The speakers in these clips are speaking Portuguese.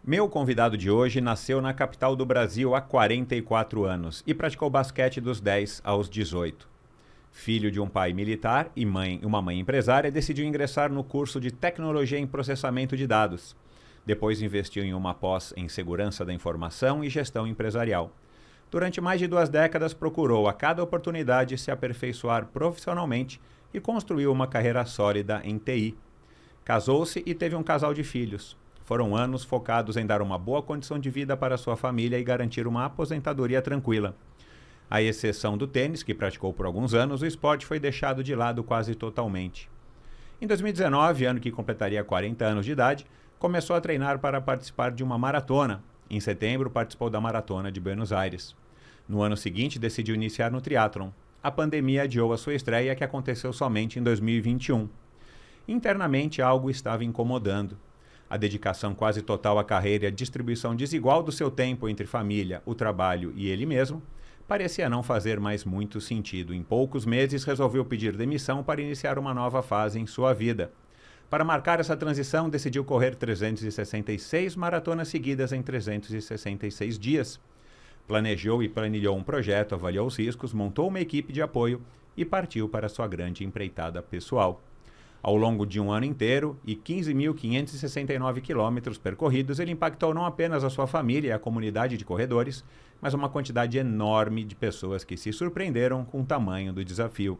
Meu convidado de hoje nasceu na capital do Brasil há 44 anos e praticou basquete dos 10 aos 18. Filho de um pai militar e uma mãe empresária, decidiu ingressar no curso de Tecnologia em Processamento de Dados. Depois investiu em uma pós em Segurança da Informação e Gestão Empresarial. Durante mais de 2 décadas, procurou a cada oportunidade se aperfeiçoar profissionalmente e construiu uma carreira sólida em TI. Casou-se e teve um casal de filhos. Foram anos focados em dar uma boa condição de vida para sua família e garantir uma aposentadoria tranquila. À exceção do tênis, que praticou por alguns anos, o esporte foi deixado de lado quase totalmente. Em 2019, ano que completaria 40 anos de idade, começou a treinar para participar de uma maratona. Em setembro, participou da Maratona de Buenos Aires. No ano seguinte, decidiu iniciar no triatlon. A pandemia adiou a sua estreia, que aconteceu somente em 2021. Internamente, algo estava incomodando. A dedicação quase total à carreira e a distribuição desigual do seu tempo entre família, o trabalho e ele mesmo parecia não fazer mais muito sentido. Em poucos meses, resolveu pedir demissão para iniciar uma nova fase em sua vida. Para marcar essa transição, decidiu correr 366 maratonas seguidas em 366 dias. Planejou e planilhou um projeto, avaliou os riscos, montou uma equipe de apoio e partiu para sua grande empreitada pessoal. Ao longo de um ano inteiro e 15.569 quilômetros percorridos, ele impactou não apenas a sua família e a comunidade de corredores, mas uma quantidade enorme de pessoas que se surpreenderam com o tamanho do desafio.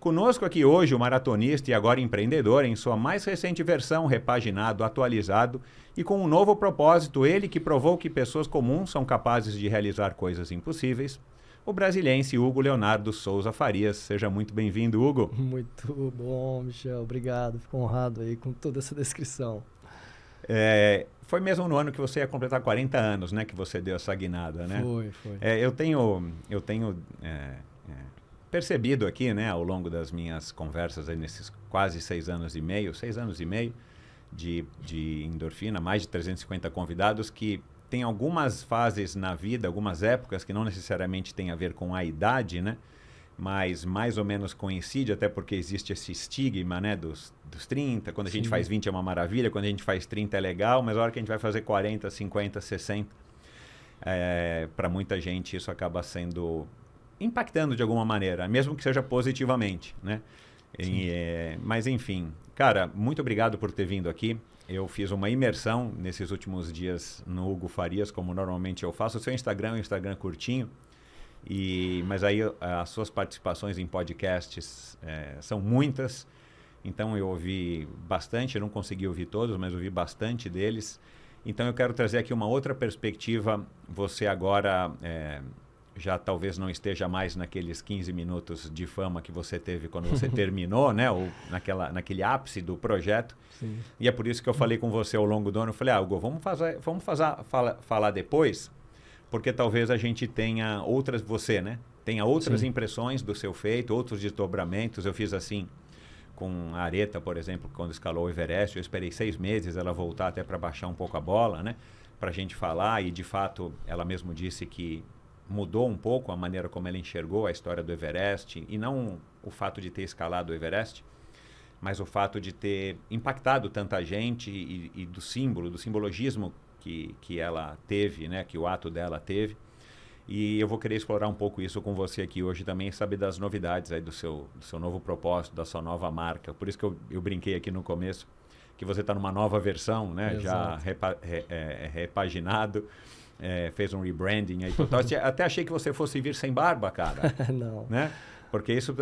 Conosco aqui hoje o maratonista e agora empreendedor em sua mais recente versão, repaginado, atualizado e com um novo propósito, ele que provou que pessoas comuns são capazes de realizar coisas impossíveis, o brasiliense Hugo Leonardo Souza Farias. Seja muito bem-vindo, Hugo. Muito bom, Michel. Obrigado. Fico honrado aí com toda essa descrição. Foi mesmo no ano que você ia completar 40 anos, né, que você deu essa guinada, né? Foi. Eu tenho percebido aqui, né, ao longo das minhas conversas aí nesses quase 6 anos e meio de endorfina, mais de 350 convidados, que tem algumas fases na vida, algumas épocas que não necessariamente tem a ver com a idade, né? Mas mais ou menos coincide, até porque existe esse estigma, né, dos 30. Quando a gente faz 20 é uma maravilha, quando a gente faz 30 é legal, mas a hora que a gente vai fazer 40, 50, 60, para muita gente isso acaba sendo impactando de alguma maneira, mesmo que seja positivamente, né? Mas enfim, cara, muito obrigado por ter vindo aqui. Eu fiz uma imersão nesses últimos dias no Hugo Farias, como normalmente eu faço. O seu Instagram é um Instagram curtinho, mas aí as suas participações em podcasts são muitas. Então eu ouvi bastante, eu não consegui ouvir todos, mas ouvi bastante deles. Então eu quero trazer aqui uma outra perspectiva. Você agora já talvez não esteja mais naqueles 15 minutos de fama que você teve quando você terminou, né? Ou naquele ápice do projeto. Sim. E é por isso que eu falei com você ao longo do ano. Eu falei, Hugo, vamos falar depois, porque talvez a gente tenha tenha outras impressões do seu feito, outros desdobramentos. Eu fiz assim com a Areta, por exemplo, quando escalou o Everest. Eu esperei 6 meses ela voltar até para baixar um pouco a bola, né? Para a gente falar. E, de fato, ela mesmo disse que mudou um pouco a maneira como ela enxergou a história do Everest, e não o fato de ter escalado o Everest, mas o fato de ter impactado tanta gente e do simbologismo que ela teve, né, que o ato dela teve. E eu vou querer explorar um pouco isso com você aqui hoje também, saber das novidades aí do seu novo propósito, da sua nova marca. Por isso que eu brinquei aqui no começo, que você está numa nova versão, né, Exato. já repaginado. Fez um rebranding aí total. Até achei que você fosse vir sem barba, cara. Não. Né? Porque isso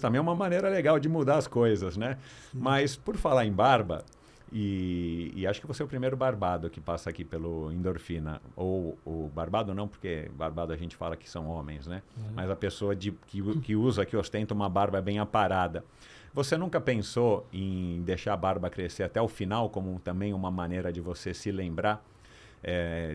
também é uma maneira legal de mudar as coisas, né? Sim. Mas por falar em barba, e acho que você é o primeiro barbado que passa aqui pelo Endorfina. Ou o barbado não, porque barbado a gente fala que são homens, né? Mas a pessoa que usa, que ostenta uma barba bem aparada. Você nunca pensou em deixar a barba crescer até o final como também uma maneira de você se lembrar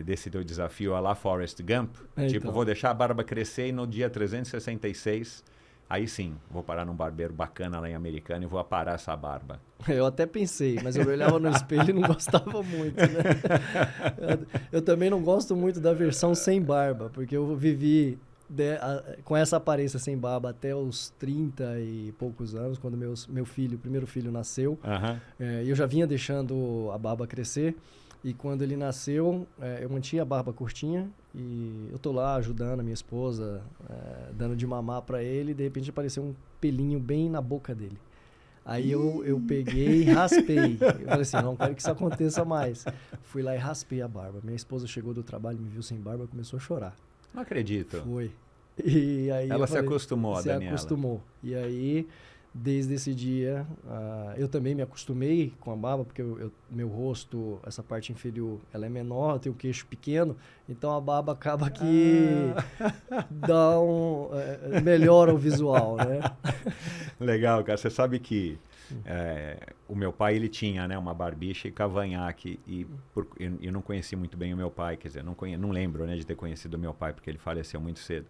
desse teu desafio à la Forrest Gump? Tipo, vou deixar a barba crescer e no dia 366, aí sim, vou parar num barbeiro bacana lá em Americana e vou aparar essa barba. Eu até pensei, mas eu olhava no espelho e não gostava muito, né? Eu também não gosto muito da versão sem barba, porque eu vivi com essa aparência sem barba até os 30 e poucos anos, quando o primeiro filho nasceu. Uhum. Eu já vinha deixando a barba crescer. E quando ele nasceu, eu mantinha a barba curtinha e eu tô lá ajudando a minha esposa, dando de mamar para ele, e de repente apareceu um pelinho bem na boca dele. Aí eu peguei e raspei. Eu falei assim, não quero que isso aconteça mais. Fui lá e raspei a barba. Minha esposa chegou do trabalho, me viu sem barba, começou a chorar. Não acredito. Foi. E aí Ela se acostumou, a Daniela. Se acostumou. E aí, desde esse dia, eu também me acostumei com a barba, porque meu rosto, essa parte inferior, ela é menor, eu tenho o queixo pequeno, então a barba acaba que melhora o visual, né? Legal, cara. Você sabe que o meu pai, ele tinha, né, uma barbicha e cavanhaque, e eu não conheci muito bem o meu pai, quer dizer, não lembro, né, de ter conhecido o meu pai, porque ele faleceu muito cedo.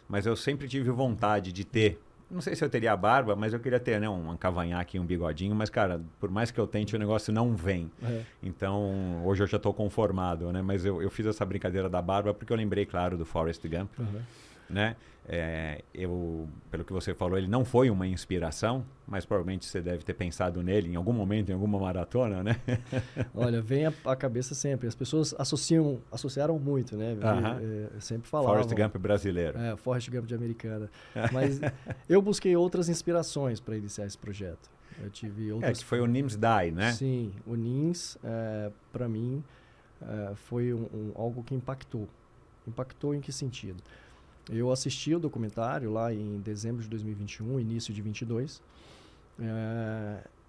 Mas eu sempre tive vontade de ter, não sei se eu teria a barba, mas eu queria ter, né, um cavanhaque e um bigodinho, mas, cara, por mais que eu tente, o negócio não vem. Então, hoje eu já estou conformado, né, mas eu fiz essa brincadeira da barba porque eu lembrei, claro, do Forrest Gump, né? Pelo que você falou, ele não foi uma inspiração, mas provavelmente você deve ter pensado nele em algum momento, em alguma maratona, né? Olha, vem à cabeça sempre. As pessoas associaram muito, né? Sempre falavam. Forrest Gump brasileiro. Forrest Gump de Americana. Mas eu busquei outras inspirações para iniciar esse projeto. Eu tive outras... que foi o Nims Die, né? Sim, o Nims, para mim, foi algo que impactou. Impactou em que sentido? Eu assisti o documentário lá em dezembro de 2021, início de 22,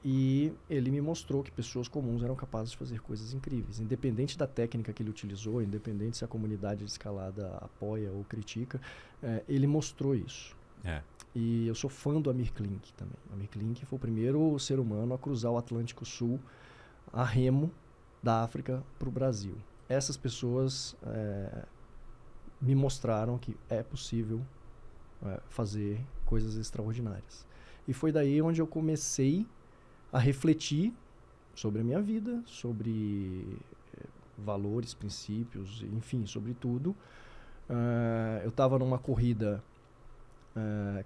e ele me mostrou que pessoas comuns eram capazes de fazer coisas incríveis. Independente da técnica que ele utilizou, independente se a comunidade de escalada apoia ou critica, ele mostrou isso. E eu sou fã do Amir Klink também. O Amir Klink foi o primeiro ser humano a cruzar o Atlântico Sul a remo da África para o Brasil. Essas pessoas... me mostraram que é possível fazer coisas extraordinárias. E foi daí onde eu comecei a refletir sobre a minha vida, sobre valores, princípios, enfim, sobre tudo. Eu estava numa corrida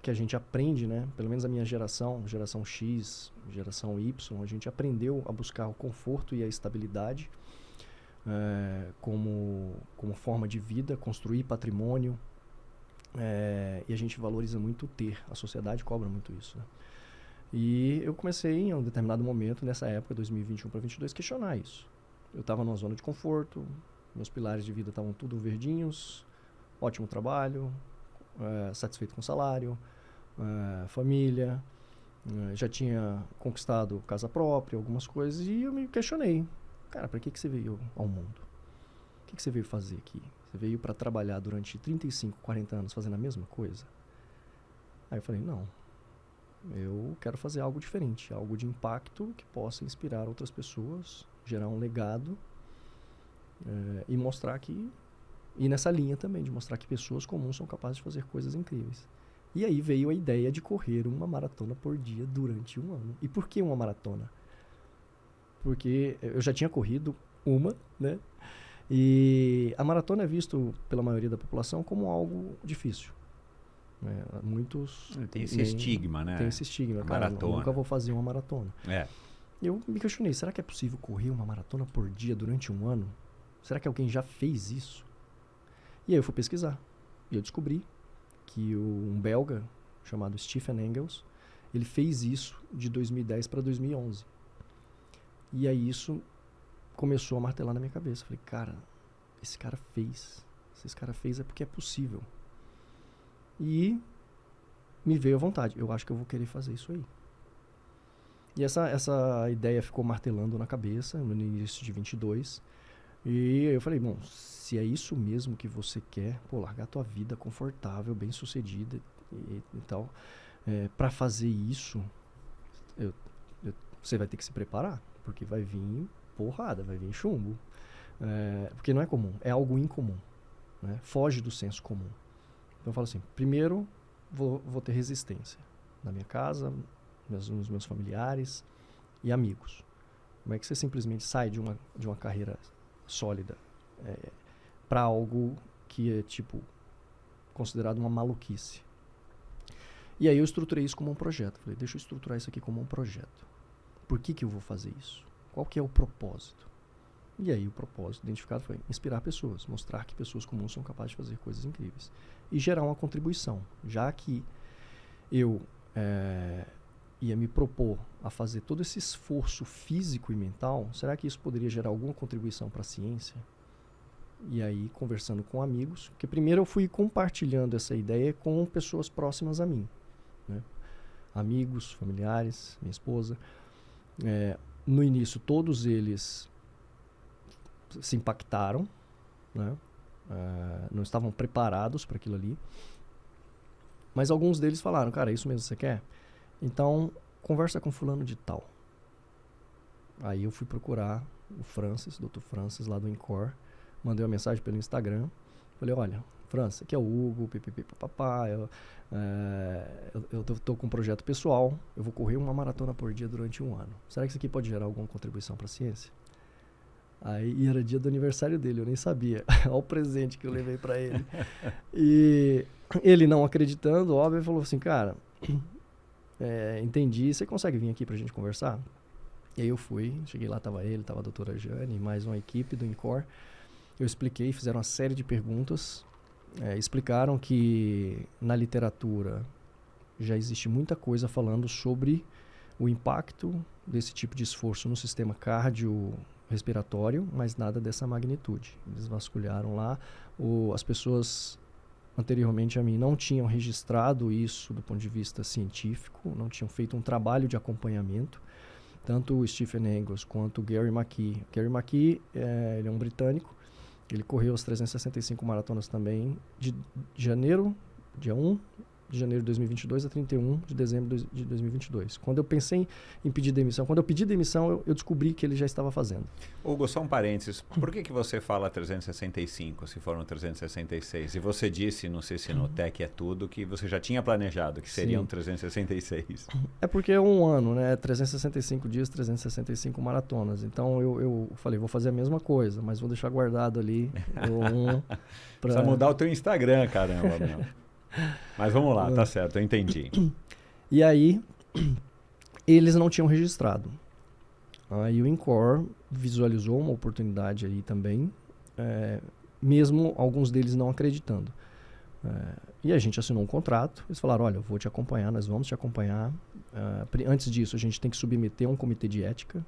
que a gente aprende, né? Pelo menos a minha geração X, geração Y, a gente aprendeu a buscar o conforto e a estabilidade como forma de vida, construir patrimônio, e a gente valoriza muito o ter, a sociedade cobra muito isso, né? E eu comecei em um determinado momento, nessa época, 2021 para 2022, questionar isso. Eu estava numa zona de conforto, meus pilares de vida estavam tudo verdinhos, ótimo trabalho, satisfeito com o salário, família, já tinha conquistado casa própria, algumas coisas, e eu me questionei. Cara, para que você veio ao mundo? O que você veio fazer aqui? Você veio para trabalhar durante 35, 40 anos fazendo a mesma coisa? Aí eu falei, não. Eu quero fazer algo diferente, algo de impacto que possa inspirar outras pessoas, gerar um legado e mostrar que... E nessa linha também, de mostrar que pessoas comuns são capazes de fazer coisas incríveis. E aí veio a ideia de correr uma maratona por dia durante um ano. E por que uma maratona? Porque eu já tinha corrido uma, né? E a maratona é visto pela maioria da população como algo difícil. Né? Muitos... Tem esse estigma, né? Tem esse estigma. Cara, eu nunca vou fazer uma maratona. Eu me questionei, será que é possível correr uma maratona por dia durante um ano? Será que alguém já fez isso? E aí eu fui pesquisar. E eu descobri que um belga chamado Stephen Engels, ele fez isso de 2010 para 2011. E aí isso começou a martelar na minha cabeça. Eu falei, cara, esse cara fez. Se esse cara fez é porque é possível. E me veio a vontade. Eu acho que eu vou querer fazer isso aí. E essa ideia ficou martelando na cabeça no início de 22. E eu falei, bom, se é isso mesmo que você quer, largar a tua vida confortável, bem sucedida e tal, para fazer isso, você vai ter que se preparar. Porque vai vir porrada, vai vir chumbo. Porque não é comum, é algo incomum. Né? Foge do senso comum. Então eu falo assim, primeiro vou ter resistência. Na minha casa, nos meus familiares e amigos. Como é que você simplesmente sai de uma carreira sólida para algo que é considerado uma maluquice? E aí eu estruturei isso como um projeto. Falei, deixa eu estruturar isso aqui como um projeto. Por que eu vou fazer isso? Qual que é o propósito? E aí o propósito identificado foi inspirar pessoas, mostrar que pessoas comuns são capazes de fazer coisas incríveis. E gerar uma contribuição, já que eu ia me propor a fazer todo esse esforço físico e mental, será que isso poderia gerar alguma contribuição para a ciência? E aí, conversando com amigos, porque primeiro eu fui compartilhando essa ideia com pessoas próximas a mim, né? Amigos, familiares, minha esposa. No início, todos eles se impactaram, né? Não estavam preparados para aquilo ali. Mas alguns deles falaram, cara, é isso mesmo que você quer? Então, conversa com fulano de tal. Aí eu fui procurar o Francis, Dr. Francis, lá do INCOR. Mandei uma mensagem pelo Instagram. Falei, olha, Francis, aqui é o Hugo, papapá. Eu tô com um projeto pessoal. Eu vou correr uma maratona por dia durante 1 ano. Será que isso aqui pode gerar alguma contribuição para a ciência? Aí era dia do aniversário dele, eu nem sabia. Olha o presente que eu levei para ele. E ele não acreditando, óbvio, falou assim, cara, entendi, você consegue vir aqui pra gente conversar? E aí eu fui, cheguei lá, tava ele, tava a doutora Jane, mais uma equipe do INCOR. Eu expliquei, fizeram uma série de perguntas, explicaram que na literatura já existe muita coisa falando sobre o impacto desse tipo de esforço no sistema cardiorrespiratório, mas nada dessa magnitude. Eles vasculharam lá, as pessoas anteriormente a mim não tinham registrado isso do ponto de vista científico, não tinham feito um trabalho de acompanhamento, tanto o Stephen Engels quanto o Gary McKee. Gary McKee, ele é um britânico, ele correu as 365 maratonas também, de janeiro, dia 1 de janeiro de 2022 a 31 de dezembro de 2022. Quando eu pensei em pedir demissão, quando eu pedi demissão, eu descobri que ele já estava fazendo. Hugo, só um parênteses. Por que você fala 365 se foram 366? E você disse, não sei se no Tech é tudo, que você já tinha planejado que seriam Sim. 366. É porque é 1 ano, né? 365 dias, 365 maratonas. Então eu falei, vou fazer a mesma coisa, mas vou deixar guardado ali Precisa mudar o teu Instagram, caramba, meu. Mas vamos lá, tá certo, eu entendi. E aí, eles não tinham registrado. Aí o INCOR visualizou uma oportunidade aí também, mesmo alguns deles não acreditando. E a gente assinou um contrato, eles falaram, olha, eu vou te acompanhar, nós vamos te acompanhar. Antes disso, a gente tem que submeter a um comitê de ética.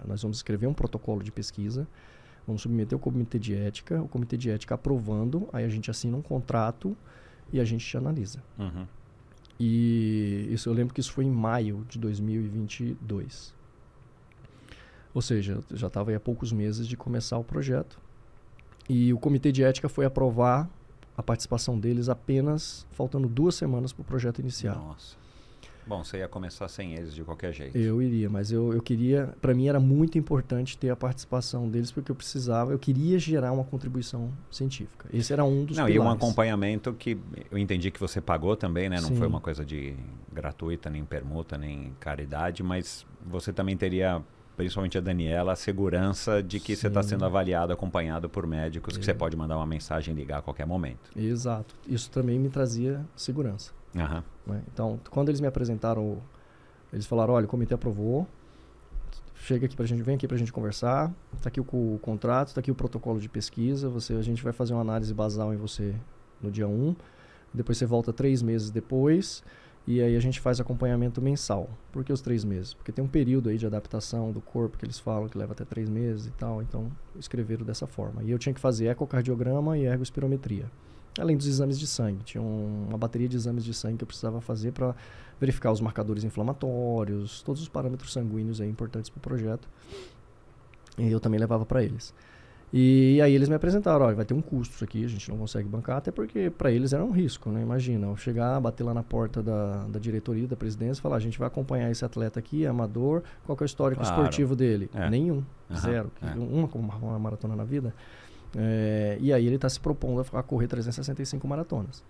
Nós vamos escrever um protocolo de pesquisa, vamos submeter ao comitê de ética, o comitê de ética aprovando, aí a gente assina um contrato e a gente te analisa. Uhum. E isso, eu lembro que isso foi em maio de 2022. Ou seja, eu já estava há poucos meses de começar o projeto. E o comitê de ética foi aprovar a participação deles apenas faltando 2 semanas para o projeto iniciar. Nossa. Bom, você ia começar sem eles de qualquer jeito. Eu iria, mas eu queria, para mim era muito importante ter a participação deles porque eu queria gerar uma contribuição científica. Esse era um dos pilares. E um acompanhamento que eu entendi que você pagou também, né? Não Sim. foi uma coisa de gratuita, nem permuta, nem caridade, mas você também teria, principalmente a Daniela, a segurança de que você está sendo avaliado, acompanhado por médicos, que você pode mandar uma mensagem e ligar a qualquer momento. Exato. Isso também me trazia segurança. Uhum. Né? Então, quando eles me apresentaram, eles falaram, olha, o comitê aprovou, chega aqui vem aqui pra gente conversar, tá aqui o contrato, tá aqui o protocolo de pesquisa, a gente vai fazer uma análise basal em você no dia 1, depois você volta 3 meses depois, e aí a gente faz acompanhamento mensal. Por que os 3 meses? Porque tem um período aí de adaptação do corpo que eles falam que leva até 3 meses e tal, então escreveram dessa forma. E eu tinha que fazer ecocardiograma e ergospirometria. Além dos exames de sangue, tinha uma bateria de exames de sangue que eu precisava fazer para verificar os marcadores inflamatórios, todos os parâmetros sanguíneos aí importantes para o projeto. E eu também levava para eles. E aí eles me apresentaram, olha, vai ter um custo isso aqui, a gente não consegue bancar, até porque para eles era um risco, né? Imagina, eu chegar, bater lá na porta da diretoria, da presidência, falar, a gente vai acompanhar esse atleta aqui, é amador, qual que é o histórico esportivo dele? Nenhum, zero, uma maratona na vida. E aí ele está se propondo a correr 365 maratonas.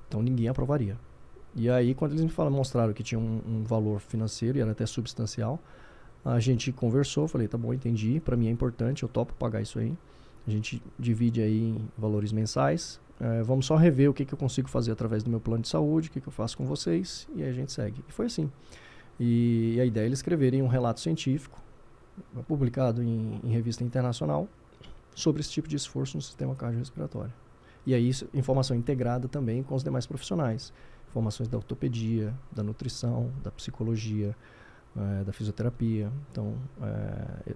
Então ninguém aprovaria. E aí quando eles mostraram que tinha um valor financeiro e era até substancial, a gente conversou, falei, tá bom, entendi, para mim é importante, eu topo pagar isso aí. A gente divide aí em valores mensais, vamos só rever o que eu consigo fazer através do meu plano de saúde, o que eu faço com vocês, e aí a gente segue. E foi assim. E a ideia é eles escreverem um relato científico, publicado em revista internacional sobre esse tipo de esforço no sistema cardiorrespiratório. E aí, informação integrada também com os demais profissionais. Informações da ortopedia, da nutrição, da psicologia, da fisioterapia. Então,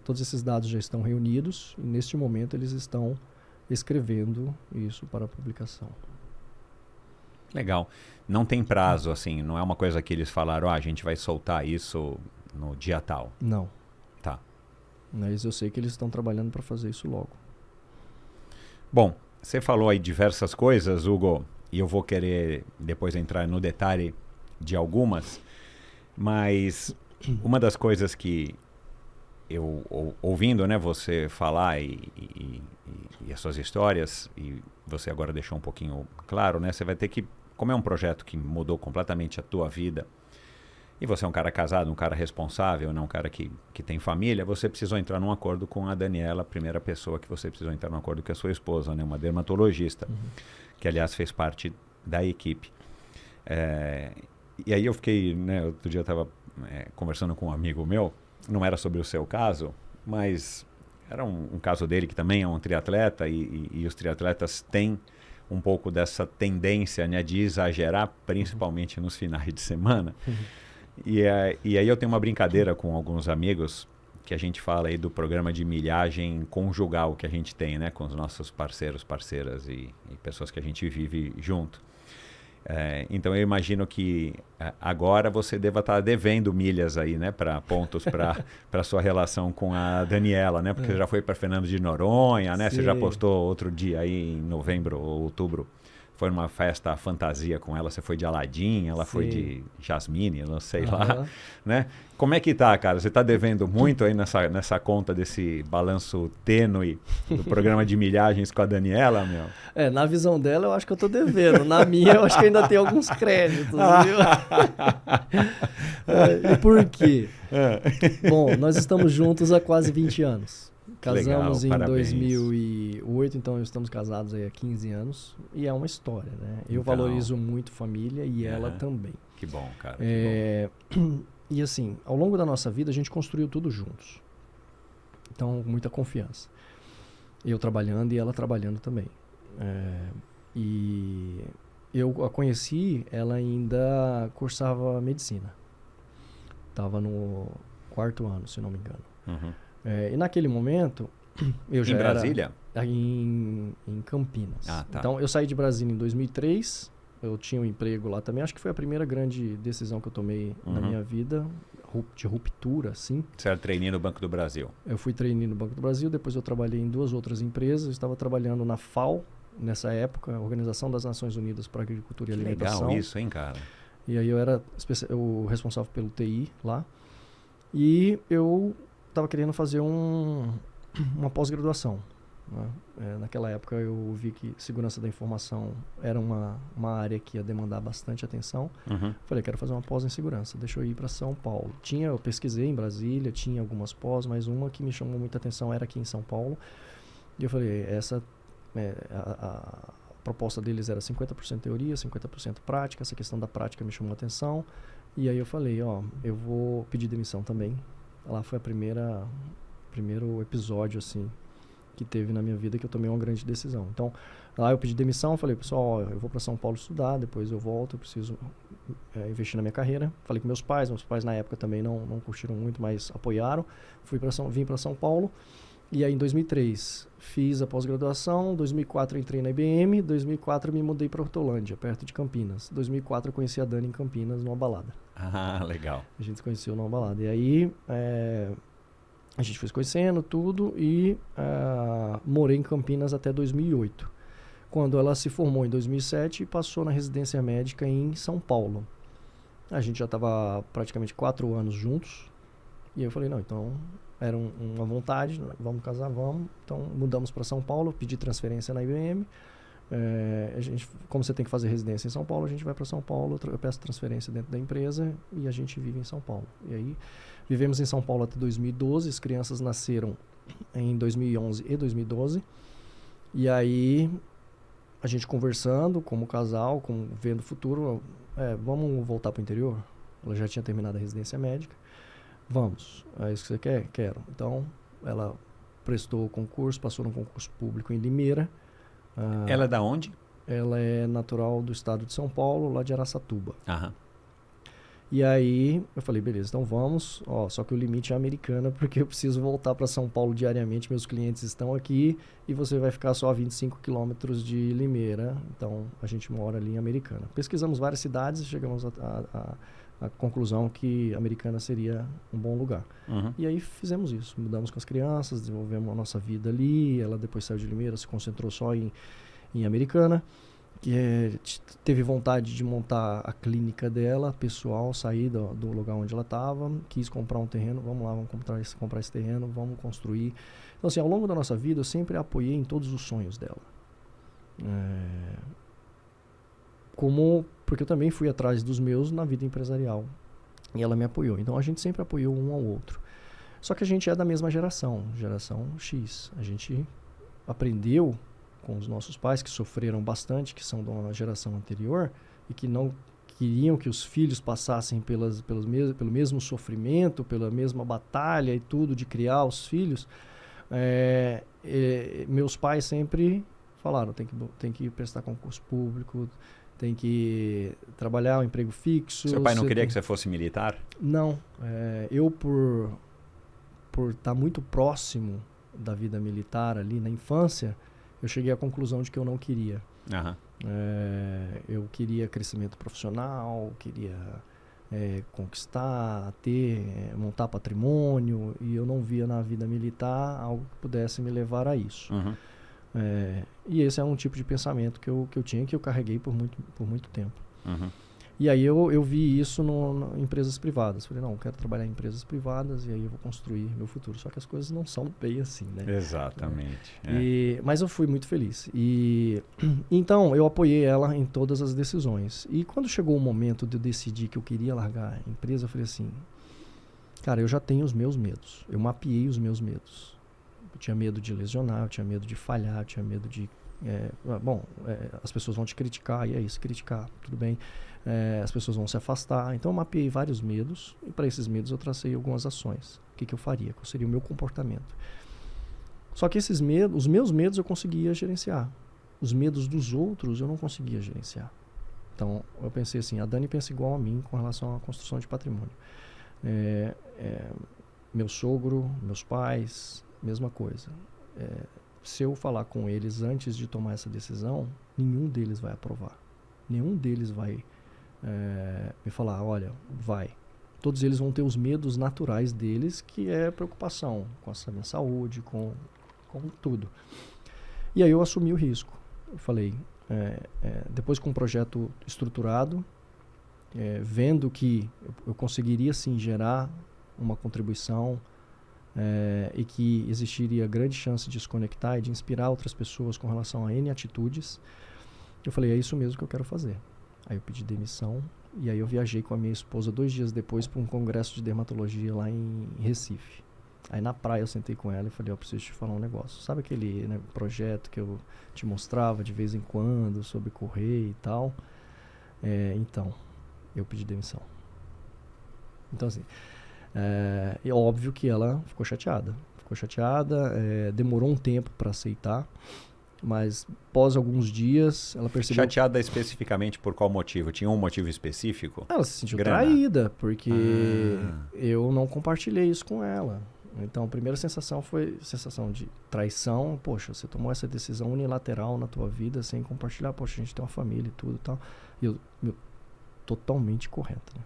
todos esses dados já estão reunidos e, neste momento, eles estão escrevendo isso para publicação. Legal. Não tem prazo, assim, não é uma coisa que eles falaram, a gente vai soltar isso no dia tal. Não. Tá. Mas eu sei que eles estão trabalhando para fazer isso logo. Bom, você falou aí diversas coisas, Hugo, e eu vou querer depois entrar no detalhe de algumas, mas uma das coisas que eu, ouvindo, né, você falar e as suas histórias, e você agora deixou um pouquinho claro, né, você vai ter que, como é um projeto que mudou completamente a tua vida, e você é um cara casado, um cara responsável, né, um cara que tem família, você precisou entrar num acordo com a Daniela, a primeira pessoa que você precisou entrar num acordo com a sua esposa, né, uma dermatologista, que aliás fez parte da equipe. E aí eu fiquei, né, outro dia eu estava conversando com um amigo meu, não era sobre o seu caso, mas era um caso dele que também é um triatleta e os triatletas têm um pouco dessa tendência, né, de exagerar, principalmente nos finais de semana. E aí eu tenho uma brincadeira com alguns amigos que a gente fala aí do programa de milhagem conjugal que a gente tem, né, com os nossos parceiros, parceiras e pessoas que a gente vive junto. Então eu imagino que agora você deva estar devendo milhas aí, né, para pontos para sua relação com a Daniela, né, porque você já foi para Fernando de Noronha, né, Sim. você já postou outro dia aí em novembro ou outubro, foi numa festa fantasia com ela, você foi de Aladim, ela foi de Jasmine, não sei lá, né? Como é que tá, cara? Você tá devendo muito aí nessa conta desse balanço tênue do programa de milhagens com a Daniela, meu? Na visão dela, eu acho que eu tô devendo. Na minha, eu acho que ainda tem alguns créditos, viu? E por quê? Bom, nós estamos juntos há quase 20 anos. Casamos Legal, em parabéns. 2008, então estamos casados aí há 15 anos. E é uma história, né? Eu valorizo muito família e ela também. Que bom, cara. Que bom. E assim, ao longo da nossa vida, a gente construiu tudo juntos. Então, muita confiança. Eu trabalhando e ela trabalhando também. E eu a conheci, ela ainda cursava medicina. Estava no 4º ano, se não me engano. E naquele momento, eu já em Brasília? Era em Campinas. Ah, tá. Então, eu saí de Brasília em 2003, eu tinha um emprego lá também. Acho que foi a primeira grande decisão que eu tomei na minha vida, de ruptura, assim. Você era trainee no Banco do Brasil? Eu fui trainee no Banco do Brasil, depois eu trabalhei em 2 outras empresas. Eu estava trabalhando na FAO, nessa época, Organização das Nações Unidas para Agricultura e Alimentação. Legal isso, hein, cara? E aí eu era o responsável pelo TI lá. E eu estava querendo fazer uma pós-graduação. Né? Naquela época eu vi que segurança da informação era uma área que ia demandar bastante atenção. Falei, quero fazer uma pós em segurança, deixa eu ir para São Paulo. Eu pesquisei em Brasília, tinha algumas pós, mas uma que me chamou muita atenção era aqui em São Paulo. E eu falei, a proposta deles era 50% teoria, 50% prática. Essa questão da prática me chamou a atenção. E aí eu falei, eu vou pedir demissão também. Lá foi primeiro episódio, assim, que teve na minha vida que eu tomei uma grande decisão. Então, lá eu pedi demissão, falei, pessoal, eu vou para São Paulo estudar, depois eu volto, eu preciso investir na minha carreira. Falei com meus pais na época também não curtiram muito, mas apoiaram. Vim para São Paulo, e aí em 2003 fiz a pós-graduação, em 2004 entrei na IBM, em 2004 me mudei para Hortolândia, perto de Campinas. Em 2004 eu conheci a Dani em Campinas, numa balada. Ah, legal. A gente se conheceu numa balada. E aí a gente foi se conhecendo tudo e morei em Campinas até 2008. Quando ela se formou em 2007 e passou na residência médica em São Paulo. A gente já estava praticamente 4 anos juntos. E eu falei, não, então era uma vontade, vamos casar, vamos. Então mudamos para São Paulo, pedi transferência na IBM. Como você tem que fazer residência em São Paulo, a gente vai para São Paulo, eu peço transferência dentro da empresa e a gente vive em São Paulo. E aí vivemos em São Paulo até 2012, as crianças nasceram em 2011 e 2012. E aí a gente conversando como casal, vendo o futuro, vamos voltar para o interior? Ela já tinha terminado a residência médica. Vamos. É isso que você quer? Quero. Então, ela prestou o concurso, passou no concurso público em Limeira. Ela é da onde? Ela é natural do estado de São Paulo, lá de Araçatuba. Aham. E aí eu falei, beleza, então vamos. Só que o limite é Americana, porque eu preciso voltar para São Paulo diariamente. Meus clientes estão aqui e você vai ficar só a 25 quilômetros de Limeira. Então a gente mora ali em Americana. Pesquisamos várias cidades e chegamos à conclusão que Americana seria um bom lugar. Uhum. E aí fizemos isso. Mudamos com as crianças, desenvolvemos a nossa vida ali. Ela depois saiu de Limeira, se concentrou só em Americana. Que teve vontade de montar a clínica dela, pessoal, sair do lugar onde ela estava, quis comprar um terreno, vamos lá, vamos comprar esse terreno, vamos construir. Então, assim, ao longo da nossa vida, eu sempre a apoiei em todos os sonhos dela. Porque eu também fui atrás dos meus na vida empresarial. E ela me apoiou. Então, a gente sempre apoiou um ao outro. Só que a gente é da mesma geração X. A gente aprendeu com os nossos pais, que sofreram bastante, que são de uma geração anterior, e que não queriam que os filhos passassem pelo mesmo sofrimento, pela mesma batalha e tudo de criar os filhos. Meus pais sempre falaram, tem que prestar concurso público, tem que trabalhar um emprego fixo. Seu pai não queria que você fosse militar? Não. Eu, por estar muito próximo da vida militar ali na infância, eu cheguei à conclusão de que eu não queria. Uhum. Eu queria crescimento profissional, queria conquistar, montar patrimônio, e eu não via na vida militar algo que pudesse me levar a isso. Uhum. E esse é um tipo de pensamento que eu tinha, que eu carreguei por muito tempo. Uhum. E aí eu vi isso em empresas privadas. Falei, não, eu quero trabalhar em empresas privadas e aí eu vou construir meu futuro. Só que as coisas não são bem assim, né? Exatamente. Mas eu fui muito feliz. Então, eu apoiei ela em todas as decisões. E quando chegou o momento de eu decidir que eu queria largar a empresa, eu falei assim, cara, eu já tenho os meus medos. Eu mapeei os meus medos. Eu tinha medo de lesionar, eu tinha medo de falhar, eu tinha medo de... as pessoas vão te criticar, e é isso, criticar, tudo bem. As pessoas vão se afastar. Então eu mapeei vários medos, e para esses medos eu tracei algumas ações. O que eu faria? Qual seria o meu comportamento? Só que esses medos, os meus medos eu conseguia gerenciar. Os medos dos outros eu não conseguia gerenciar. Então eu pensei assim, a Dani pensa igual a mim com relação à construção de patrimônio. Meu sogro, meus pais, mesma coisa. Se eu falar com eles antes de tomar essa decisão, nenhum deles vai aprovar. Nenhum deles vai me falar, olha, vai. Todos eles vão ter os medos naturais deles, que é preocupação com a minha saúde, com tudo. E aí eu assumi o risco. Eu falei, depois com um projeto estruturado, vendo que eu conseguiria sim gerar uma contribuição, e que existiria grande chance de se conectar e de inspirar outras pessoas com relação a N atitudes, eu falei, é isso mesmo que eu quero fazer. Aí eu pedi demissão e aí eu viajei com a minha esposa 2 dias depois para um congresso de dermatologia lá em Recife. Aí na praia eu sentei com ela e falei, eu preciso te falar um negócio. Sabe aquele projeto que eu te mostrava de vez em quando sobre correr e tal? Então, eu pedi demissão. Então assim, é óbvio que ela ficou chateada. Demorou um tempo para aceitar, mas após alguns dias ela percebeu... Chateada especificamente por qual motivo? Tinha um motivo específico? Ela se sentiu traída, porque eu não compartilhei isso com ela. Então a primeira sensação foi sensação de traição. Poxa, você tomou essa decisão unilateral na tua vida sem compartilhar. Poxa, a gente tem uma família e tudo e tal. E eu totalmente correta, né?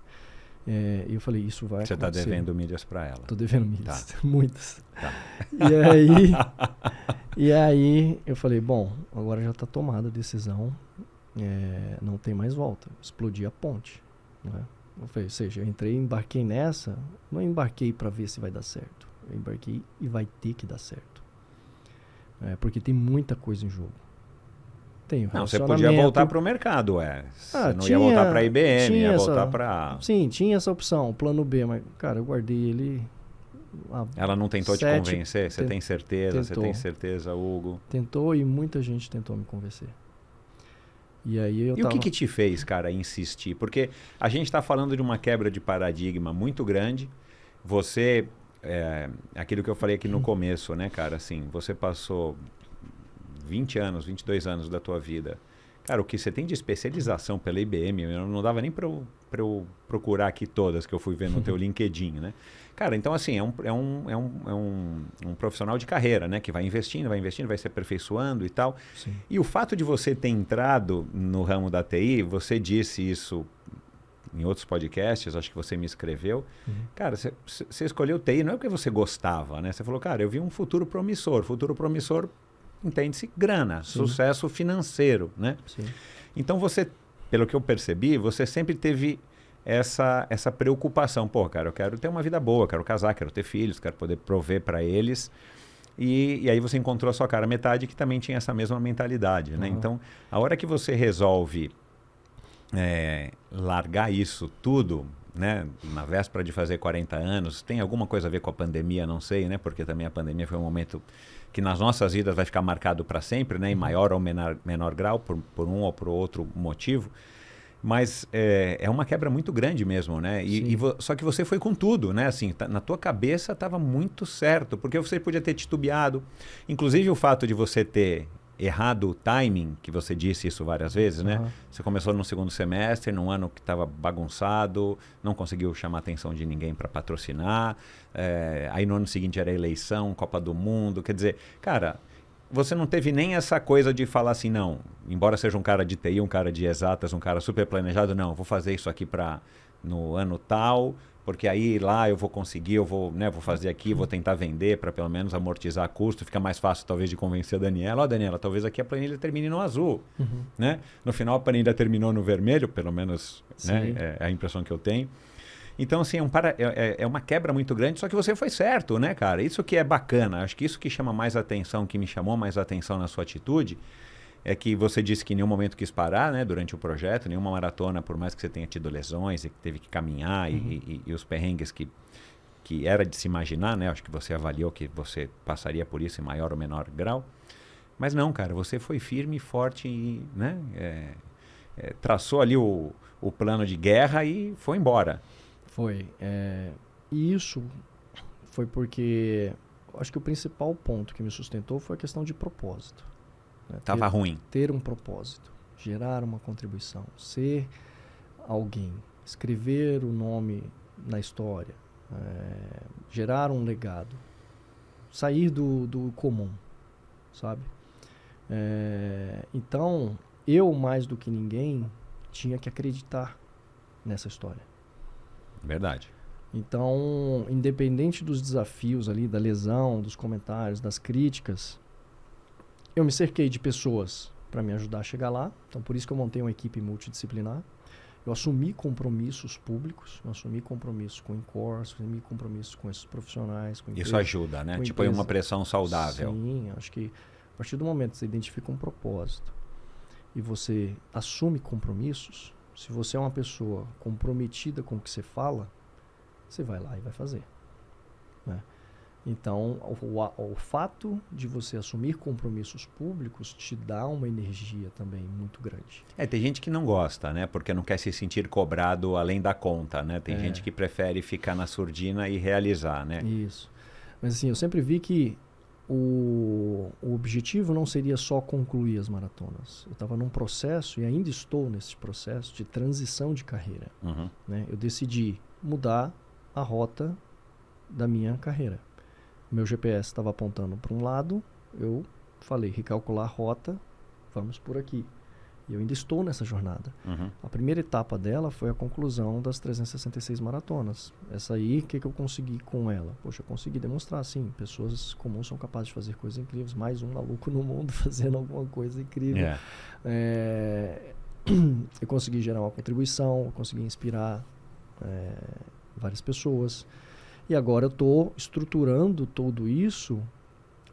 E eu falei, isso vai acontecer. Você está devendo milhas para ela. Tô devendo milhas, tá. Muitas. Tá. E aí eu falei, bom, agora já está tomada a decisão, não tem mais volta. Explodi a ponte, né? Eu falei, ou seja, eu embarquei nessa, não embarquei para ver se vai dar certo. Eu embarquei e vai ter que dar certo. Porque tem muita coisa em jogo. Não, você podia voltar para o mercado, Você não ia voltar para a IBM, ia voltar para... Sim, tinha essa opção, plano B, mas, cara, eu guardei ele... Ela não tentou te convencer? Você tem certeza? Tentou. Você tem certeza, Hugo? Tentou e muita gente tentou me convencer. E aí o que te fez, cara, insistir? Porque a gente está falando de uma quebra de paradigma muito grande. você, aquilo que eu falei aqui no começo, né, cara, assim, você passou 20 anos, 22 anos da tua vida. Cara, o que você tem de especialização pela IBM, não dava nem para eu procurar aqui todas que eu fui ver no teu LinkedIn, né? Cara, então assim, é um profissional de carreira, né? Que vai investindo, vai se aperfeiçoando e tal. Sim. E o fato de você ter entrado no ramo da TI, você disse isso em outros podcasts, acho que você me escreveu. Cara, você escolheu TI não é porque você gostava, né? Você falou, cara, eu vi um futuro promissor. Futuro promissor, entende-se, grana, Sim. sucesso financeiro, né? Sim. Então você, pelo que eu percebi, você sempre teve essa preocupação. Pô, cara, eu quero ter uma vida boa, quero casar, quero ter filhos, quero poder prover para eles. E aí você encontrou a sua cara metade que também tinha essa mesma mentalidade, né? Então, a hora que você resolve largar isso tudo, né? Na véspera de fazer 40 anos, tem alguma coisa a ver com a pandemia, não sei, né? Porque também a pandemia foi um momento que nas nossas vidas vai ficar marcado para sempre, né? Em maior ou menor grau, por um ou por outro motivo. Mas é uma quebra muito grande mesmo, né? Só que você foi com tudo, né? Assim, na tua cabeça estava muito certo, porque você podia ter titubeado. Inclusive o fato de você ter errado o timing, que você disse isso várias vezes, né? Você começou no segundo semestre, num ano que estava bagunçado, não conseguiu chamar a atenção de ninguém para patrocinar. Aí no ano seguinte era eleição, Copa do Mundo. Quer dizer, cara, você não teve nem essa coisa de falar assim, não, embora seja um cara de TI, um cara de exatas, um cara super planejado, não, vou fazer isso aqui no ano tal, porque aí lá eu vou conseguir, vou fazer aqui, vou tentar vender para pelo menos amortizar custo, fica mais fácil talvez de convencer a Daniela. Ó, Daniela, talvez aqui a planilha termine no azul, né? No final a planilha terminou no vermelho, pelo menos, né? É a impressão que eu tenho. Então, assim, é uma quebra muito grande, só que você foi certo, né, cara? Isso que é bacana. Acho que isso que chama mais atenção, que me chamou mais atenção na sua atitude, é que você disse que em nenhum momento quis parar, né, durante o projeto, nenhuma maratona, por mais que você tenha tido lesões e que teve que caminhar e os perrengues que era de se imaginar, né? Acho que você avaliou que você passaria por isso em maior ou menor grau. Mas não, cara, você foi firme e forte e, né, traçou ali o plano de guerra e foi embora. Foi. E isso foi porque acho que o principal ponto que me sustentou foi a questão de propósito. Né? Tava ruim. Ter um propósito, gerar uma contribuição, ser alguém, escrever o nome na história, gerar um legado, sair do comum, sabe? Então, eu mais do que ninguém tinha que acreditar nessa história. Verdade. Então, independente dos desafios ali, da lesão, dos comentários, das críticas, eu me cerquei de pessoas para me ajudar a chegar lá. Então, por isso que eu montei uma equipe multidisciplinar. Eu assumi compromissos públicos, eu assumi compromissos com o INCOR, assumi compromissos com esses profissionais. Com isso ajuda, né? Tipo, uma pressão saudável. Sim, acho que a partir do momento que você identifica um propósito e você assume compromissos, se você é uma pessoa comprometida com o que você fala, você vai lá e vai fazer. Né? Então, o fato de você assumir compromissos públicos te dá uma energia também muito grande. Tem gente que não gosta, né? Porque não quer se sentir cobrado além da conta, né? Tem gente que prefere ficar na surdina e realizar, né? Isso. Mas assim, eu sempre vi que o objetivo não seria só concluir as maratonas. Eu estava num processo, e ainda estou nesse processo, de transição de carreira. Né? Eu decidi mudar a rota da minha carreira. Meu GPS estava apontando para um lado, eu falei, recalcular a rota, vamos por aqui. E eu ainda estou nessa jornada. A primeira etapa dela foi a conclusão das 366 maratonas. Essa aí, o que eu consegui com ela? Poxa, eu consegui demonstrar, sim, pessoas comuns são capazes de fazer coisas incríveis. Mais um maluco no mundo fazendo alguma coisa incrível. Eu consegui gerar uma contribuição, eu consegui inspirar várias pessoas. E agora eu estou estruturando tudo isso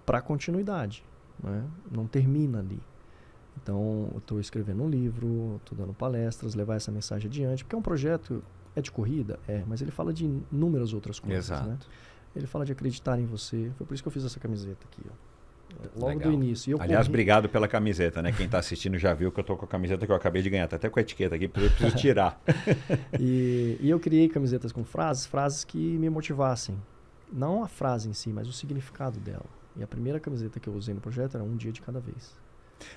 para continuidade. Né? Não termina ali. Então, eu estou escrevendo um livro, estou dando palestras, levar essa mensagem adiante, porque é um projeto, de corrida? Mas ele fala de inúmeras outras coisas. Exato. Né? Ele fala de acreditar em você. Foi por isso que eu fiz essa camiseta aqui. Ó. Logo Legal. do início. E eu Aliás, corri... obrigado pela camiseta, né? Quem está assistindo já viu que eu tô com a camiseta que eu acabei de ganhar. Tá até com a etiqueta aqui, porque eu preciso tirar. E eu criei camisetas com frases que me motivassem. Não a frase em si, mas o significado dela. E a primeira camiseta que eu usei no projeto era um dia de cada vez.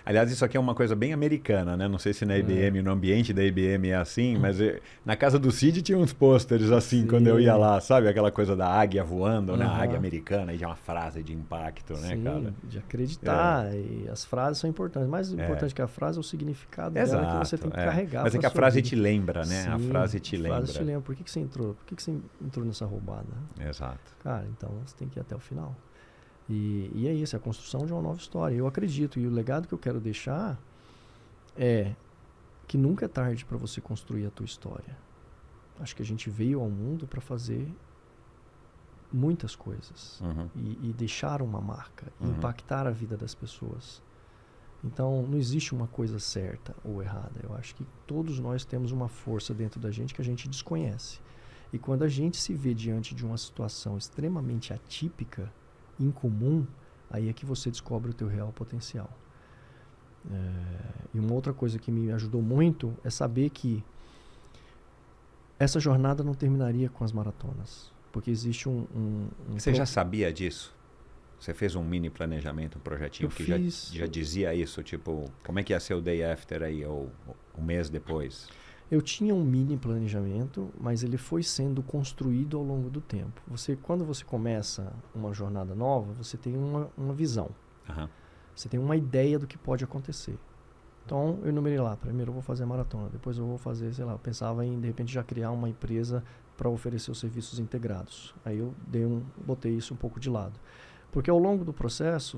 Aliás, isso aqui é uma coisa bem americana, né? Não sei se na IBM, no ambiente da IBM é assim, mas na casa do Cid tinha uns pôsteres assim, quando eu ia lá, sabe? Aquela coisa da águia voando, né? A águia americana, e é uma frase de impacto, né, cara? De acreditar. E as frases são importantes. Mais importante que a frase é o significado dela que você tem que carregar. Mas é que a frase te lembra, né? Sim, a frase te lembra. A frase te lembra. Por que você entrou? Por que você entrou nessa roubada? Exato. Cara, então você tem que ir até o final. E é isso, é a construção de uma nova história. Eu acredito, e o legado que eu quero deixar é que nunca é tarde para você construir a tua história. Acho que a gente veio ao mundo para fazer muitas coisas e deixar uma marca, impactar a vida das pessoas. Então, não existe uma coisa certa ou errada. Eu acho que todos nós temos uma força dentro da gente que a gente desconhece. E quando a gente se vê diante de uma situação extremamente atípica, incomum, aí é que você descobre o teu real potencial. E uma outra coisa que me ajudou muito é saber que essa jornada não terminaria com as maratonas. Porque existe Você já sabia disso? Você fez um mini planejamento, um projetinho que já dizia isso? Tipo, como é que ia ser o day after aí, ou um mês depois? Eu tinha um mini planejamento, mas ele foi sendo construído ao longo do tempo. Quando você começa uma jornada nova, você tem uma visão. Você tem uma ideia do que pode acontecer. Então, eu enumerei lá. Primeiro eu vou fazer a maratona, depois eu vou fazer, sei lá, eu pensava em, de repente, já criar uma empresa para oferecer os serviços integrados. Aí eu botei isso um pouco de lado. Porque ao longo do processo,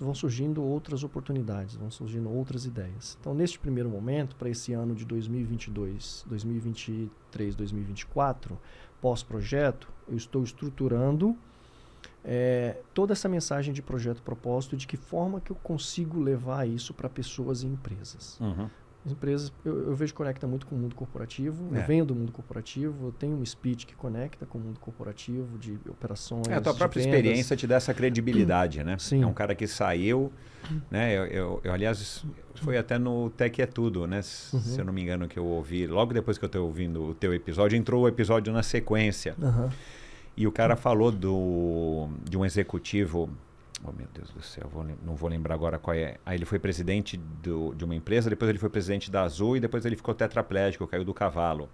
vão surgindo outras oportunidades, vão surgindo outras ideias. Então, neste primeiro momento, para esse ano de 2022, 2023, 2024, pós-projeto, eu estou estruturando toda essa mensagem de projeto propósito, de que forma que eu consigo levar isso para pessoas e empresas. As empresas, eu vejo que conecta muito com o mundo corporativo. Eu venho do mundo corporativo, eu tenho um speech que conecta com o mundo corporativo, de operações, a tua própria experiência te dá essa credibilidade, né? Sim. É um cara que saiu, né? Eu aliás, foi até no Tech é Tudo, né? Se eu não me engano, que eu ouvi. Logo depois que eu estou ouvindo o teu episódio, entrou o episódio na sequência. E o cara falou de um executivo... Oh, meu Deus do céu, não vou lembrar agora qual é. Aí ele foi presidente de uma empresa, depois ele foi presidente da Azul e depois ele ficou tetraplégico, caiu do cavalo.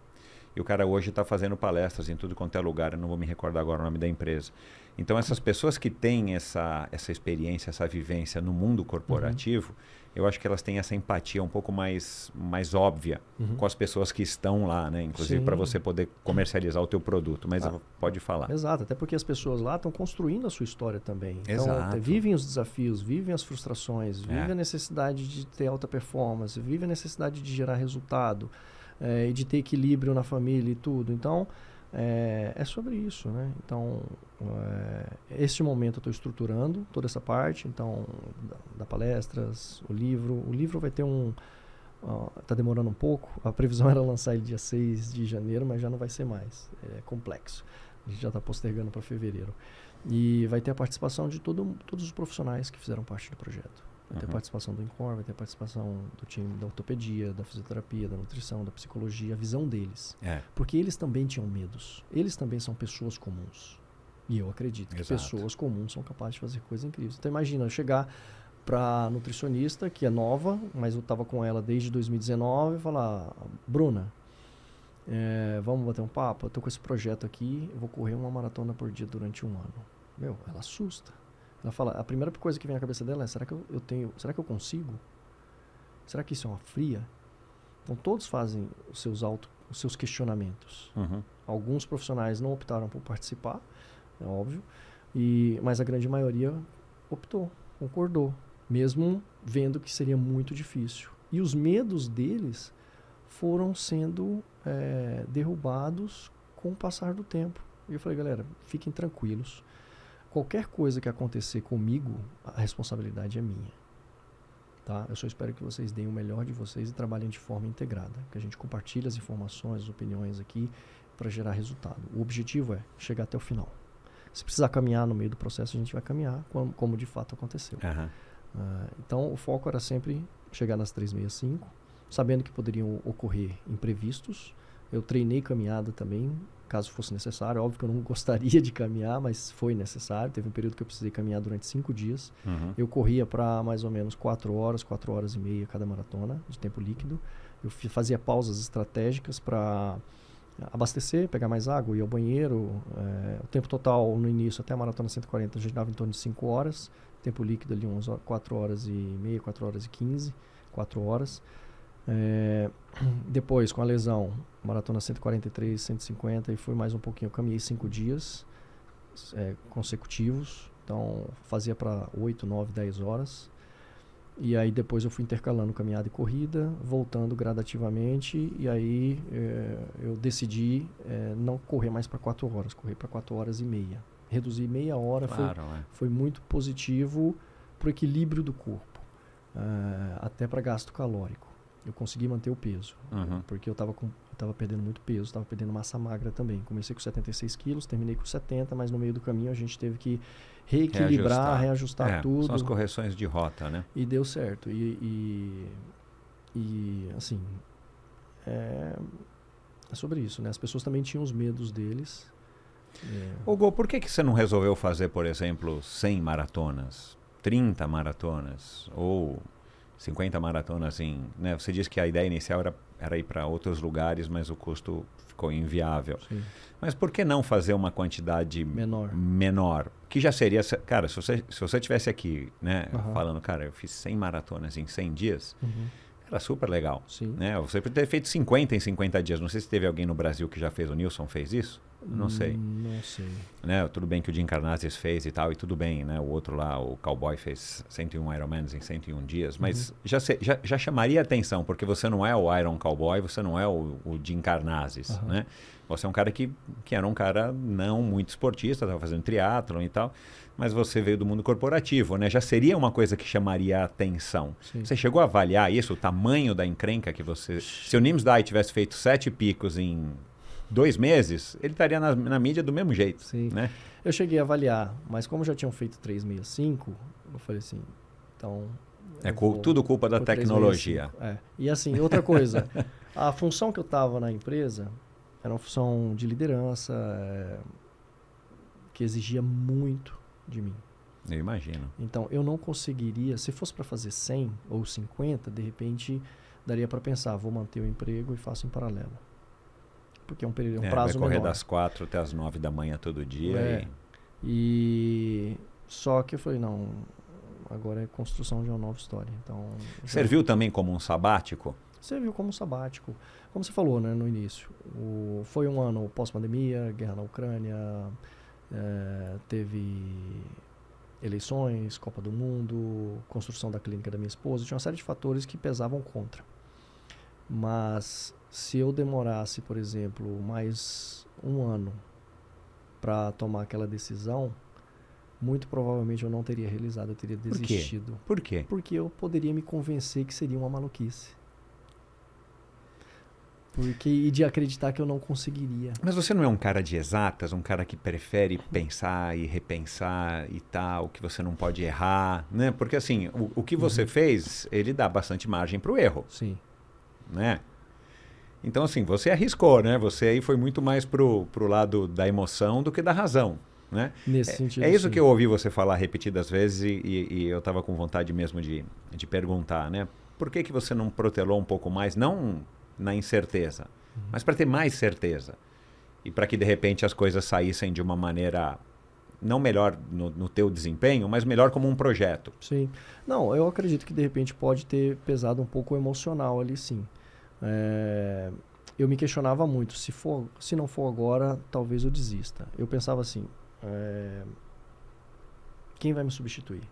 E o cara hoje está fazendo palestras em tudo quanto é lugar, eu não vou me recordar agora o nome da empresa. Então, essas pessoas que têm essa experiência, essa vivência no mundo corporativo, eu acho que elas têm essa empatia um pouco mais óbvia com as pessoas que estão lá, né? Inclusive para você poder comercializar o teu produto. Mas pode falar. Exato, até porque as pessoas lá estão construindo a sua história também. Exato. Então, vivem os desafios, vivem as frustrações, vivem a necessidade de ter alta performance, vivem a necessidade de gerar resultado e de ter equilíbrio na família e tudo. Então, é sobre isso, né? Então, este momento eu estou estruturando toda essa parte, então, da palestras, o livro vai ter está demorando um pouco, a previsão era lançar ele dia 6 de janeiro, mas já não vai ser mais, é complexo, a gente já está postergando para fevereiro, e vai ter a participação de todos os profissionais que fizeram parte do projeto. Vai ter participação do INCOR, vai ter participação do time da ortopedia, da fisioterapia, da nutrição, da psicologia, a visão deles. Porque eles também tinham medos. Eles também são pessoas comuns. E eu acredito que pessoas comuns são capazes de fazer coisas incríveis. Então imagina, eu chegar para nutricionista, que é nova, mas eu estava com ela desde 2019, e falar, Bruna, vamos bater um papo? Eu estou com esse projeto aqui, eu vou correr uma maratona por dia durante um ano. Meu, ela assusta. Ela fala, a primeira coisa que vem na cabeça dela é, será que eu consigo? Será que isso é uma fria? Então todos fazem os seus questionamentos. Alguns profissionais não optaram por participar, é óbvio, mas a grande maioria optou, concordou, mesmo vendo que seria muito difícil. E os medos deles foram sendo derrubados com o passar do tempo. E eu falei, galera, fiquem tranquilos. Qualquer coisa que acontecer comigo, a responsabilidade é minha. Tá? Eu só espero que vocês deem o melhor de vocês e trabalhem de forma integrada. Que a gente compartilhe as informações, as opiniões aqui para gerar resultado. O objetivo é chegar até o final. Se precisar caminhar no meio do processo, a gente vai caminhar, como de fato aconteceu. Então, o foco era sempre chegar nas 365, sabendo que poderiam ocorrer imprevistos. Eu treinei caminhada também, caso fosse necessário. Óbvio que eu não gostaria de caminhar, mas foi necessário. Teve um período que eu precisei caminhar durante 5 dias. Eu corria para mais ou menos 4 horas e meia cada maratona, de tempo líquido. Eu fazia pausas estratégicas para abastecer, pegar mais água, ir ao banheiro. O tempo total no início, até a maratona 140, a gente dava em torno de 5 horas. Tempo líquido ali, umas 4 horas e meia, 4 horas e 15, 4 horas. Depois, com a lesão, maratona 143, 150, e foi mais um pouquinho. Eu caminhei 5 dias consecutivos, então fazia para 8, 9, 10 horas. E aí depois eu fui intercalando caminhada e corrida, voltando gradativamente, e aí eu decidi não correr mais para 4 horas, correr para 4 horas e meia. Reduzir meia hora, foi muito positivo para o equilíbrio do corpo, até para gasto calórico. Eu consegui manter o peso, porque eu estava perdendo muito peso, estava perdendo massa magra também. Comecei com 76 quilos, terminei com 70, mas no meio do caminho a gente teve que reequilibrar, reajustar tudo. São as correções de rota, né? E deu certo. E assim, é sobre isso, né? As pessoas também tinham os medos deles. Hugo, por que você não resolveu fazer, por exemplo, 100 maratonas, 30 maratonas ou 50 maratonas, né? Você disse que a ideia inicial era ir para outros lugares, mas o custo ficou inviável. Sim. Mas por que não fazer uma quantidade menor? Que já seria... Cara, se você tivesse aqui, né, falando, cara, eu fiz 100 maratonas em 100 dias, era super legal. Sim. Né? Você poderia ter feito 50 em 50 dias. Não sei se teve alguém no Brasil que já fez. O Nilson fez isso? Não sei. Não sei. Né? Tudo bem que o Jim Carnazes fez e tal, e tudo bem, né? O outro lá, o Cowboy, fez 101 Ironmans em 101 dias, mas já chamaria atenção, porque você não é o Iron Cowboy, você não é o Jim Carnazes, né? Você é um cara que era um cara não muito esportista, estava fazendo triatlon e tal, mas você veio do mundo corporativo, né? Já seria uma coisa que chamaria atenção. Sim. Você chegou a avaliar isso, o tamanho da encrenca que você... Se o Nims Dai tivesse feito 7 picos em 2 meses, ele estaria na mídia do mesmo jeito. Sim. Né? Eu cheguei a avaliar, mas como já tinham feito 365, eu falei assim, então... Tudo culpa da tecnologia. E assim, outra coisa, a função que eu estava na empresa era uma função de liderança que exigia muito de mim. Eu imagino. Então, eu não conseguiria, se fosse para fazer 100 ou 50, de repente, daria para pensar, vou manter o emprego e faço em paralelo. Porque é um período, um prazo menor. Vai correr das 4 até as 9 da manhã todo dia. E só que eu falei, não, agora é construção de uma nova história. Então, serviu também como um sabático? Serviu como um sabático. Como você falou, né, no início. Foi um ano pós-pandemia, guerra na Ucrânia, teve eleições, Copa do Mundo, construção da clínica da minha esposa. Tinha uma série de fatores que pesavam contra. Mas se eu demorasse, por exemplo, mais um ano para tomar aquela decisão, muito provavelmente eu não teria realizado, eu teria desistido. Por quê? Porque eu poderia me convencer que seria uma maluquice. E de acreditar que eu não conseguiria. Mas você não é um cara de exatas, um cara que prefere pensar e repensar e tal, que você não pode errar, né? Porque assim, o que você fez, ele dá bastante margem para o erro. Sim. Né? Então assim, você arriscou, né? Você aí foi muito mais pro lado da emoção do que da razão. Né? Nesse sentido, é isso sim. que eu ouvi você falar repetidas vezes e eu estava com vontade mesmo de perguntar, né? Por que você não protelou um pouco mais, não na incerteza, mas para ter mais certeza e para que de repente as coisas saíssem de uma maneira não melhor no teu desempenho, mas melhor como um projeto? Sim. Não, eu acredito que de repente pode ter pesado um pouco o emocional ali, sim. Eu me questionava muito, se não for agora, talvez eu desista. Eu pensava assim, quem vai me substituir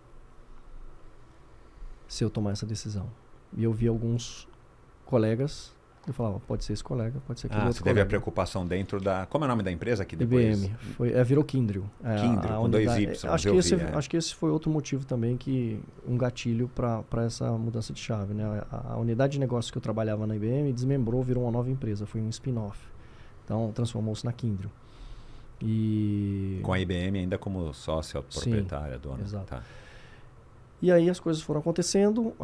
se eu tomar essa decisão? E eu vi alguns colegas, eu falava, pode ser esse colega, pode ser aquele outro você teve colega. a preocupação dentro da... Como é o nome da empresa que depois... IBM, virou Kindrel. Kindrel, com 2 Y. Acho que esse foi outro motivo também, um gatilho para essa mudança de chave. Né? A unidade de negócio que eu trabalhava na IBM desmembrou, virou uma nova empresa, foi um spin-off. Então, transformou-se na Kindrel. E... Com a IBM ainda como sócio proprietária, dona. Exato. Tá. E aí as coisas foram acontecendo,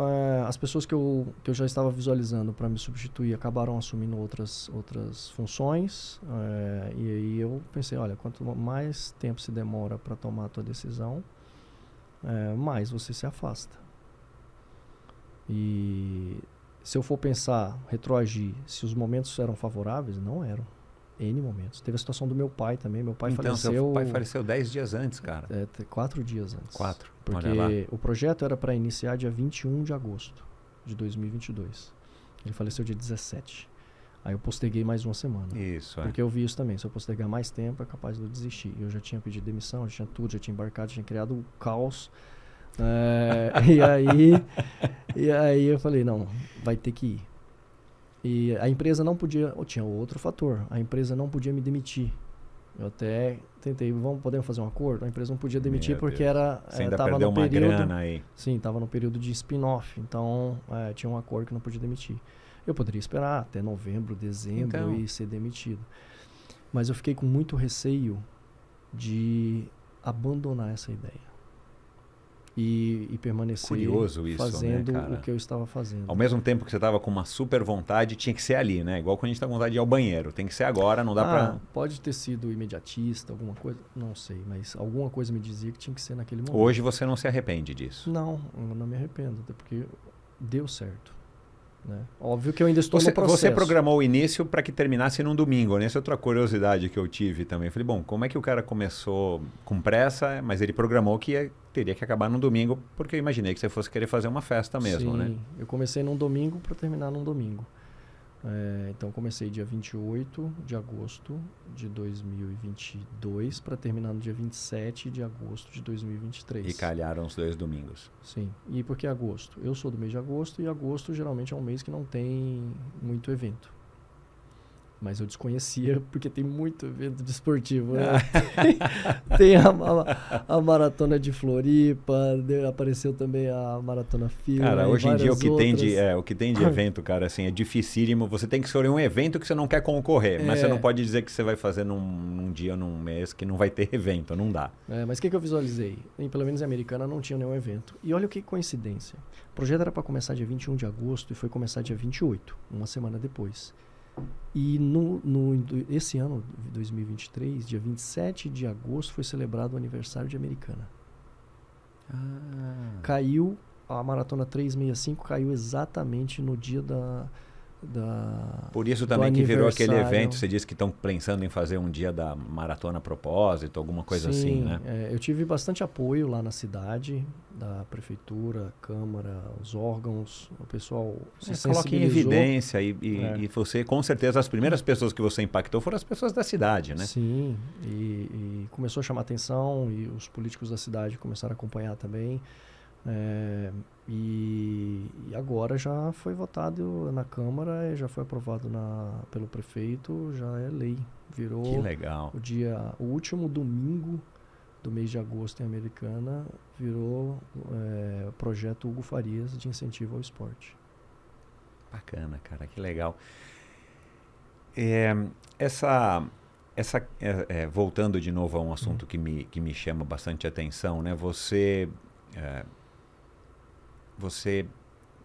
as pessoas que eu já estava visualizando para me substituir acabaram assumindo outras funções, e aí eu pensei, olha, quanto mais tempo se demora para tomar a tua decisão, mais você se afasta. E se eu for pensar, retroagir, se os momentos eram favoráveis, não eram. N momentos. Teve a situação do meu pai também. Meu pai faleceu... Seu pai faleceu 10 dias antes, cara. 4 dias antes. 4. Porque o projeto era para iniciar dia 21 de agosto de 2022. Ele faleceu dia 17. Aí eu posterguei mais uma semana. Isso, Porque eu vi isso também. Se eu postergar mais tempo, é capaz de eu desistir. Eu já tinha pedido demissão, já tinha tudo, já tinha embarcado, já tinha criado um caos. E aí eu falei, não, vai ter que ir. E a empresa não podia... tinha outro fator. A empresa não podia me demitir. Eu até tentei, podemos fazer um acordo? A empresa não podia demitir porque Você ainda tava perdeu no uma período, grana aí. Sim, estava no período de spin-off. Então, tinha um acordo que não podia demitir. Eu poderia esperar até novembro, dezembro e ser demitido. Mas eu fiquei com muito receio de abandonar essa ideia. E permanecer Curioso isso, fazendo, né, cara? o que eu estava fazendo. Ao mesmo tempo que você estava com uma super vontade, tinha que ser ali, né? Igual quando a gente está com vontade de ir ao banheiro. Tem que ser agora, não dá pra... Pode ter sido imediatista, alguma coisa, não sei. Mas alguma coisa me dizia que tinha que ser naquele momento. Hoje você não se arrepende disso? Não, eu não me arrependo. Até porque deu certo. Né? Óbvio que eu ainda estou no processo. Você programou o início para que terminasse num domingo, né? Essa é outra curiosidade que eu tive também. Eu falei, bom, como é que o cara começou com pressa, mas ele programou que teria que acabar num domingo, porque eu imaginei que você fosse querer fazer uma festa mesmo, né? Sim, eu comecei num domingo para terminar num domingo. Então comecei dia 28 de agosto de 2022 para terminar no dia 27 de agosto de 2023. E calharam os 2 domingos. Sim. E por que agosto? Eu sou do mês de agosto e agosto geralmente é um mês que não tem muito evento. Mas eu desconhecia porque tem muito evento desportivo. Né? Tem a maratona de Floripa, apareceu também a maratona FIA. Cara, hoje em dia o que tem de evento, cara, assim, é dificílimo. Você tem que escolher um evento que você não quer concorrer, mas você não pode dizer que você vai fazer num dia, num mês que não vai ter evento, não dá. Mas o que eu visualizei? Pelo menos em Americana não tinha nenhum evento. E olha que coincidência. O projeto era para começar dia 21 de agosto e foi começar dia 28, uma semana depois. E esse ano, 2023, dia 27 de agosto, foi celebrado o aniversário de Americana. Caiu, a Maratona 365 caiu exatamente no dia Por isso também que virou aquele evento, você disse que estão pensando em fazer um dia da maratona a propósito, alguma coisa assim, né? Eu tive bastante apoio lá na cidade, da prefeitura, câmara, os órgãos, o pessoal se sensibilizou. Coloque em evidência e você, com certeza, as primeiras pessoas que você impactou foram as pessoas da cidade, né? Sim, e começou a chamar atenção e os políticos da cidade começaram a acompanhar também. E agora já foi votado na Câmara, já foi aprovado pelo prefeito, já é lei. Virou que legal. O último domingo do mês de agosto em Americana virou o projeto Hugo Farias de incentivo ao esporte. Bacana, cara, que legal. Voltando de novo a um assunto que me chama bastante atenção, né? Você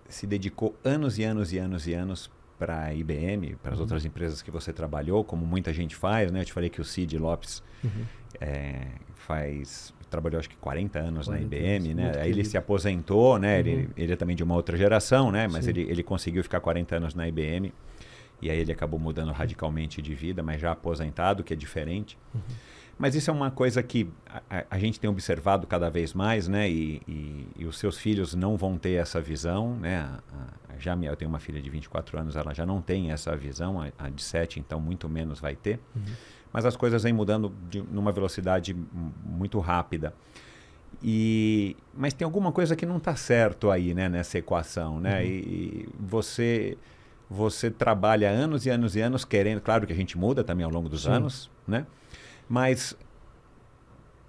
se dedicou anos e anos e anos e anos para a IBM, para as outras empresas que você trabalhou, como muita gente faz, né? Eu te falei que o Cid Lopes trabalhou acho que 40 anos na IBM, né? Aí ele se aposentou, né? Ele é também de uma outra geração, né? Mas ele conseguiu ficar 40 anos na IBM e aí ele acabou mudando radicalmente de vida, mas já aposentado, que é diferente. Mas isso é uma coisa que a gente tem observado cada vez mais, né? E os seus filhos não vão ter essa visão, né? Eu tenho uma filha de 24 anos, ela já não tem essa visão, a de 7, então muito menos vai ter. Mas as coisas vêm mudando numa velocidade muito rápida. Mas tem alguma coisa que não está certo aí, né? Nessa equação, né? E você trabalha anos e anos e anos querendo... Claro que a gente muda também ao longo dos anos, né? Mas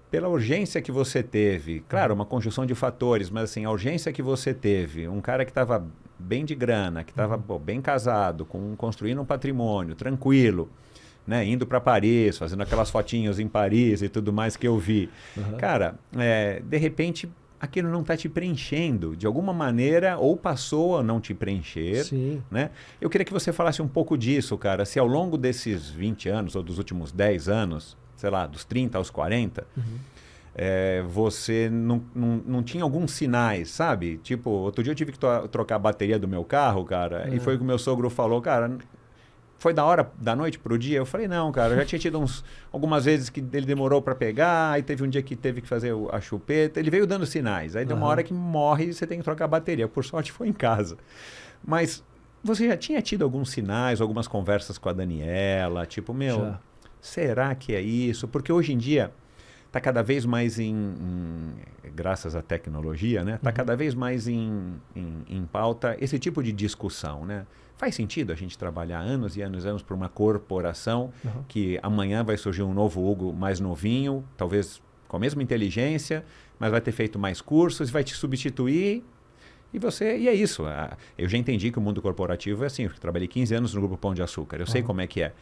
pela urgência que você teve, claro, uma conjunção de fatores, mas assim, a urgência que você teve, um cara que estava bem de grana, que estava bem casado, construindo um patrimônio, tranquilo, né? Indo para Paris, fazendo aquelas fotinhos em Paris e tudo mais que eu vi. Cara, de repente aquilo não está te preenchendo de alguma maneira, ou passou a não te preencher. Sim. Né? Eu queria que você falasse um pouco disso, cara. Se ao longo desses 20 anos, ou dos últimos 10 anos, sei lá, dos 30 aos 40, você não tinha alguns sinais, sabe? Tipo, outro dia eu tive que trocar a bateria do meu carro, cara, e foi o que o meu sogro falou, cara... Foi da noite pro dia? Eu falei, não, cara, eu já tinha tido algumas vezes que ele demorou para pegar, aí teve um dia que teve que fazer a chupeta, ele veio dando sinais, aí deu uma hora que morre e você tem que trocar a bateria, por sorte foi em casa. Mas você já tinha tido alguns sinais, algumas conversas com a Daniela, tipo, será que é isso? Porque hoje em dia está cada vez mais graças à tecnologia, né? Está cada vez mais em pauta esse tipo de discussão, né? Faz sentido a gente trabalhar anos e anos e anos por uma corporação que amanhã vai surgir um novo Hugo mais novinho, talvez com a mesma inteligência, mas vai ter feito mais cursos, vai te substituir e é isso. Eu já entendi que o mundo corporativo é assim, eu trabalhei 15 anos no Grupo Pão de Açúcar, eu sei como é que é.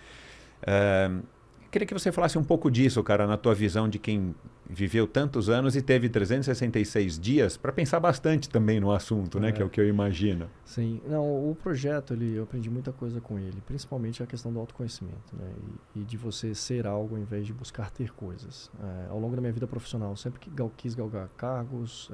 Queria que você falasse um pouco disso, cara, na tua visão de quem viveu tantos anos e teve 366 dias para pensar bastante também no assunto, né? Que é o que eu imagino. Sim. Não, o projeto, eu aprendi muita coisa com ele, principalmente a questão do autoconhecimento, né? E de você ser algo ao invés de buscar ter coisas. Ao longo da minha vida profissional, sempre que quis galgar cargos,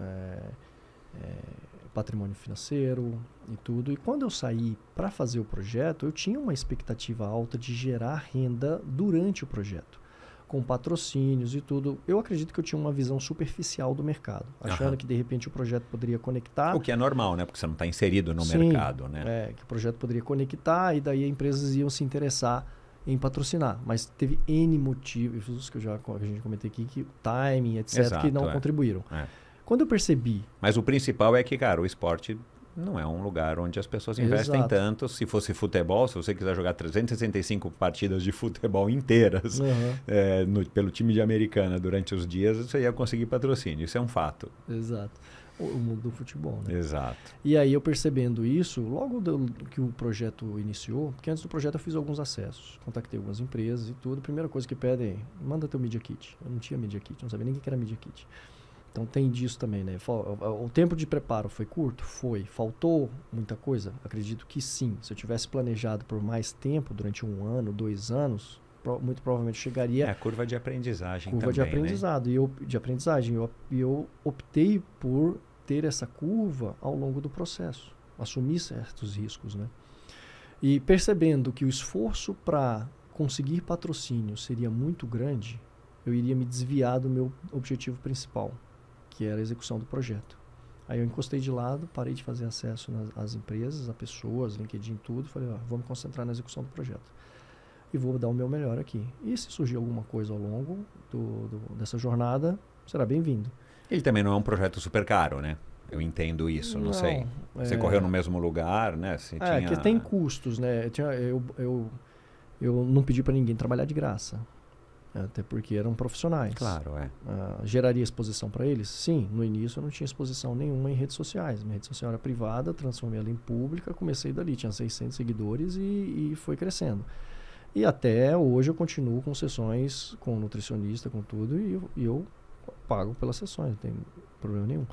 patrimônio financeiro e tudo. E quando eu saí para fazer o projeto, eu tinha uma expectativa alta de gerar renda durante o projeto, com patrocínios e tudo. Eu acredito que eu tinha uma visão superficial do mercado, achando que de repente o projeto poderia conectar. O que é normal, né? Porque você não está inserido no mercado, né? Que o projeto poderia conectar e daí as empresas iam se interessar em patrocinar. Mas teve N motivos que a gente comentei aqui, que timing, etc., que não contribuíram. Quando eu percebi... Mas o principal é que, cara, o esporte não é um lugar onde as pessoas investem tanto. Se fosse futebol, se você quiser jogar 365 partidas de futebol inteiras pelo time de Americana durante os dias, você ia conseguir patrocínio. Isso é um fato. Exato. O mundo do futebol, né? Exato. E aí eu percebendo isso, logo que o projeto iniciou, porque antes do projeto eu fiz alguns acessos, contactei algumas empresas e tudo. A primeira coisa que pedem é, manda teu Media Kit. Eu não tinha Media Kit, não sabia nem o que era Media Kit. Então tem disso também, né? O tempo de preparo foi curto? Foi. Faltou muita coisa? Acredito que sim. Se eu tivesse planejado por mais tempo, durante 1 ano, 2 anos, muito provavelmente chegaria... É a curva de aprendizagem curva também, de aprendizado, né? De aprendizagem. E eu optei por ter essa curva ao longo do processo. Assumir certos riscos, né? E percebendo que o esforço para conseguir patrocínio seria muito grande, eu iria me desviar do meu objetivo principal, que era a execução do projeto. Aí eu encostei de lado, parei de fazer acesso às empresas, a pessoas, LinkedIn, tudo. Falei, vou me concentrar na execução do projeto. E vou dar o meu melhor aqui. E se surgir alguma coisa ao longo dessa jornada, será bem-vindo. Ele também não é um projeto super caro, né? Eu entendo isso, não sei. Você correu no mesmo lugar, né? Que tem custos, né? Eu não pedi para ninguém trabalhar de graça. Até porque eram profissionais. Claro, geraria exposição para eles? Sim. No início eu não tinha exposição nenhuma em redes sociais. Minha rede social era privada, transformei ela em pública, comecei dali. Tinha 600 seguidores e foi crescendo. E até hoje eu continuo com sessões com nutricionista, com tudo, e eu pago pelas sessões, não tem problema nenhum.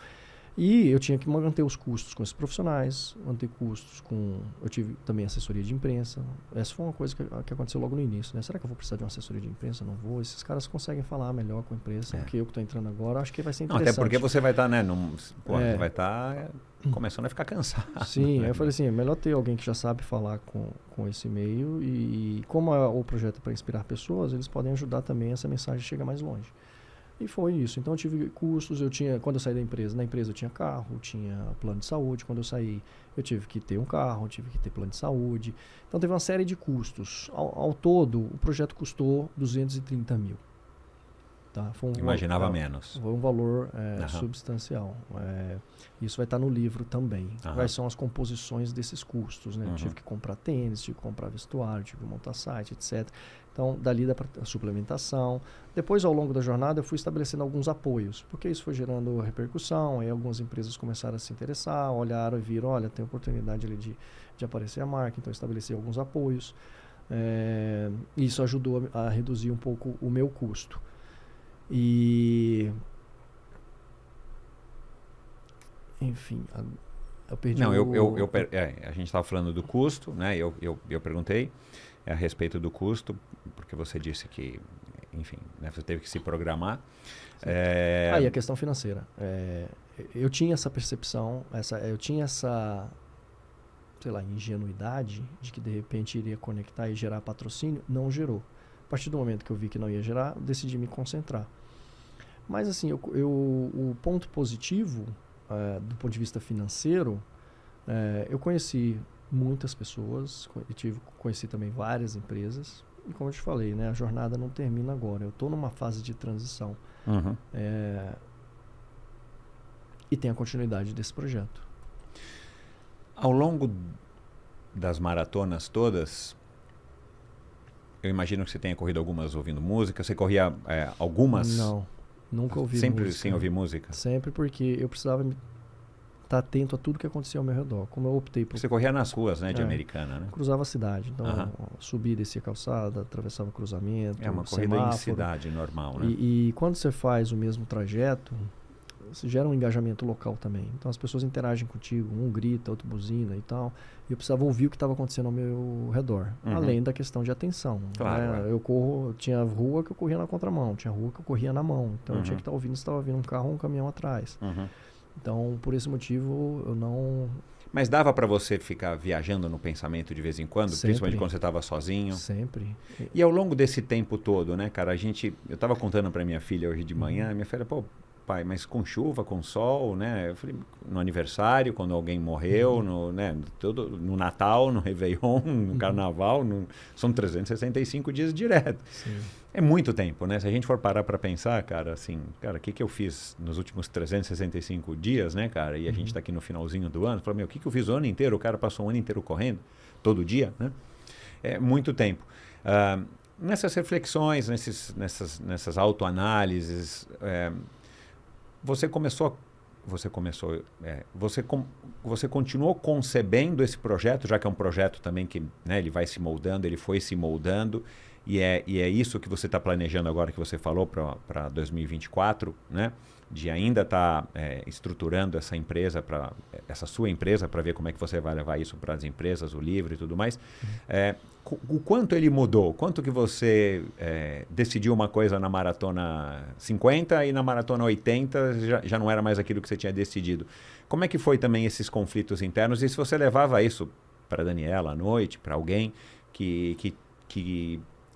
E eu tinha que manter os custos com esses profissionais, manter custos com... Eu tive também assessoria de imprensa. Essa foi uma coisa que aconteceu logo no início, né? Será que eu vou precisar de uma assessoria de imprensa? Não vou. Esses caras conseguem falar melhor com a imprensa do que eu que estou entrando agora. Acho que vai ser interessante. Não, até porque você vai estar, né? Você vai estar começando a ficar cansado. Sim, aí eu falei assim, é melhor ter alguém que já sabe falar com esse meio. E como o projeto é para inspirar pessoas, eles podem ajudar também essa mensagem a chegar mais longe. E foi isso. Então eu tive custos, quando eu saí da empresa, na empresa eu tinha carro, tinha plano de saúde. Quando eu saí, eu tive que ter um carro, tive que ter plano de saúde. Então teve uma série de custos. Ao todo, o projeto custou 230 mil. Tá? Imaginava menos. Foi um valor substancial. Isso vai estar no livro também. Quais são as composições desses custos, né? Eu tive que comprar tênis, tive que comprar vestuário, tive que montar site, etc. Então, dali dá para suplementação. Depois, ao longo da jornada, eu fui estabelecendo alguns apoios, porque isso foi gerando repercussão, aí algumas empresas começaram a se interessar, olharam e viram, olha, tem oportunidade ali de aparecer a marca, então eu estabeleci alguns apoios. Isso ajudou a reduzir um pouco o meu custo. E... Enfim, eu perdi Não, a gente estava falando do custo, né? Eu perguntei a respeito do custo, porque você disse que, enfim, né, você teve que se programar. E a questão financeira. Eu tinha essa percepção, eu tinha essa, sei lá, ingenuidade de que de repente iria conectar e gerar patrocínio. Não gerou. A partir do momento que eu vi que não ia gerar, eu decidi me concentrar. Mas assim, o ponto positivo, do ponto de vista financeiro, eu conheci muitas pessoas, conheci também várias empresas. E como eu te falei, né, a jornada não termina agora. Eu estou numa fase de transição. Uhum. E tem a continuidade desse projeto. Ao longo das maratonas todas, eu imagino que você tenha corrido algumas ouvindo música. Você corria algumas? Não, nunca ouvi sempre música. Sem ouvir música? Sempre, porque eu precisava estar atento a tudo que acontecia ao meu redor. Como eu optei por... Você corria nas ruas, né, de Americana, né? Cruzava a cidade. Então, subia e descia a calçada, atravessava o cruzamento, uma corrida semáforo. em cidade normal, né? E quando você faz o mesmo trajeto, você gera um engajamento local também. Então, as pessoas interagem contigo, um grita, outro buzina e tal. E eu precisava ouvir o que estava acontecendo ao meu redor. Além da questão de atenção. Claro, né? Tinha rua que eu corria na contramão, tinha rua que eu corria na mão. Então, eu tinha que estar ouvindo se estava vindo um carro ou um caminhão atrás. Então, por esse motivo, eu não... Mas dava para você ficar viajando no pensamento de vez em quando? Sempre. Principalmente quando você estava sozinho? Sempre. E ao longo desse tempo todo, né, cara? Eu estava contando para minha filha hoje de manhã, minha filha, pô, pai, mas com chuva, com sol, né? Eu falei, no aniversário, quando alguém morreu, no Natal, no Réveillon, no Carnaval, são 365 dias direto. Sim. É muito tempo, né? Se a gente for parar para pensar, cara, assim, cara, o que eu fiz nos últimos 365 dias, né, cara? E a gente está aqui no finalzinho do ano, fala, o que eu fiz o ano inteiro? O cara passou o ano inteiro correndo, todo dia, né? É muito tempo. Nessas reflexões, nessas autoanálises, você continuou concebendo esse projeto, já que é um projeto também que, né, ele vai se moldando, ele foi se moldando, e é isso que você está planejando agora, que você falou para 2024, né? De ainda estar estruturando essa empresa, essa sua empresa, para ver como é que você vai levar isso para as empresas, o livro e tudo mais. O quanto ele mudou? Quanto que você decidiu uma coisa na maratona 50 e na maratona 80 já não era mais aquilo que você tinha decidido? Como é que foi também esses conflitos internos? E se você levava isso para a Daniela à noite, para alguém que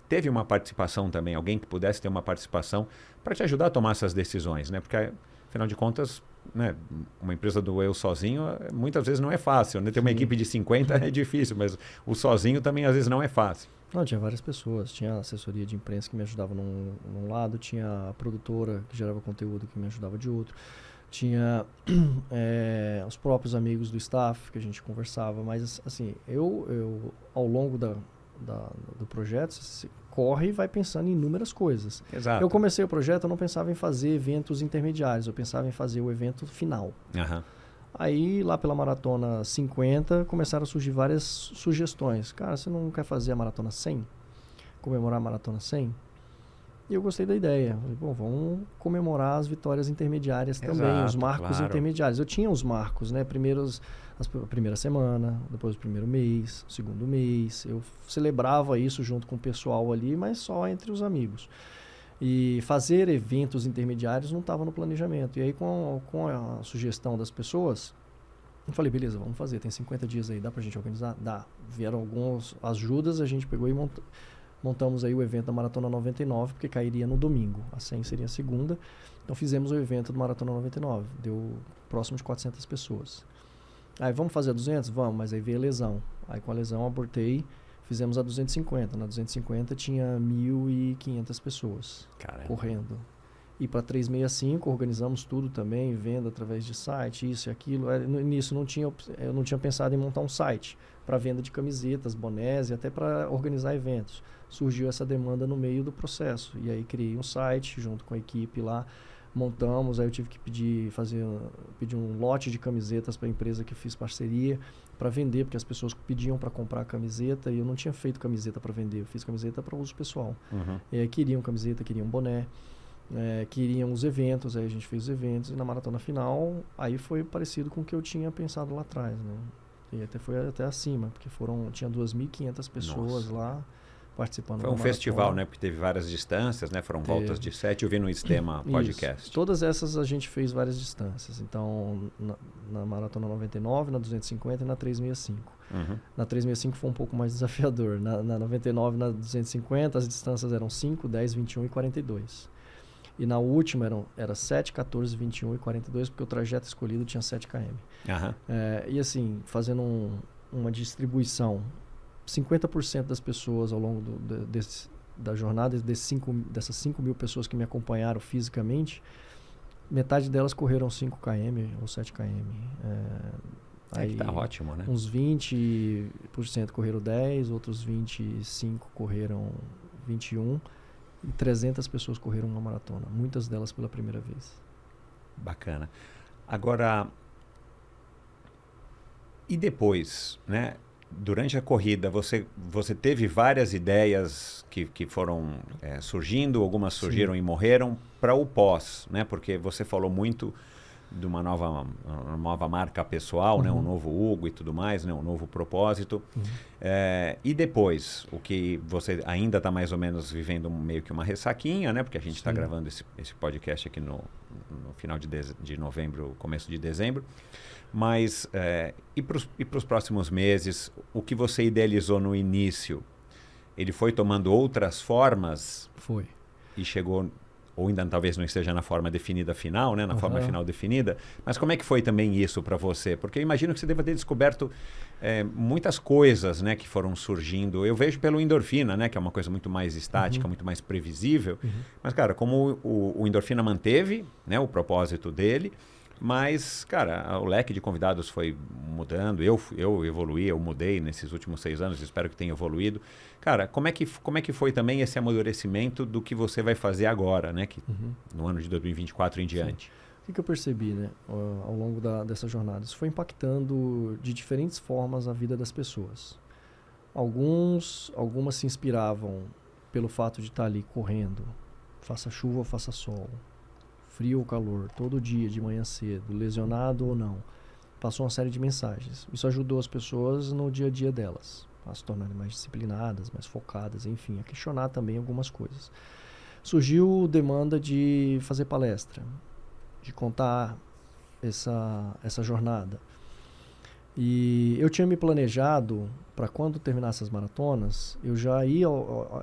teve uma participação também, alguém que pudesse ter uma participação para te ajudar a tomar essas decisões, né? Porque, afinal de contas, né, uma empresa do eu sozinho muitas vezes não é fácil, né? Ter uma equipe de 50 é difícil, mas o sozinho também às vezes não é fácil. Não, tinha várias pessoas. Tinha a assessoria de imprensa que me ajudava num lado, tinha a produtora que gerava conteúdo que me ajudava de outro, tinha os próprios amigos do staff que a gente conversava, mas assim, eu ao longo do projeto, você corre e vai pensando em inúmeras coisas. Exato. Eu comecei o projeto, eu não pensava em fazer eventos intermediários, eu pensava em fazer o evento final. Aí, lá pela maratona 50, começaram a surgir várias sugestões. Cara, você não quer fazer a maratona 100? Comemorar a maratona 100? E eu gostei da ideia. Falei, bom, vamos comemorar as vitórias intermediárias também, os marcos intermediários. Eu tinha os marcos, né? A primeira semana, depois o primeiro mês, o segundo mês. Eu celebrava isso junto com o pessoal ali, mas só entre os amigos. E fazer eventos intermediários não estava no planejamento. E aí, com a sugestão das pessoas, eu falei, beleza, vamos fazer. Tem 50 dias aí, dá pra gente organizar? Dá. Vieram algumas ajudas, a gente pegou e montamos aí o evento da Maratona 99, porque cairia no domingo. A 100 seria a segunda. Então, fizemos o evento do Maratona 99. Deu próximo de 400 pessoas. Aí, vamos fazer a 200? Vamos, mas aí veio a lesão. Aí, com a lesão, abortei. Fizemos a 250. Na 250 tinha 1.500 pessoas correndo. E para 365 organizamos tudo também, venda através de site, isso e aquilo. No início eu não tinha pensado em montar um site para venda de camisetas, bonés e até para organizar eventos. Surgiu essa demanda no meio do processo. E aí criei um site junto com a equipe lá, montamos, aí eu tive que pedir um lote de camisetas para a empresa que fiz parceria, para vender, porque as pessoas pediam para comprar camiseta e eu não tinha feito camiseta para vender, eu fiz camiseta para uso pessoal. Queriam camiseta, queriam boné, queriam os eventos, aí a gente fez os eventos e na maratona final aí foi parecido com o que eu tinha pensado lá atrás, né? E até foi até acima, porque tinha 2.500 pessoas lá participando. Foi um festival, né? Porque teve várias distâncias, né? Foram voltas de 7, eu vi no Estema Podcast. Isso. Todas essas a gente fez várias distâncias. Então, na Maratona 99, na 250 e na 365. Na 365 foi um pouco mais desafiador. Na 99 e na 250, as distâncias eram 5, 10, 21 e 42. E na última era 7, 14, 21 e 42, porque o trajeto escolhido tinha 7 km. E assim, fazendo uma distribuição, 50% das pessoas ao longo da jornada, dessas 5 mil pessoas que me acompanharam fisicamente, metade delas correram 5 km ou 7 km. Aí tá ótimo, né? Uns 20% correram 10, outros 25 correram 21 e 300 pessoas correram uma maratona, muitas delas pela primeira vez. Bacana. Agora, e depois, né? Durante a corrida, você teve várias ideias que foram surgindo, algumas surgiram e morreram, para o pós, né? Porque você falou muito de uma nova marca pessoal, né? Um novo Hugo e tudo mais, né? Um novo propósito. E depois, o que você ainda está mais ou menos vivendo meio que uma ressaquinha, né? Porque a gente está gravando esse podcast aqui no final de novembro, começo de dezembro. Mas, e para os próximos meses, o que você idealizou no início, ele foi tomando outras formas? Foi. E chegou, ou ainda talvez não esteja na forma definida final, né? Na forma final definida. Mas como é que foi também isso para você? Porque eu imagino que você deva ter descoberto muitas coisas, né? Que foram surgindo. Eu vejo pelo endorfina, né? Que é uma coisa muito mais estática, muito mais previsível. Mas, cara, como o endorfina manteve, né? O propósito dele. Mas, cara, o leque de convidados foi mudando, eu evoluí, eu mudei nesses últimos 6 anos, espero que tenha evoluído. Cara, como é que foi também esse amadurecimento do que você vai fazer agora, né? No ano de 2024 em diante? O que eu percebi, né, ao longo dessa jornada? Isso foi impactando de diferentes formas a vida das pessoas. Algumas se inspiravam pelo fato de estar ali correndo, faça chuva ou faça sol, frio ou calor, todo dia, de manhã cedo, lesionado ou não. Passou uma série de mensagens. Isso ajudou as pessoas no dia a dia delas, a se tornarem mais disciplinadas, mais focadas, enfim, a questionar também algumas coisas. Surgiu demanda de fazer palestra, de contar essa jornada. E eu tinha me planejado para quando terminasse as maratonas, eu já ia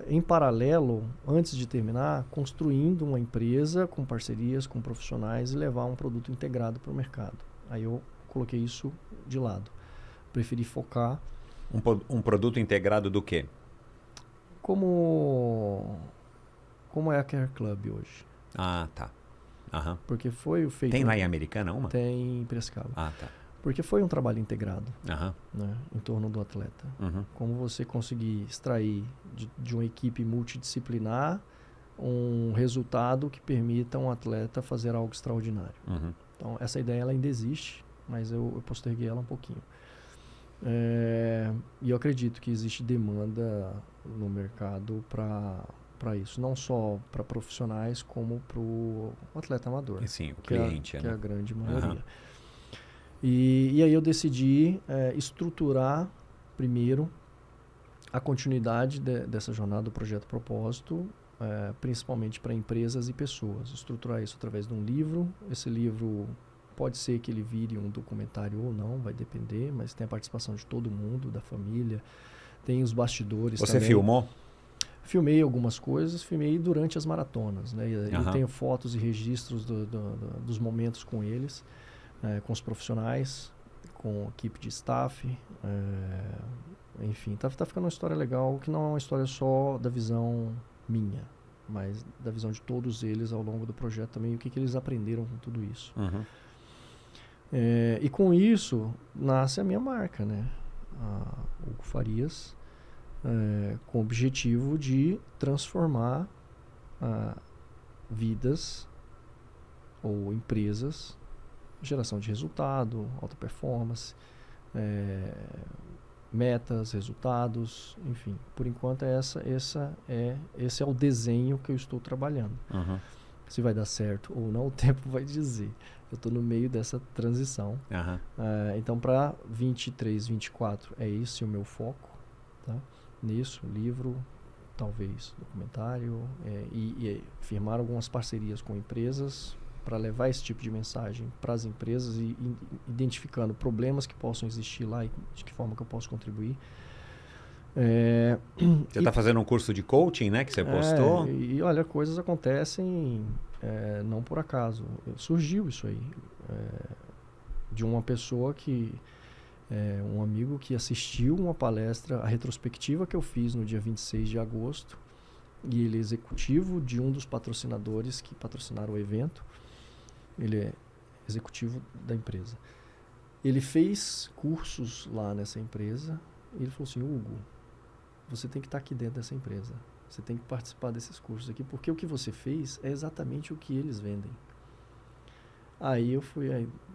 em paralelo, antes de terminar, construindo uma empresa com parcerias com profissionais e levar um produto integrado para o mercado. Aí eu coloquei isso de lado. Preferi focar. Um produto integrado do quê? Como é a Care Club hoje. Ah, tá. Porque foi feito... Tem lá em Americana uma? Tem em Piracicaba. Ah, tá. Porque foi um trabalho integrado, né, em torno do atleta. Como você conseguir extrair de uma equipe multidisciplinar um resultado que permita um atleta fazer algo extraordinário. Então, essa ideia ela ainda existe, mas eu posterguei ela um pouquinho. E eu acredito que existe demanda no mercado para isso, não só para profissionais, como para o atleta amador. Sim, o cliente. Que é a grande maioria. E aí eu decidi estruturar primeiro a continuidade dessa jornada do Projeto Propósito, principalmente para empresas e pessoas. Estruturar isso através de um livro. Esse livro pode ser que ele vire um documentário ou não, vai depender, mas tem a participação de todo mundo, da família, tem os bastidores também. Você filmou? Filmei algumas coisas, filmei durante as maratonas, né? Eu tenho fotos e registros dos momentos com eles. Com os profissionais, com a equipe de staff, enfim, tá ficando uma história legal, que não é uma história só da visão minha, mas da visão de todos eles ao longo do projeto também, o que eles aprenderam com tudo isso. E com isso, nasce a minha marca, né? A Hugo Farias, com o objetivo de transformar vidas ou empresas, geração de resultado, alta performance, metas, resultados, enfim. Por enquanto, esse é o desenho que eu estou trabalhando. Uhum. Se vai dar certo ou não, o tempo vai dizer. Eu estou no meio dessa transição. Uhum. Então, para 23, 24, é esse o meu foco. Tá? Nisso, livro, talvez documentário, e firmar algumas parcerias com empresas para levar esse tipo de mensagem para as empresas e identificando problemas que possam existir lá e de que forma que eu posso contribuir. Você está fazendo um curso de coaching, né, que você postou? E olha, coisas acontecem não por acaso. Surgiu isso aí de uma pessoa um amigo que assistiu uma palestra, a retrospectiva que eu fiz no dia 26 de agosto, e ele é executivo de um dos patrocinadores que patrocinaram o evento. Ele é executivo da empresa. Ele fez cursos lá nessa empresa e ele falou assim: Hugo, você tem que estar aqui dentro dessa empresa. Você tem que participar desses cursos aqui, porque o que você fez é exatamente o que eles vendem. Aí eu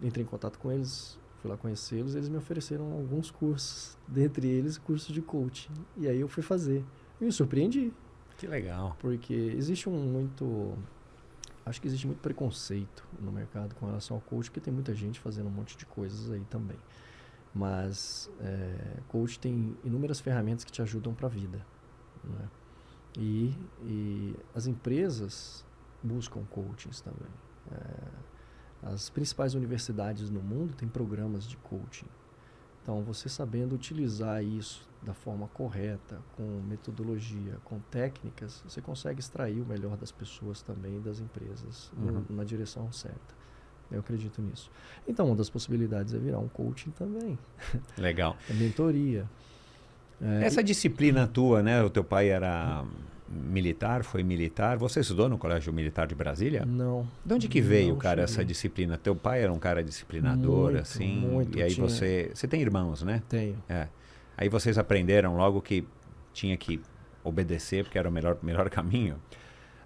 entrei em contato com eles, fui lá conhecê-los, eles me ofereceram alguns cursos, dentre eles cursos de coaching. E aí eu fui fazer. E me surpreendi. Que legal. Porque acho que existe muito preconceito no mercado com relação ao coach, porque tem muita gente fazendo um monte de coisas aí também. Mas coach tem inúmeras ferramentas que te ajudam para a vida, né? E as empresas buscam coachings também. As principais universidades no mundo têm programas de coaching. Então, você sabendo utilizar isso da forma correta, com metodologia, com técnicas, você consegue extrair o melhor das pessoas também, das empresas, na direção certa. Eu acredito nisso. Então, uma das possibilidades é virar um coaching também. Legal. Mentoria. Essa disciplina tua, né? O teu pai era militar, foi militar. Você estudou no Colégio Militar de Brasília? Não. De onde que veio, cara, cheguei. essa disciplina? Teu pai era um cara disciplinador, Muito, assim? muito. E aí você tem irmãos, né? Tenho. Aí vocês aprenderam logo que tinha que obedecer, porque era o melhor caminho?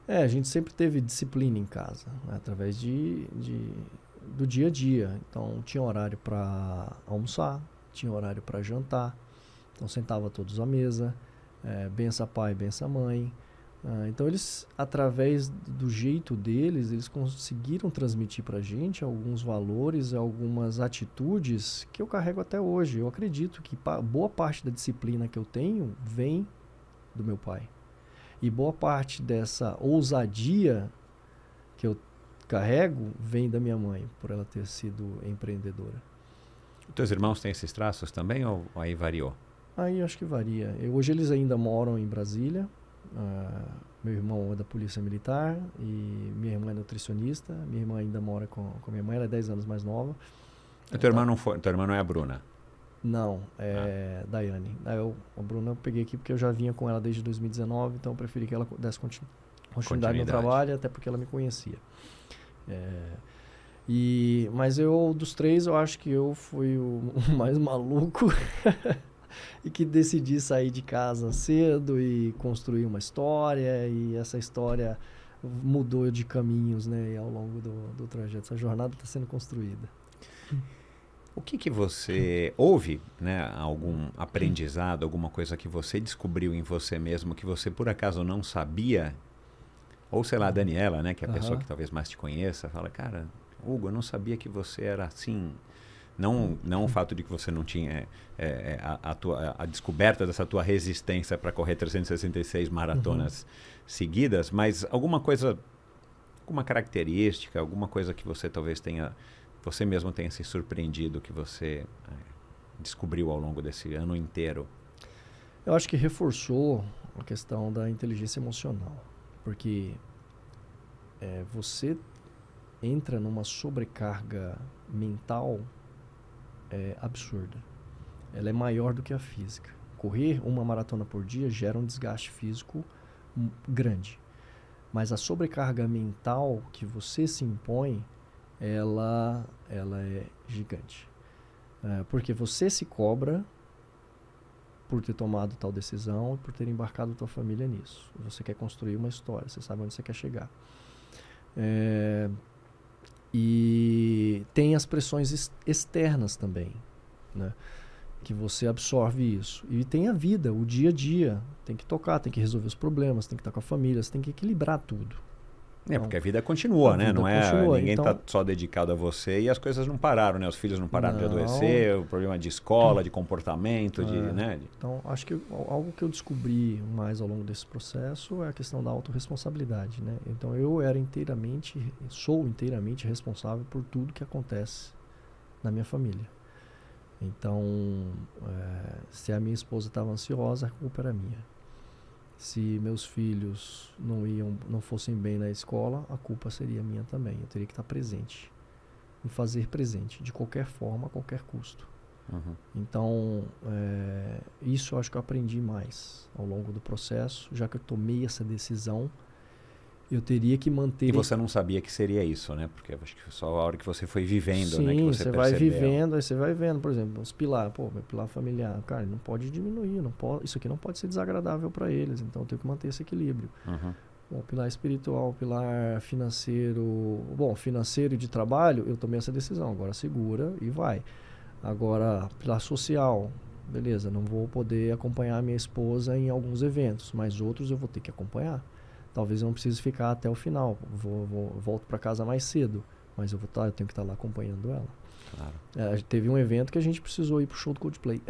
A gente sempre teve disciplina em casa, né, através do dia a dia. Então, tinha horário para almoçar, tinha horário para jantar. Então, sentava todos à mesa, bença pai, bença mãe. Então, eles, através do jeito deles, eles conseguiram transmitir para a gente alguns valores, algumas atitudes que eu carrego até hoje. Eu acredito que boa parte da disciplina que eu tenho vem do meu pai. E boa parte dessa ousadia que eu carrego vem da minha mãe, por ela ter sido empreendedora. Os teus irmãos têm esses traços também ou aí variou? Aí acho que varia. Hoje eles ainda moram em Brasília. Meu irmão é da Polícia Militar e minha irmã é nutricionista. Minha irmã ainda mora com minha mãe, ela é 10 anos mais nova. Tua irmã não é a Bruna? Não, é Daiane. A Bruna eu peguei aqui porque eu já vinha com ela desde 2019, então eu preferi que ela desse continuidade no trabalho, até porque ela me conhecia. Mas dos três, eu acho que eu fui o mais maluco e que decidi sair de casa cedo e construir uma história, e essa história mudou de caminhos, né, ao longo do trajeto. Essa jornada está sendo construída. O que você houve, né, algum aprendizado, alguma coisa que você descobriu em você mesmo que você por acaso não sabia? Ou sei lá, a Daniela, né, que é a pessoa que talvez mais te conheça, fala: cara, Hugo, eu não sabia que você era assim. Não o fato de que você não tinha a descoberta dessa tua resistência para correr 366 maratonas seguidas, mas alguma coisa, alguma característica, alguma coisa que você talvez você mesmo tenha se surpreendido, que você descobriu ao longo desse ano inteiro? Eu acho que reforçou a questão da inteligência emocional, porque você entra numa sobrecarga mental absurda. Ela é maior do que a física. Correr uma maratona por dia gera um desgaste físico grande, mas a sobrecarga mental que você se impõe, ela é gigante. Porque você se cobra por ter tomado tal decisão e por ter embarcado tua família nisso. Você quer construir uma história, você sabe onde você quer chegar. E tem as pressões externas também, né? que você absorve isso. E tem a vida, o dia a dia. Tem que tocar, tem que resolver os problemas, tem que estar com a família, você tem que equilibrar tudo. Então, porque a vida continua, né? Não é, continua, ninguém então, está só dedicado a você e as coisas não pararam, né? Os filhos não pararam de não. adoecer, o problema de escola, de comportamento, né? Então, acho que algo que eu descobri mais ao longo desse processo é a questão da autorresponsabilidade, né? Então, eu sou inteiramente responsável por tudo que acontece na minha família. Então, se a minha esposa estava ansiosa, a culpa era minha. Se meus filhos não fossem bem na escola, a culpa seria minha também. Eu teria que estar presente, me fazer presente, de qualquer forma, a qualquer custo. Uhum. Então, isso eu acho que eu aprendi mais ao longo do processo. Já que eu tomei essa decisão, eu teria que manter... E você não sabia que seria isso, né? Porque acho que só a hora que você foi vivendo, Sim, né? Que você vai percebeu. vivendo, aí você vai vendo, por exemplo, os pilares. Pô, meu pilar familiar, cara, não pode diminuir, isso aqui não pode ser desagradável para eles, então eu tenho que manter esse equilíbrio. Uhum. Bom, pilar espiritual, pilar financeiro... Bom, financeiro e de trabalho, eu tomei essa decisão, agora segura e vai. Agora, pilar social, beleza, não vou poder acompanhar minha esposa em alguns eventos, mas outros eu vou ter que acompanhar. Talvez eu não precise ficar até o final, volto para casa mais cedo, mas eu tenho que estar lá acompanhando ela. Claro. Teve um evento que a gente precisou ir pro show do Coldplay.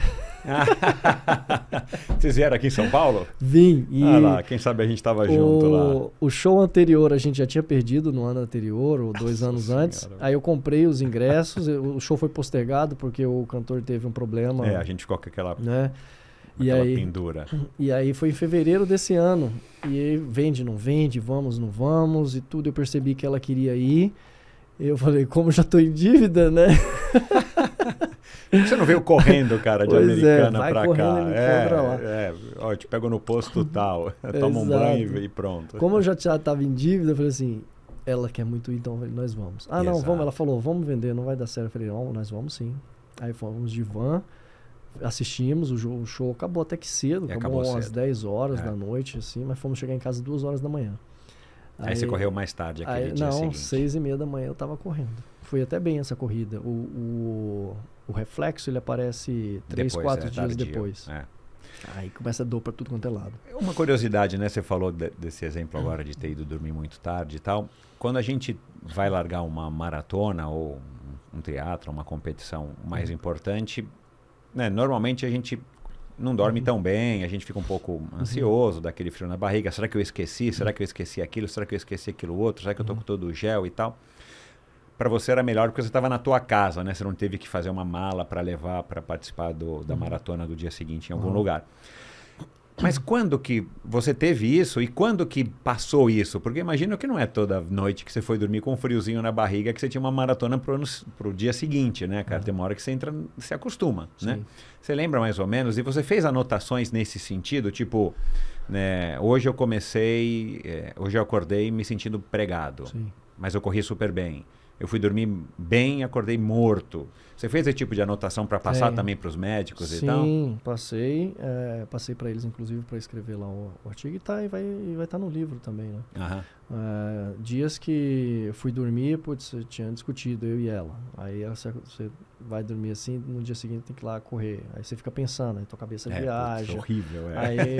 Vocês vieram aqui em São Paulo? Vim. E lá, quem sabe a gente estava junto lá. O show anterior a gente já tinha perdido no ano anterior, ou 2 anos Senhora. antes. Aí eu comprei os ingressos, o show foi postergado porque o cantor teve um problema. A gente ficou com aquela... Né? Aquela pendura. E aí foi em fevereiro desse ano. E aí, vende, não vende, vamos, não vamos e tudo. Eu percebi que ela queria ir. Eu falei, como já tô em dívida, né? Você não veio correndo, cara, de Americana vai pra correndo cá. E me encontra lá. Ó, eu te pego no posto tal, toma um banho e pronto. Como eu já tava em dívida, eu falei assim, ela quer muito ir, então eu falei, nós vamos. Ah, não, vamos. Ela falou, vamos vender, não vai dar certo. Eu falei, não, nós vamos sim. Aí fomos de van. Assistimos, o show acabou até que cedo, acabou às 10 horas da noite, assim, mas fomos chegar em casa 2 horas da manhã. Aí você correu mais tarde aquele dia seguinte? Não, 6:30 da manhã eu tava correndo. Foi até bem essa corrida. O reflexo, ele aparece 3, 4 dias depois. Aí começa a dor pra tudo quanto é lado. Uma curiosidade, né? Você falou desse exemplo agora de ter ido dormir muito tarde e tal. Quando a gente vai largar uma maratona ou um triatlo, uma competição mais importante... Né, normalmente a gente não dorme tão bem, a gente fica um pouco ansioso, dá aquele frio na barriga. Será que eu esqueci? Será que eu esqueci aquilo? Será que eu esqueci aquilo outro? Será que eu tô com todo o gel e tal? Para você era melhor porque você estava na tua casa, né? Você não teve que fazer uma mala para levar para participar da maratona do dia seguinte em algum lugar. Mas quando que você teve isso e quando que passou isso? Porque imagino que não é toda noite que você foi dormir com um friozinho na barriga que você tinha uma maratona pro dia seguinte, né, cara? Tem uma hora que você se acostuma, né? Você lembra mais ou menos? E você fez anotações nesse sentido? Tipo, né, hoje eu acordei me sentindo pregado, mas eu corri super bem. Eu fui dormir bem e acordei morto. Você fez esse tipo de anotação para passar também para os médicos e tal? Sim, passei. Passei para eles, inclusive, para escrever lá o artigo e vai estar no livro também, né? Dias que eu fui dormir, putz, eu tinha discutido, eu e ela. Aí você vai dormir assim, no dia seguinte tem que ir lá correr. Aí você fica pensando, aí tua cabeça viaja. Putz, é horrível, Aí,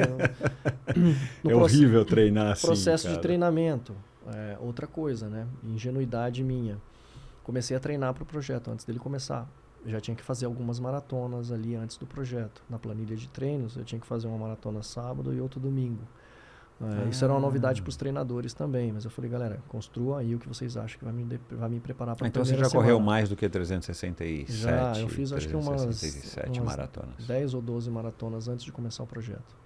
é horrível treinar assim, processo cara. de treinamento. Outra coisa, né? Ingenuidade minha. Comecei a treinar para o projeto antes dele começar. Eu já tinha que fazer algumas maratonas ali antes do projeto. Na planilha de treinos, eu tinha que fazer uma maratona sábado e outra domingo. Isso era uma novidade para os treinadores também. Mas eu falei, galera, construa aí o que vocês acham que vai me preparar para a Então primeira você já semana. correu mais do que 367? Já, eu fiz acho que umas maratonas. 10 ou 12 maratonas antes de começar o projeto.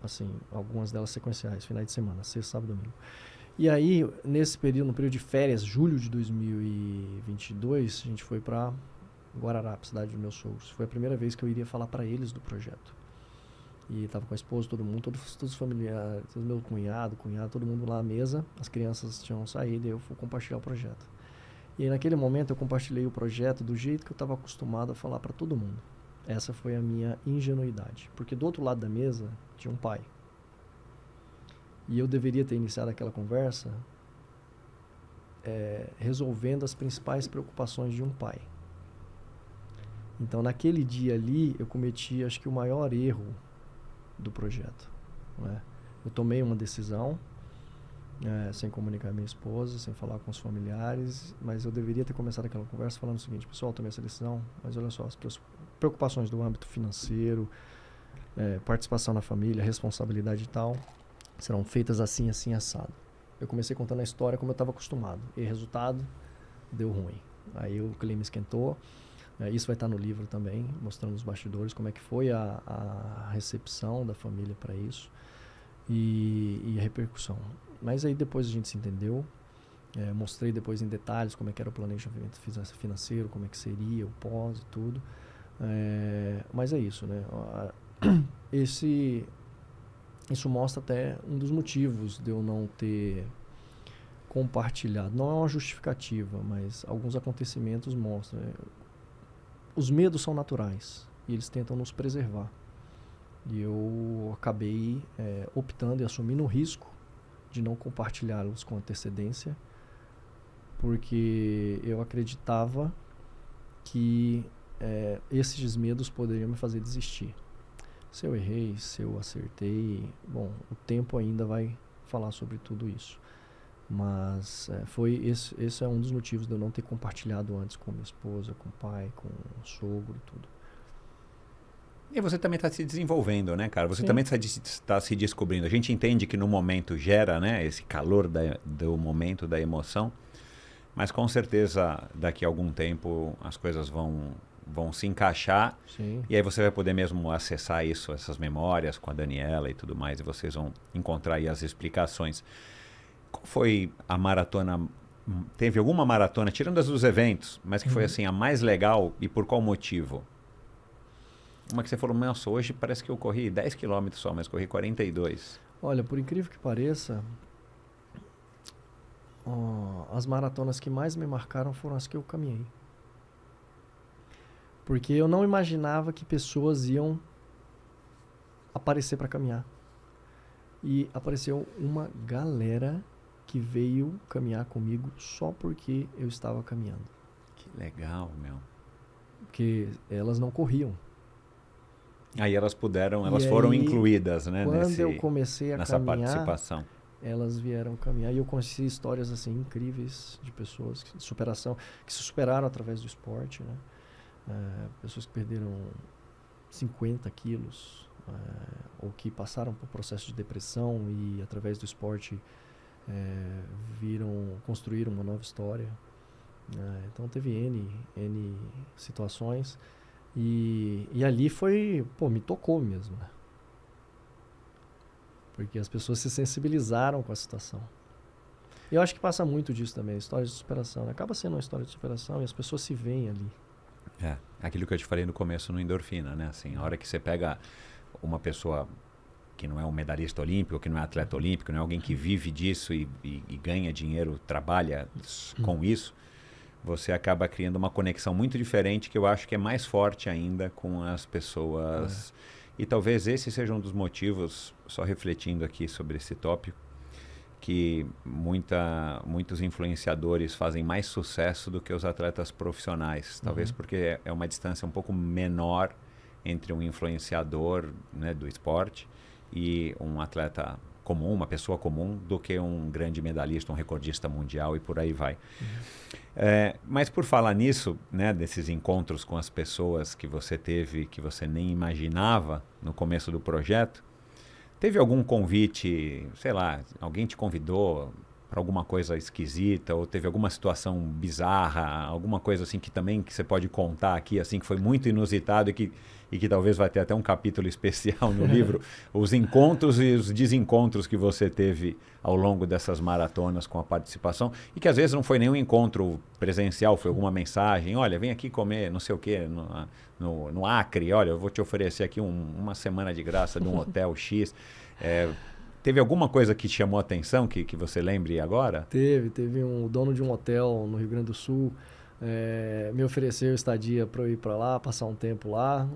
Assim, algumas delas sequenciais, finais de semana, sexta, sábado e domingo. E aí, no período de férias, julho de 2022, a gente foi para Guararapes, cidade dos meus sogros. Foi a primeira vez que eu iria falar para eles do projeto. E tava com a esposa, todo mundo, todos os familiares, meu cunhado, todo mundo lá à mesa. As crianças tinham saído e eu fui compartilhar o projeto. E aí, naquele momento eu compartilhei o projeto do jeito que eu estava acostumado a falar para todo mundo. Essa foi a minha ingenuidade. Porque do outro lado da mesa tinha um pai. E eu deveria ter iniciado aquela conversa resolvendo as principais preocupações de um pai. Então, naquele dia ali, eu cometi, acho que o maior erro do projeto, né? Eu tomei uma decisão, sem comunicar a minha esposa, sem falar com os familiares, mas eu deveria ter começado aquela conversa falando o seguinte: pessoal, tomei essa decisão, mas olha só, as preocupações do âmbito financeiro, participação na família, responsabilidade e tal, serão feitas assim, assim, assado. Eu comecei contando a história como eu estava acostumado, e resultado, deu ruim. Aí o clima esquentou. Isso vai estar no livro também, mostrando os bastidores, como é que foi a recepção da família para isso e a repercussão. Mas aí depois a gente se entendeu, mostrei depois em detalhes como é que era o planejamento financeiro, como é que seria o pós e tudo. Mas é isso, né? Isso mostra até um dos motivos de eu não ter compartilhado. Não é uma justificativa, mas alguns acontecimentos mostram. Os medos são naturais e eles tentam nos preservar. E eu acabei optando e assumindo o risco de não compartilhá-los com antecedência, porque eu acreditava que esses medos poderiam me fazer desistir. Se eu errei, se eu acertei, bom, o tempo ainda vai falar sobre tudo isso. Mas esse é um dos motivos de eu não ter compartilhado antes com minha esposa, com o pai, com o sogro e tudo. E você também está se desenvolvendo, né, cara? Você Sim. também está se descobrindo. A gente entende que no momento gera, né, esse calor do momento, da emoção, mas com certeza daqui a algum tempo as coisas vão se encaixar. Sim. E aí você vai poder mesmo acessar isso, essas memórias com a Daniela e tudo mais, e vocês vão encontrar aí as explicações. Qual foi a maratona? Teve alguma maratona, tirando as dos eventos, mas que foi assim a mais legal e por qual motivo? Uma que você falou: nossa, hoje parece que eu corri 10 km só, mas corri 42. Olha, por incrível que pareça, as maratonas que mais me marcaram foram as que eu caminhei. Porque eu não imaginava que pessoas iam aparecer para caminhar. E apareceu uma galera que veio caminhar comigo só porque eu estava caminhando. Que legal, meu. Porque elas não corriam. Aí elas foram incluídas, né, quando eu comecei a nessa caminhar, participação. elas vieram caminhar e eu conheci histórias assim incríveis de pessoas de superação, que se superaram através do esporte, né? Pessoas que perderam 50 quilos, ou que passaram por processo de depressão e através do esporte construíram uma nova história. Então teve N situações e ali me tocou mesmo, né? Porque as pessoas se sensibilizaram com a situação. E eu acho que passa muito disso também, histórias de superação, né? Acaba sendo uma história de superação e as pessoas se veem ali. Aquilo que eu te falei no começo no Endorfina, né? Assim, a hora que você pega uma pessoa que não é um medalhista olímpico, que não é atleta olímpico, não é alguém que vive disso e ganha dinheiro, trabalha com isso, você acaba criando uma conexão muito diferente que eu acho que é mais forte ainda com as pessoas. E talvez esse seja um dos motivos, só refletindo aqui sobre esse tópico, que muitos influenciadores fazem mais sucesso do que os atletas profissionais. Talvez porque é uma distância um pouco menor entre um influenciador, né, do esporte e um atleta comum, uma pessoa comum, do que um grande medalhista, um recordista mundial e por aí vai. Mas por falar nisso, né, desses encontros com as pessoas que você teve, que você nem imaginava no começo do projeto, teve algum convite, sei lá, alguém te convidou para alguma coisa esquisita ou teve alguma situação bizarra, alguma coisa assim que você pode contar aqui, assim, que foi muito inusitado e que talvez vai ter até um capítulo especial no livro, os encontros e os desencontros que você teve ao longo dessas maratonas com a participação e que às vezes não foi nenhum encontro presencial, foi alguma mensagem: olha, vem aqui comer não sei o quê no Acre, olha, eu vou te oferecer aqui uma semana de graça de um hotel X. Teve alguma coisa que te chamou a atenção, que você lembre agora? Teve um dono de um hotel no Rio Grande do Sul, me ofereceu estadia para eu ir para lá, passar um tempo lá.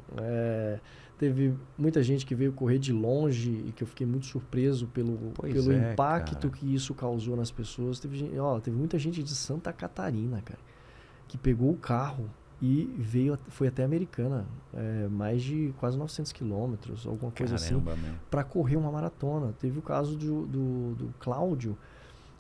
Teve muita gente que veio correr de longe e que eu fiquei muito surpreso pelo impacto, cara, que isso causou nas pessoas. Teve muita gente de Santa Catarina, cara, que pegou o carro e foi até Americana, mais de quase 900 quilômetros, alguma coisa assim, para correr uma maratona. Teve o caso do Cláudio.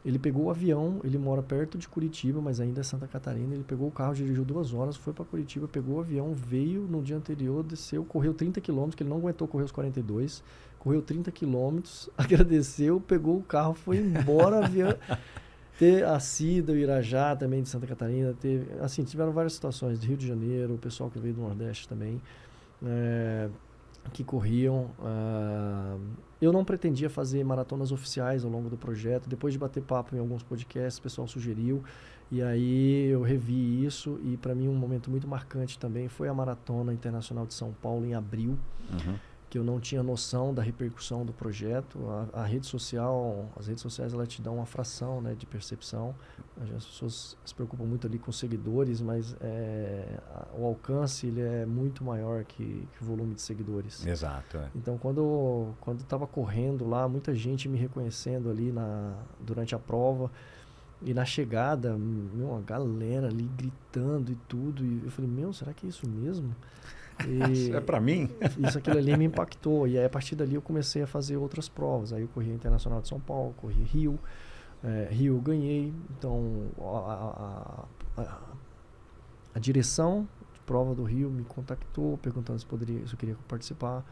Ele pegou o avião, ele mora perto de Curitiba, mas ainda é Santa Catarina. Ele pegou o carro, dirigiu 2 horas, foi para Curitiba, pegou o avião, veio no dia anterior, desceu, correu 30 quilômetros, que ele não aguentou correr os 42, correu 30 quilômetros, agradeceu, pegou o carro, foi embora, avião. A Cida, o Irajá também de Santa Catarina, assim, tiveram várias situações, do Rio de Janeiro, o pessoal que veio do Nordeste também, que corriam. Eu não pretendia fazer maratonas oficiais ao longo do projeto. Depois de bater papo em alguns podcasts, o pessoal sugeriu. E aí eu revi isso. E para mim um momento muito marcante também foi a Maratona Internacional de São Paulo em abril. Que eu não tinha noção da repercussão do projeto. As redes sociais elas te dão uma fração, né, de percepção. As pessoas se preocupam muito ali com seguidores, mas o alcance ele é muito maior que o volume de seguidores. Exato. Então, quando estava correndo lá, muita gente me reconhecendo ali durante a prova. E na chegada, uma galera ali gritando e tudo. E eu falei, será que é isso mesmo? É para mim? Aquilo ali me impactou. E aí, a partir dali, eu comecei a fazer outras provas. Aí eu corri a Internacional de São Paulo, corri Rio. Rio eu ganhei. Então, a direção de prova do Rio me contactou, perguntando se eu queria participar.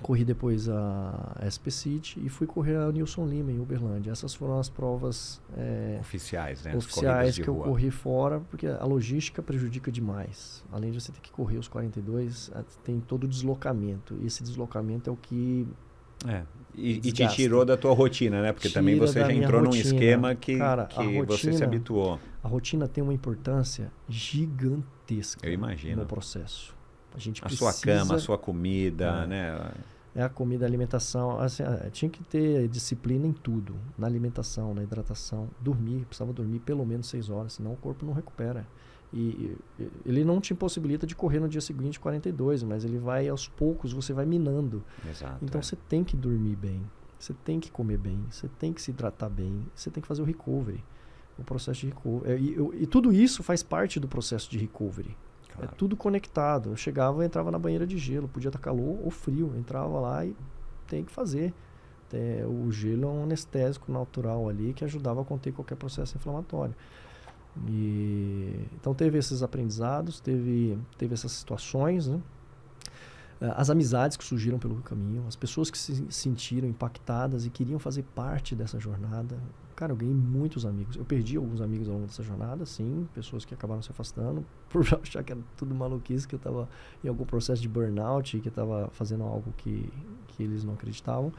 Corri depois a SP City e fui correr a Nilson Lima em Uberlândia. Essas foram as provas oficiais, né? Oficiais que eu corri fora, porque a logística prejudica demais. Além de você ter que correr os 42, tem todo o deslocamento. E esse deslocamento é o que e te tirou da tua rotina, né? Porque também você já entrou num esquema que você se habituou. A rotina tem uma importância gigantesca. Eu imagino. No processo. A sua cama, a sua comida, né? A comida, a alimentação. Assim, tinha que ter disciplina em tudo. Na alimentação, na hidratação. Precisava dormir pelo menos 6 horas, senão o corpo não recupera. E ele não te impossibilita de correr no dia seguinte 42, mas ele vai, aos poucos, você vai minando. Exato, então você tem que dormir bem, você tem que comer bem, você tem que se hidratar bem, você tem que fazer o recovery. O processo de recovery. E tudo isso faz parte do processo de recovery. Claro. É tudo conectado. Eu chegava e entrava na banheira de gelo. Podia estar calor ou frio. Eu entrava lá e tem que fazer. O gelo é um anestésico natural ali que ajudava a conter qualquer processo inflamatório. Então teve esses aprendizados, teve essas situações, né? As amizades que surgiram pelo caminho, as pessoas que se sentiram impactadas e queriam fazer parte dessa jornada. Cara, eu ganhei muitos amigos. Eu perdi alguns amigos ao longo dessa jornada, sim. Pessoas que acabaram se afastando por achar que era tudo maluquice, que eu estava em algum processo de burnout, que eu estava fazendo algo que eles não acreditavam.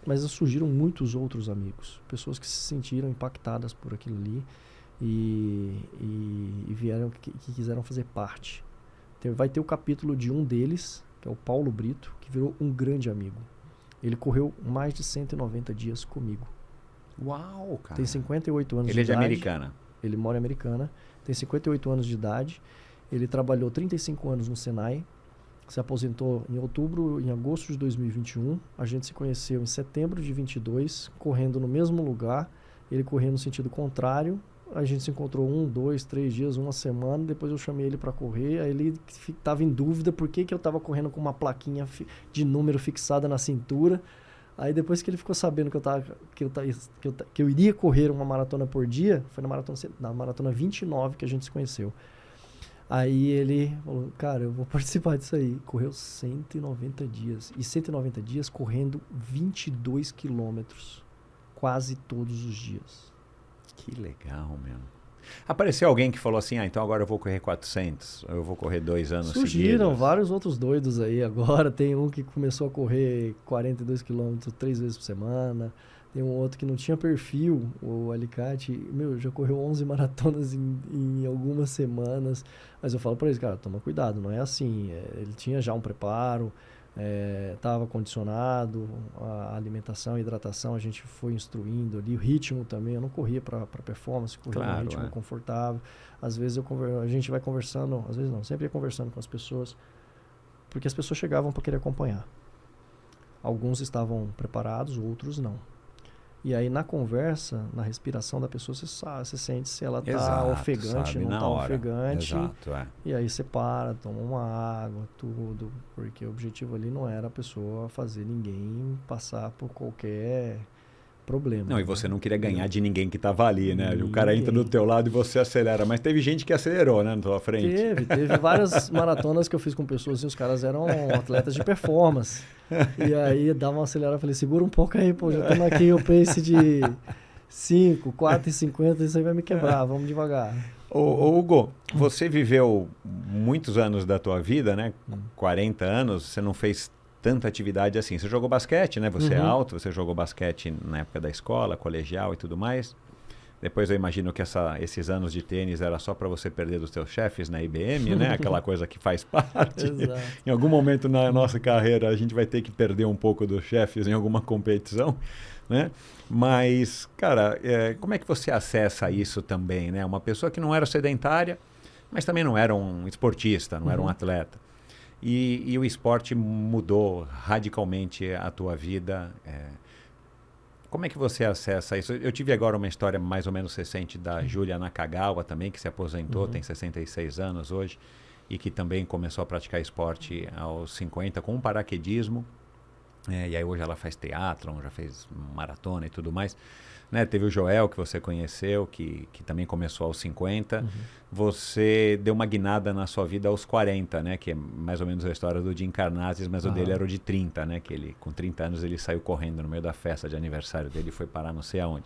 Mas surgiram muitos outros amigos. Pessoas que se sentiram impactadas por aquilo ali e vieram, que quiseram fazer parte. Vai ter o capítulo de um deles, que é o Paulo Brito, que virou um grande amigo. Ele correu mais de 190 dias comigo. Uau, cara. Tem 58 anos de idade. Ele é de Americana. Ele mora em Americana. Tem 58 anos de idade. Ele trabalhou 35 anos no Senai. Se aposentou em agosto de 2021. A gente se conheceu em setembro de 22, correndo no mesmo lugar. Ele correndo no sentido contrário. A gente se encontrou 1, 2, 3 dias, uma semana. Depois eu chamei ele para correr. Aí ele estava em dúvida por que eu estava correndo com uma plaquinha de número fixada na cintura. Aí depois que ele ficou sabendo que eu iria correr uma maratona por dia, foi na maratona 29 que a gente se conheceu. Aí ele falou, cara, eu vou participar disso aí. Correu 190 dias. E 190 dias correndo 22 quilômetros, quase todos os dias. Que legal, meu. Apareceu alguém que falou assim, então agora eu vou correr 400, eu vou correr 2 anos seguidos. Surgiram vários outros doidos aí agora. Tem um que começou a correr 42 quilômetros 3 vezes por semana. Tem um outro que não tinha perfil, o Alicate. Já correu 11 maratonas em algumas semanas. Mas eu falo para eles, cara, toma cuidado, não é assim. Ele tinha já um preparo, estava condicionado, a alimentação, a hidratação, a gente foi instruindo ali, o ritmo também, eu não corria para performance, corria num ritmo confortável. Às vezes a gente vai conversando, às vezes não, sempre ia conversando com as pessoas, porque as pessoas chegavam para querer acompanhar. Alguns estavam preparados, outros não. E aí, na conversa, na respiração da pessoa, você sente se ela tá Exato, ofegante, sabe, não na tá hora. ofegante. Exato, é. E aí você para, toma uma água, tudo. Porque o objetivo ali não era a pessoa fazer ninguém passar por qualquer problema. Não, e você não queria ganhar de ninguém que tava ali, né? O cara entra Ninguém. do teu lado e você acelera. Mas teve gente que acelerou, né, na tua frente. Teve várias maratonas que eu fiz com pessoas e os caras eram atletas de performance. E aí dava uma acelerada, eu falei, segura um pouco aí, pô, já estamos aqui o pace de 5, 4,50, isso aí vai me quebrar, vamos devagar. Ô Hugo, você viveu muitos anos da tua vida, né? 40 anos, você não fez tanta atividade assim. Você jogou basquete, né? Você é alto, você jogou basquete na época da escola, colegial e tudo mais. Depois eu imagino que esses anos de tênis era só para você perder dos teus chefes na IBM, né? Aquela coisa que faz parte. Exato. Em algum momento na nossa carreira a gente vai ter que perder um pouco dos chefes em alguma competição, né? Mas, cara, como é que você acessa isso também, né? Uma pessoa que não era sedentária, mas também não era um esportista, não era um atleta. E o esporte mudou radicalmente a tua vida. Como é que você acessa isso? Eu tive agora uma história mais ou menos recente da Julia Nakagawa também, que se aposentou, tem 66 anos hoje, e que também começou a praticar esporte aos 50 com paraquedismo. E aí hoje ela faz triatlon, já fez maratona e tudo mais. Né? Teve o Joel, que você conheceu, que também começou aos 50. Você deu uma guinada na sua vida aos 40, né? Que é mais ou menos a história do Jim Karnazes, mas o dele era o de 30, né? Que ele, com 30 anos ele saiu correndo no meio da festa de aniversário dele e foi parar não sei aonde.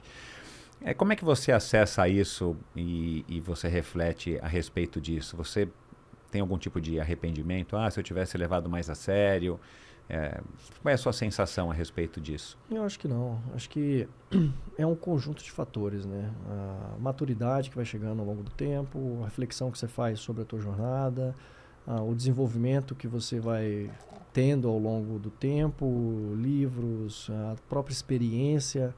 Como é que você acessa isso e você reflete a respeito disso? Você tem algum tipo de arrependimento? Se eu tivesse levado mais a sério... qual é a sua sensação a respeito disso? Eu acho que não. Acho que é um conjunto de fatores, né? A maturidade que vai chegando ao longo do tempo, a reflexão que você faz sobre a tua jornada, o desenvolvimento que você vai tendo ao longo do tempo, livros, a própria experiência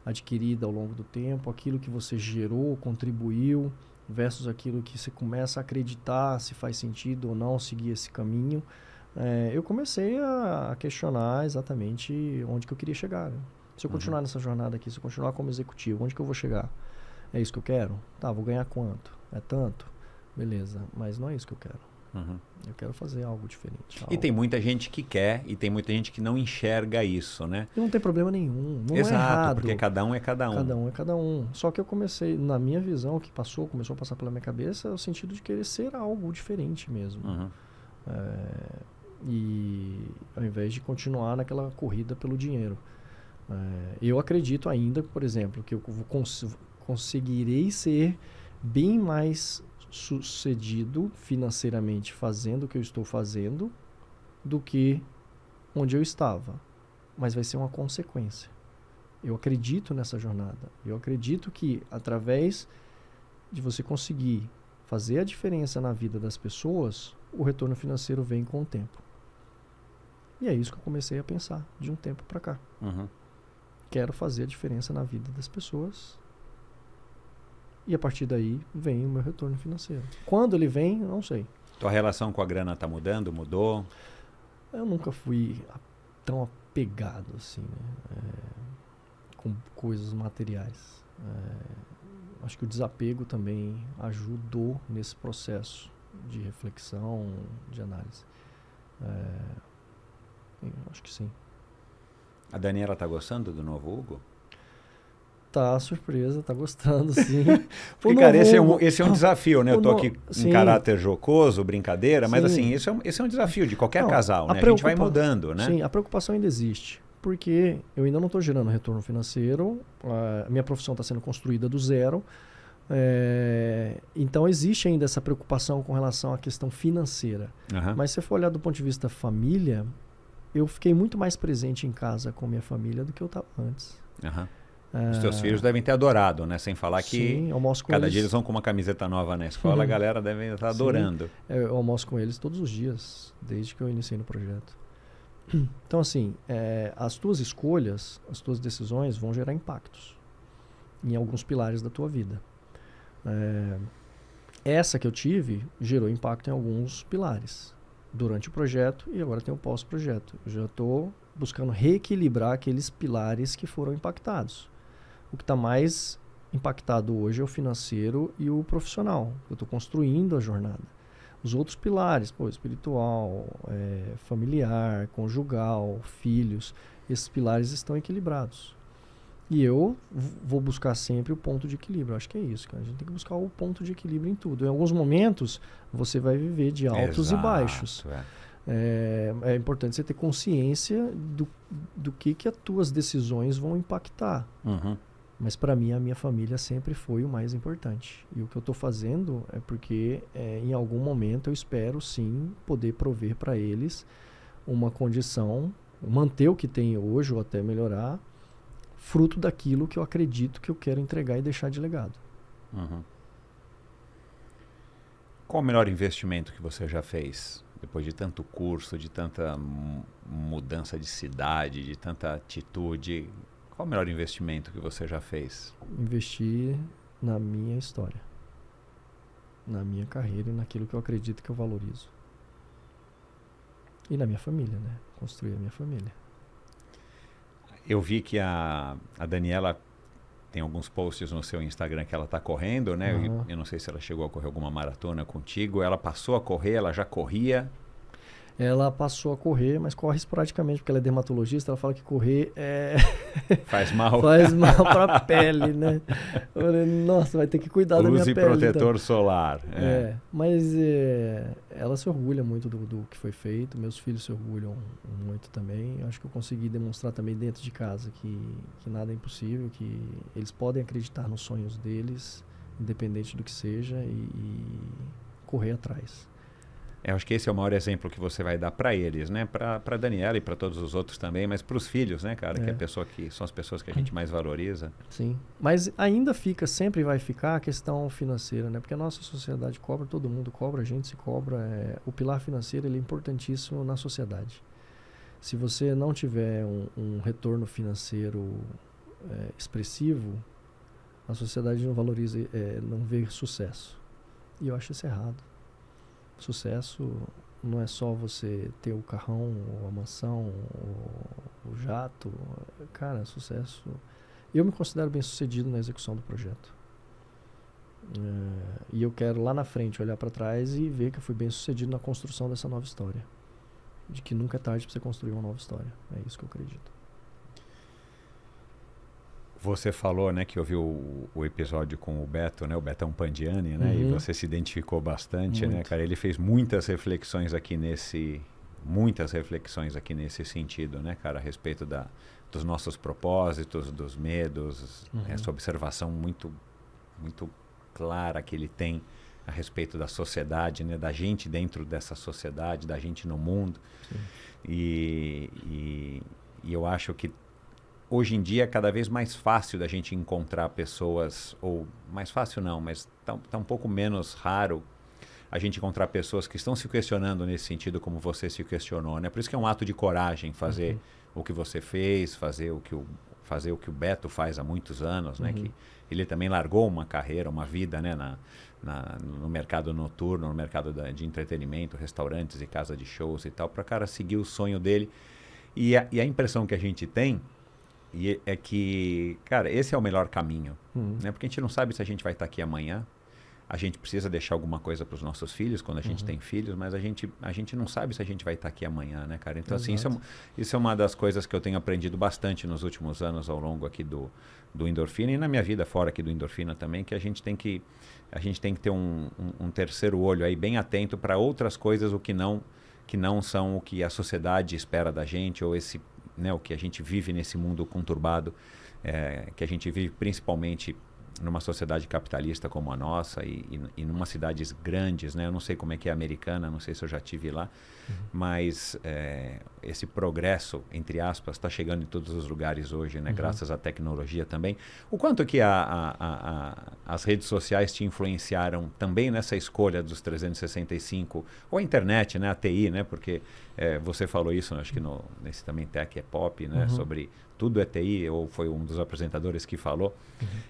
adquirida ao longo do tempo, aquilo que você gerou, contribuiu, versus aquilo que você começa a acreditar se faz sentido ou não seguir esse caminho. Eu comecei a questionar exatamente onde que eu queria chegar. Né? Se eu continuar nessa jornada aqui, se eu continuar como executivo, onde que eu vou chegar? É isso que eu quero? Tá, vou ganhar quanto? É tanto? Beleza, mas não é isso que eu quero. Eu quero fazer algo diferente. E tem muita gente que quer e tem muita gente que não enxerga isso, né? E não tem problema nenhum, não Exato, é errado. porque cada um é cada um. Cada um é cada um. Só que eu comecei, na minha visão, o que começou a passar pela minha cabeça, é o sentido de querer ser algo diferente mesmo. E ao invés de continuar naquela corrida pelo dinheiro. Eu acredito ainda, por exemplo, que eu conseguirei ser bem mais sucedido financeiramente fazendo o que eu estou fazendo do que onde eu estava. Mas vai ser uma consequência. Eu acredito nessa jornada. Eu acredito que através de você conseguir fazer a diferença na vida das pessoas, o retorno financeiro vem com o tempo. E é isso que eu comecei a pensar de um tempo para cá. Quero fazer a diferença na vida das pessoas. E a partir daí vem o meu retorno financeiro. Quando ele vem, eu não sei. Tua relação com a grana está mudando? Mudou? Eu nunca fui tão apegado assim, né? Com coisas materiais. Acho que o desapego também ajudou nesse processo de reflexão, de análise. Acho que sim. A Daniela tá gostando do novo Hugo? Tá surpresa, tá gostando, sim. Porque, cara, esse é um desafio, né? Eu tô aqui em caráter jocoso, brincadeira, mas assim, esse é um desafio de qualquer casal, né? A gente vai mudando, né? Sim, a preocupação ainda existe. Porque eu ainda não estou gerando retorno financeiro, a minha profissão está sendo construída do zero. Então existe ainda essa preocupação com relação à questão financeira. Mas se você for olhar do ponto de vista família, eu fiquei muito mais presente em casa com minha família do que eu estava antes. Os teus filhos devem ter adorado, né? Sem falar que cada dia eles vão com uma camiseta nova na escola, a galera deve estar adorando. Eu almoço com eles todos os dias, desde que eu iniciei no projeto. Então, assim, as tuas escolhas, as tuas decisões vão gerar impactos em alguns pilares da tua vida. Essa que eu tive gerou impacto em alguns pilares durante o projeto e agora tem o pós-projeto. Eu já estou buscando reequilibrar aqueles pilares que foram impactados. O que está mais impactado hoje é o financeiro e o profissional. Eu estou construindo a jornada. Os outros pilares, espiritual, familiar, conjugal, filhos, esses pilares estão equilibrados. E eu vou buscar sempre o ponto de equilíbrio. Eu acho que é isso, cara. A gente tem que buscar o ponto de equilíbrio em tudo. Em alguns momentos, você vai viver de altos e baixos. É importante você ter consciência do que as tuas decisões vão impactar. Mas para mim, a minha família sempre foi o mais importante. E o que eu estou fazendo é porque em algum momento eu espero sim poder prover para eles uma condição, manter o que tem hoje ou até melhorar, fruto daquilo que eu acredito que eu quero entregar e deixar de legado. Qual o melhor investimento que você já fez? Depois de tanto curso, de tanta mudança de cidade, de tanta atitude, qual o melhor investimento que você já fez? Investir na minha história, na minha carreira e naquilo que eu acredito que eu valorizo. E na minha família, né? Construir a minha família. Eu vi que a Daniela tem alguns posts no seu Instagram que ela está correndo, né? Eu não sei se ela chegou a correr alguma maratona contigo. Ela passou a correr, ela já corria? Ela passou a correr, mas corre esporadicamente, porque ela é dermatologista. Ela fala que correr faz mal. Faz mal para a pele, né? Eu falei, nossa, vai ter que cuidar da minha pele. Use protetor solar. Mas ela se orgulha muito do que foi feito. Meus filhos se orgulham muito também. Acho que eu consegui demonstrar também dentro de casa que nada é impossível, que eles podem acreditar nos sonhos deles, independente do que seja, e correr atrás. Eu acho que esse é o maior exemplo que você vai dar para eles, né? Para a Daniela e para todos os outros também, mas para os filhos, né, cara? Que são as pessoas que a gente mais valoriza. Sim, mas ainda sempre vai ficar a questão financeira, né? Porque a nossa sociedade cobra, todo mundo cobra, a gente se cobra. O pilar financeiro ele é importantíssimo na sociedade. Se você não tiver um retorno financeiro expressivo, a sociedade não valoriza, não vê sucesso. E eu acho isso errado. Sucesso não é só você ter o carrão, ou a mansão, ou o jato. Cara, sucesso... Eu me considero bem sucedido na execução do projeto. E eu quero lá na frente olhar para trás e ver que eu fui bem sucedido na construção dessa nova história. De que nunca é tarde para você construir uma nova história. É isso que eu acredito. Você falou, né, que ouviu o episódio com o Beto, né, o Betão Pandiani, né, e você se identificou bastante, né, cara? Ele fez muitas reflexões aqui nesse sentido, né, cara, a respeito dos nossos propósitos, dos medos, essa observação muito, muito clara que ele tem a respeito da sociedade, né, da gente dentro dessa sociedade, da gente no mundo. E eu acho que hoje em dia é cada vez mais fácil da gente encontrar pessoas, ou mais fácil não, mas tá um pouco menos raro a gente encontrar pessoas que estão se questionando nesse sentido como você se questionou, né? Por isso que é um ato de coragem fazer o que você fez, fazer o que o Beto faz há muitos anos, né? Que ele também largou uma carreira, uma vida, né? No mercado noturno, no mercado de entretenimento, restaurantes e casa de shows e tal, para o cara seguir o sonho dele. E a impressão que a gente tem é que, cara, esse é o melhor caminho, né? Porque a gente não sabe se a gente vai estar aqui amanhã. A gente precisa deixar alguma coisa para os nossos filhos quando a gente tem filhos, mas a gente não sabe se a gente vai estar aqui amanhã, né, cara? Então, assim, isso é uma das coisas que eu tenho aprendido bastante nos últimos anos ao longo aqui do Endorfina e na minha vida fora aqui do Endorfina também, que a gente tem que ter um terceiro olho aí bem atento para outras coisas que não são o que a sociedade espera da gente, ou né, o que a gente vive nesse mundo conturbado, que a gente vive principalmente numa sociedade capitalista como a nossa e numa cidades grandes, né? Eu não sei como é que é a americana, não sei se eu já estive lá, mas esse progresso, entre aspas, está chegando em todos os lugares hoje, né? Graças à tecnologia também. O quanto que as redes sociais te influenciaram também nessa escolha dos 365, ou a internet, né? A TI, né? Porque você falou isso, acho que nesse também Tech é Pop, né? Sobre tudo é TI, ou foi um dos apresentadores que falou.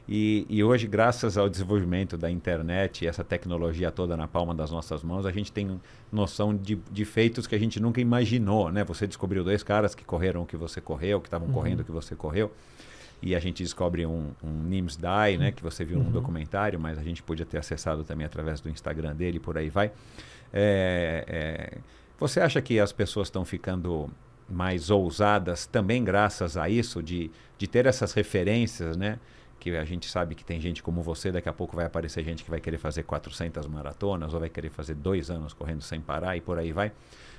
E hoje, graças ao desenvolvimento da internet e essa tecnologia toda na palma das nossas mãos, a gente tem noção de feitos que a gente nunca imaginou, né? Você descobriu 2 caras que correram o que você correu, que estavam correndo o que você correu. e a gente descobre um Nims Dai, né, que você viu num documentário, mas a gente podia ter acessado também através do Instagram dele, por aí vai. Você acha que as pessoas estão ficando mais ousadas também graças a isso, de ter essas referências, né? Que a gente sabe que tem gente como você, daqui a pouco vai aparecer gente que vai querer fazer 400 maratonas ou vai querer fazer 2 anos correndo sem parar e por aí vai.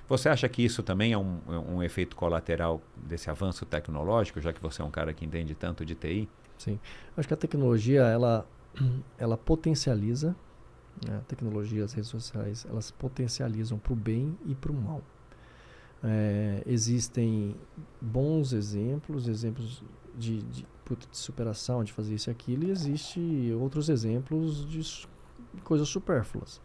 Você acha que isso também é um efeito colateral desse avanço tecnológico, já que você é um cara que entende tanto de TI? Sim. Acho que a tecnologia, ela potencializa, né? A tecnologia, as redes sociais, elas potencializam para o bem e para o mal. Existem bons exemplos de superação, de fazer isso e aquilo, e existem outros exemplos de coisas supérfluas.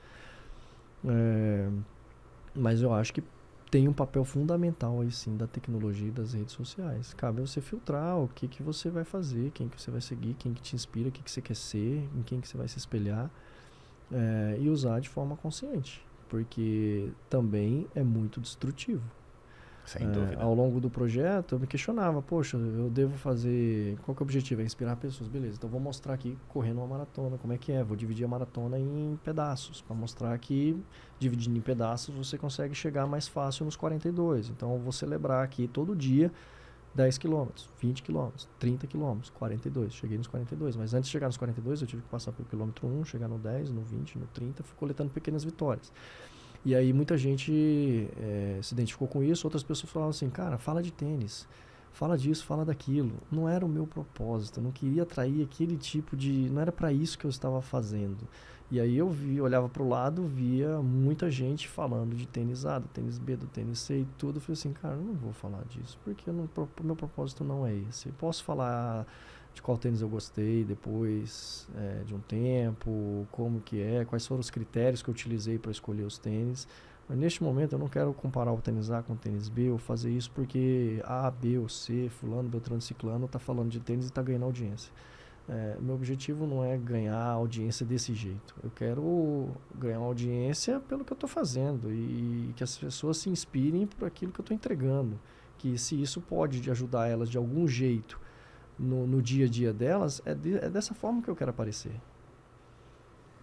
Mas eu acho que tem um papel fundamental aí sim da tecnologia e das redes sociais. Cabe você filtrar o que você vai fazer, quem que você vai seguir, quem que te inspira, o que você quer ser, em quem que você vai se espelhar, e usar de forma consciente, porque também é muito destrutivo. Sem dúvida. Ao longo do projeto, eu me questionava, poxa, eu devo fazer... Qual que é o objetivo? É inspirar pessoas. Beleza, então vou mostrar aqui, correndo uma maratona, como é que é. Vou dividir a maratona em pedaços, para mostrar que, dividindo em pedaços, você consegue chegar mais fácil nos 42. Então, eu vou celebrar aqui todo dia 10 km, 20 km, 30 km, 42. Cheguei nos 42, mas antes de chegar nos 42, eu tive que passar pelo quilômetro 1, chegar no 10, no 20, no 30, fui coletando pequenas vitórias. E aí muita gente se identificou com isso, outras pessoas falavam assim, cara, fala de tênis, fala disso, fala daquilo. Não era o meu propósito, eu não queria atrair aquele tipo de... Não era para isso que eu estava fazendo. E aí eu olhava para o lado, via muita gente falando de tênis A, do tênis B, do tênis C e tudo. Eu falei assim, cara, eu não vou falar disso, porque o meu propósito não é esse. Eu posso falar de qual tênis eu gostei depois de um tempo, como que quais foram os critérios que eu utilizei para escolher os tênis. Mas neste momento eu não quero comparar o tênis A com o tênis B ou fazer isso porque A, B ou C, fulano, beltrano, ciclano está falando de tênis e está ganhando audiência. Meu objetivo não é ganhar audiência desse jeito. Eu quero ganhar audiência pelo que eu estou fazendo e que as pessoas se inspirem por aquilo que eu estou entregando. Que se isso pode ajudar elas de algum jeito no dia a dia delas, é dessa forma que eu quero aparecer.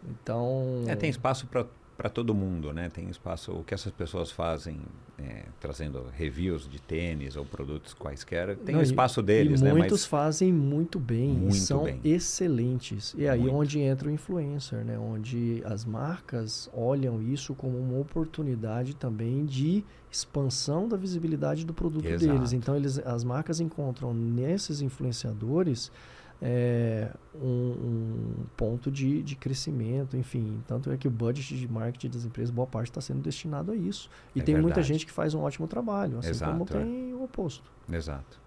Então... tem espaço para todo mundo, né? Tem espaço, o que essas pessoas fazem, trazendo reviews de tênis ou produtos quaisquer, tem o espaço deles, né? Muitos fazem muito bem e são bem. Excelentes. E aí onde entra o influencer, né? Onde as marcas olham isso como uma oportunidade também de expansão da visibilidade do produto deles. Então as marcas encontram nesses influenciadores um ponto de crescimento, enfim. Tanto é que o budget de marketing das empresas, boa parte está sendo destinado a isso. E tem muita gente que faz um ótimo trabalho, assim como tem o oposto. Exato.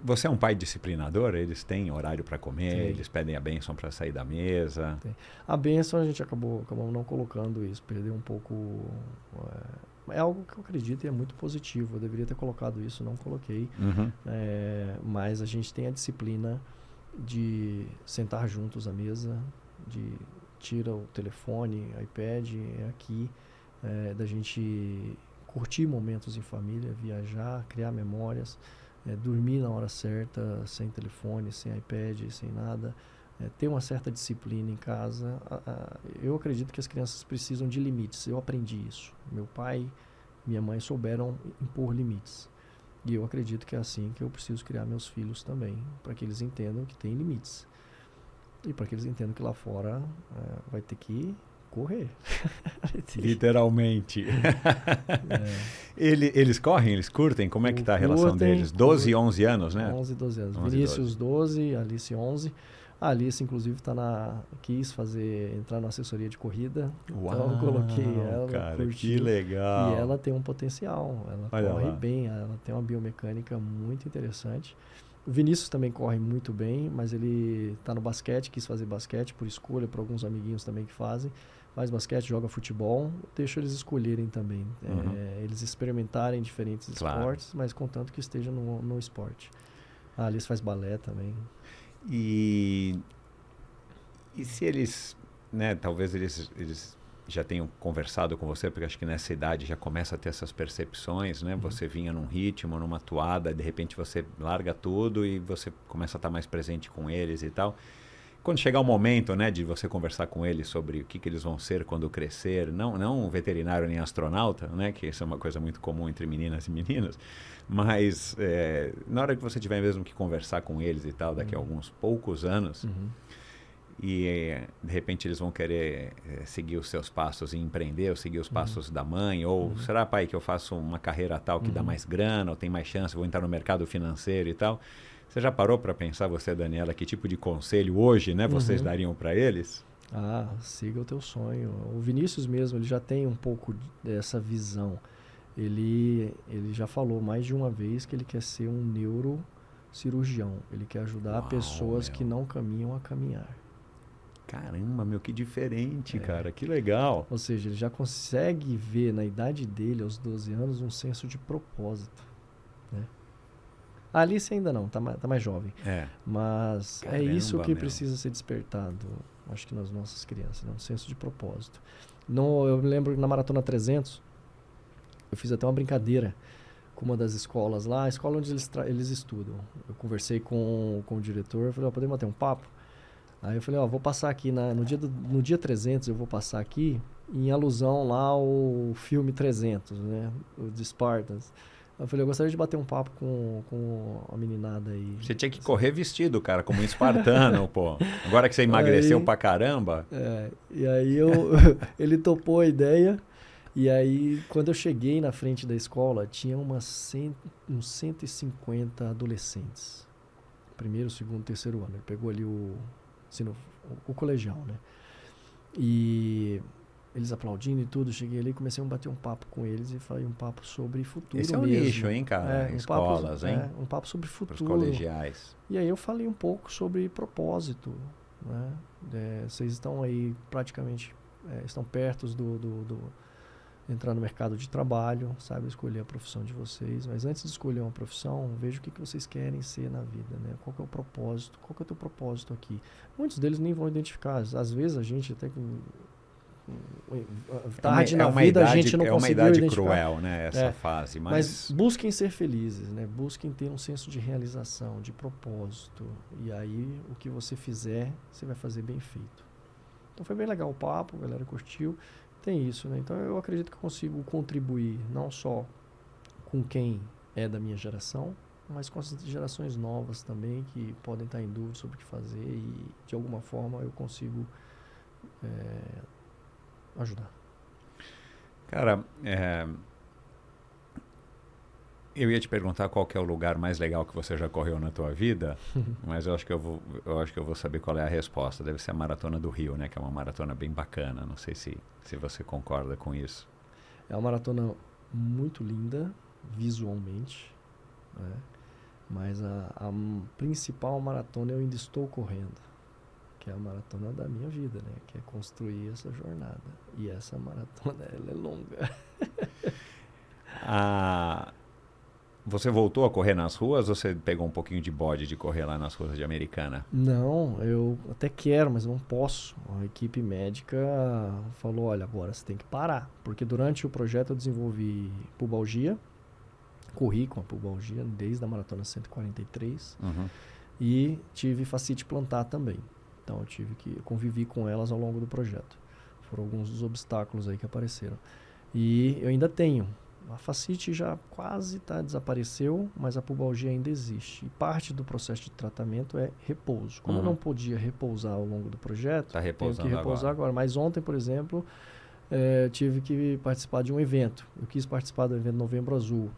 Você é um pai disciplinador? Eles têm horário para comer? Eles pedem a bênção para sair da mesa? Tem. A bênção a gente acabamos não colocando isso, perdeu um pouco... É algo que eu acredito e é muito positivo. Eu deveria ter colocado isso, não coloquei. Mas a gente tem a disciplina de sentar juntos à mesa, de tira o telefone, iPad, aqui, da gente curtir momentos em família, viajar, criar memórias, dormir na hora certa, sem telefone, sem iPad, sem nada. Ter uma certa disciplina em casa. Eu acredito que as crianças precisam de limites. Eu aprendi isso. Meu pai, minha mãe souberam impor limites. E eu acredito que é assim que eu preciso criar meus filhos também, para que eles entendam que tem limites. E para que eles entendam que lá fora vai ter que correr. Literalmente. Eles correm, eles curtem? Como é que está a relação deles? 12 e 11 anos, né? 11 e 12 anos. Vinícius 12, Alice 11. A Alice, inclusive, quis entrar na assessoria de corrida. Uau, então, eu coloquei ela. Cara, curtiu, que legal. E ela tem um potencial. Ela corre bem, ela tem uma biomecânica muito interessante. O Vinícius também corre muito bem, mas ele está no basquete, quis fazer basquete por escolha, por alguns amiguinhos também que fazem. Faz basquete, joga futebol. Deixo eles escolherem também. Eles experimentarem diferentes esportes, mas contanto que esteja no esporte. A Alice faz balé também. E se eles, né, talvez eles já tenham conversado com você, porque acho que nessa idade já começa a ter essas percepções, né? Você vinha num ritmo, numa toada, de repente você larga tudo e você começa a estar mais presente com eles e tal. Quando chegar o momento, né, de você conversar com eles sobre o que eles vão ser quando crescer, não veterinário nem astronauta, né, que isso é uma coisa muito comum entre meninas e meninos, mas na hora que você tiver mesmo que conversar com eles e tal, daqui a alguns poucos anos, e de repente eles vão querer seguir os seus passos e empreender, ou seguir os passos da mãe, ou será, pai, que eu faço uma carreira tal que dá mais grana, ou tem mais chance, vou entrar no mercado financeiro e tal. Você já parou para pensar, você, Daniela, que tipo de conselho hoje, né, vocês dariam para eles? Siga o teu sonho. O Vinícius mesmo, ele já tem um pouco dessa visão. Ele já falou mais de uma vez que ele quer ser um neurocirurgião. Ele quer ajudar pessoas que não caminham a caminhar. Caramba, meu, que diferente, cara. Que legal. Ou seja, ele já consegue ver na idade dele, aos 12 anos, um senso de propósito, né? A Alice ainda não, tá mais jovem. Mas caramba, é isso que precisa ser despertado, acho que nas nossas crianças, né? Um senso de propósito. Eu me lembro na Maratona 300, eu fiz até uma brincadeira com uma das escolas lá, a escola onde eles estudam. Eu conversei com o diretor, falei, podemos bater um papo? Aí eu falei, vou passar aqui, no dia 300 eu vou passar aqui, em alusão lá ao filme 300, né? O de Spartans. Eu falei, eu gostaria de bater um papo com a meninada aí. Você tinha que correr vestido, cara, como um espartano, pô. Agora que você emagreceu pra caramba. E aí ele topou a ideia. E aí, quando eu cheguei na frente da escola, tinha uns 150 adolescentes. Primeiro, segundo, terceiro ano. Ele pegou ali o colegial, né? E eles aplaudindo e tudo, cheguei ali, comecei a bater um papo com eles e falei um papo sobre futuro. Esse é um nicho, hein, cara? Escolas, hein? Um papo sobre futuro. Para os colegiais. E aí eu falei um pouco sobre propósito, né? Vocês estão aí praticamente, estão perto do entrar no mercado de trabalho, sabe, escolher a profissão de vocês, mas antes de escolher uma profissão, veja o que vocês querem ser na vida, né? Qual que é o propósito? Qual que é o teu propósito aqui? Muitos deles nem vão identificar, às vezes a gente até tarde na vida a gente não conseguiu identificar. É uma idade cruel, né, essa fase. Mas busquem ser felizes, né? Busquem ter um senso de realização, de propósito. E aí, o que você fizer, você vai fazer bem feito. Então foi bem legal o papo, a galera curtiu. Tem isso, né? Então eu acredito que eu consigo contribuir não só com quem é da minha geração, mas com as gerações novas também que podem estar em dúvida sobre o que fazer e de alguma forma eu consigo ajudar. Cara, eu ia te perguntar qual que é o lugar mais legal que você já correu na tua vida, mas eu acho que eu vou saber qual é a resposta. Deve ser a Maratona do Rio, né? Que é uma maratona bem bacana. Não sei se você concorda com isso. É uma maratona muito linda, visualmente, né? Mas a principal maratona eu ainda estou correndo, que é a maratona da minha vida, né? Que é construir essa jornada. E essa maratona, ela é longa. Você voltou a correr nas ruas ou você pegou um pouquinho de bode de correr lá nas ruas de Americana? Não, eu até quero, mas não posso. A equipe médica falou, olha, agora você tem que parar. Porque durante o projeto eu desenvolvi pubalgia, corri com a pubalgia desde a maratona 143 e tive fascite plantar também. Então eu convivi com elas ao longo do projeto. Foram alguns dos obstáculos aí que apareceram. E eu ainda tenho. A fascite já quase desapareceu, mas a pubalgia ainda existe. E parte do processo de tratamento é repouso. Como eu não podia repousar ao longo do projeto, tenho que repousar agora. Mas ontem, por exemplo, tive que participar de um evento. Eu quis participar do evento Novembro Azul,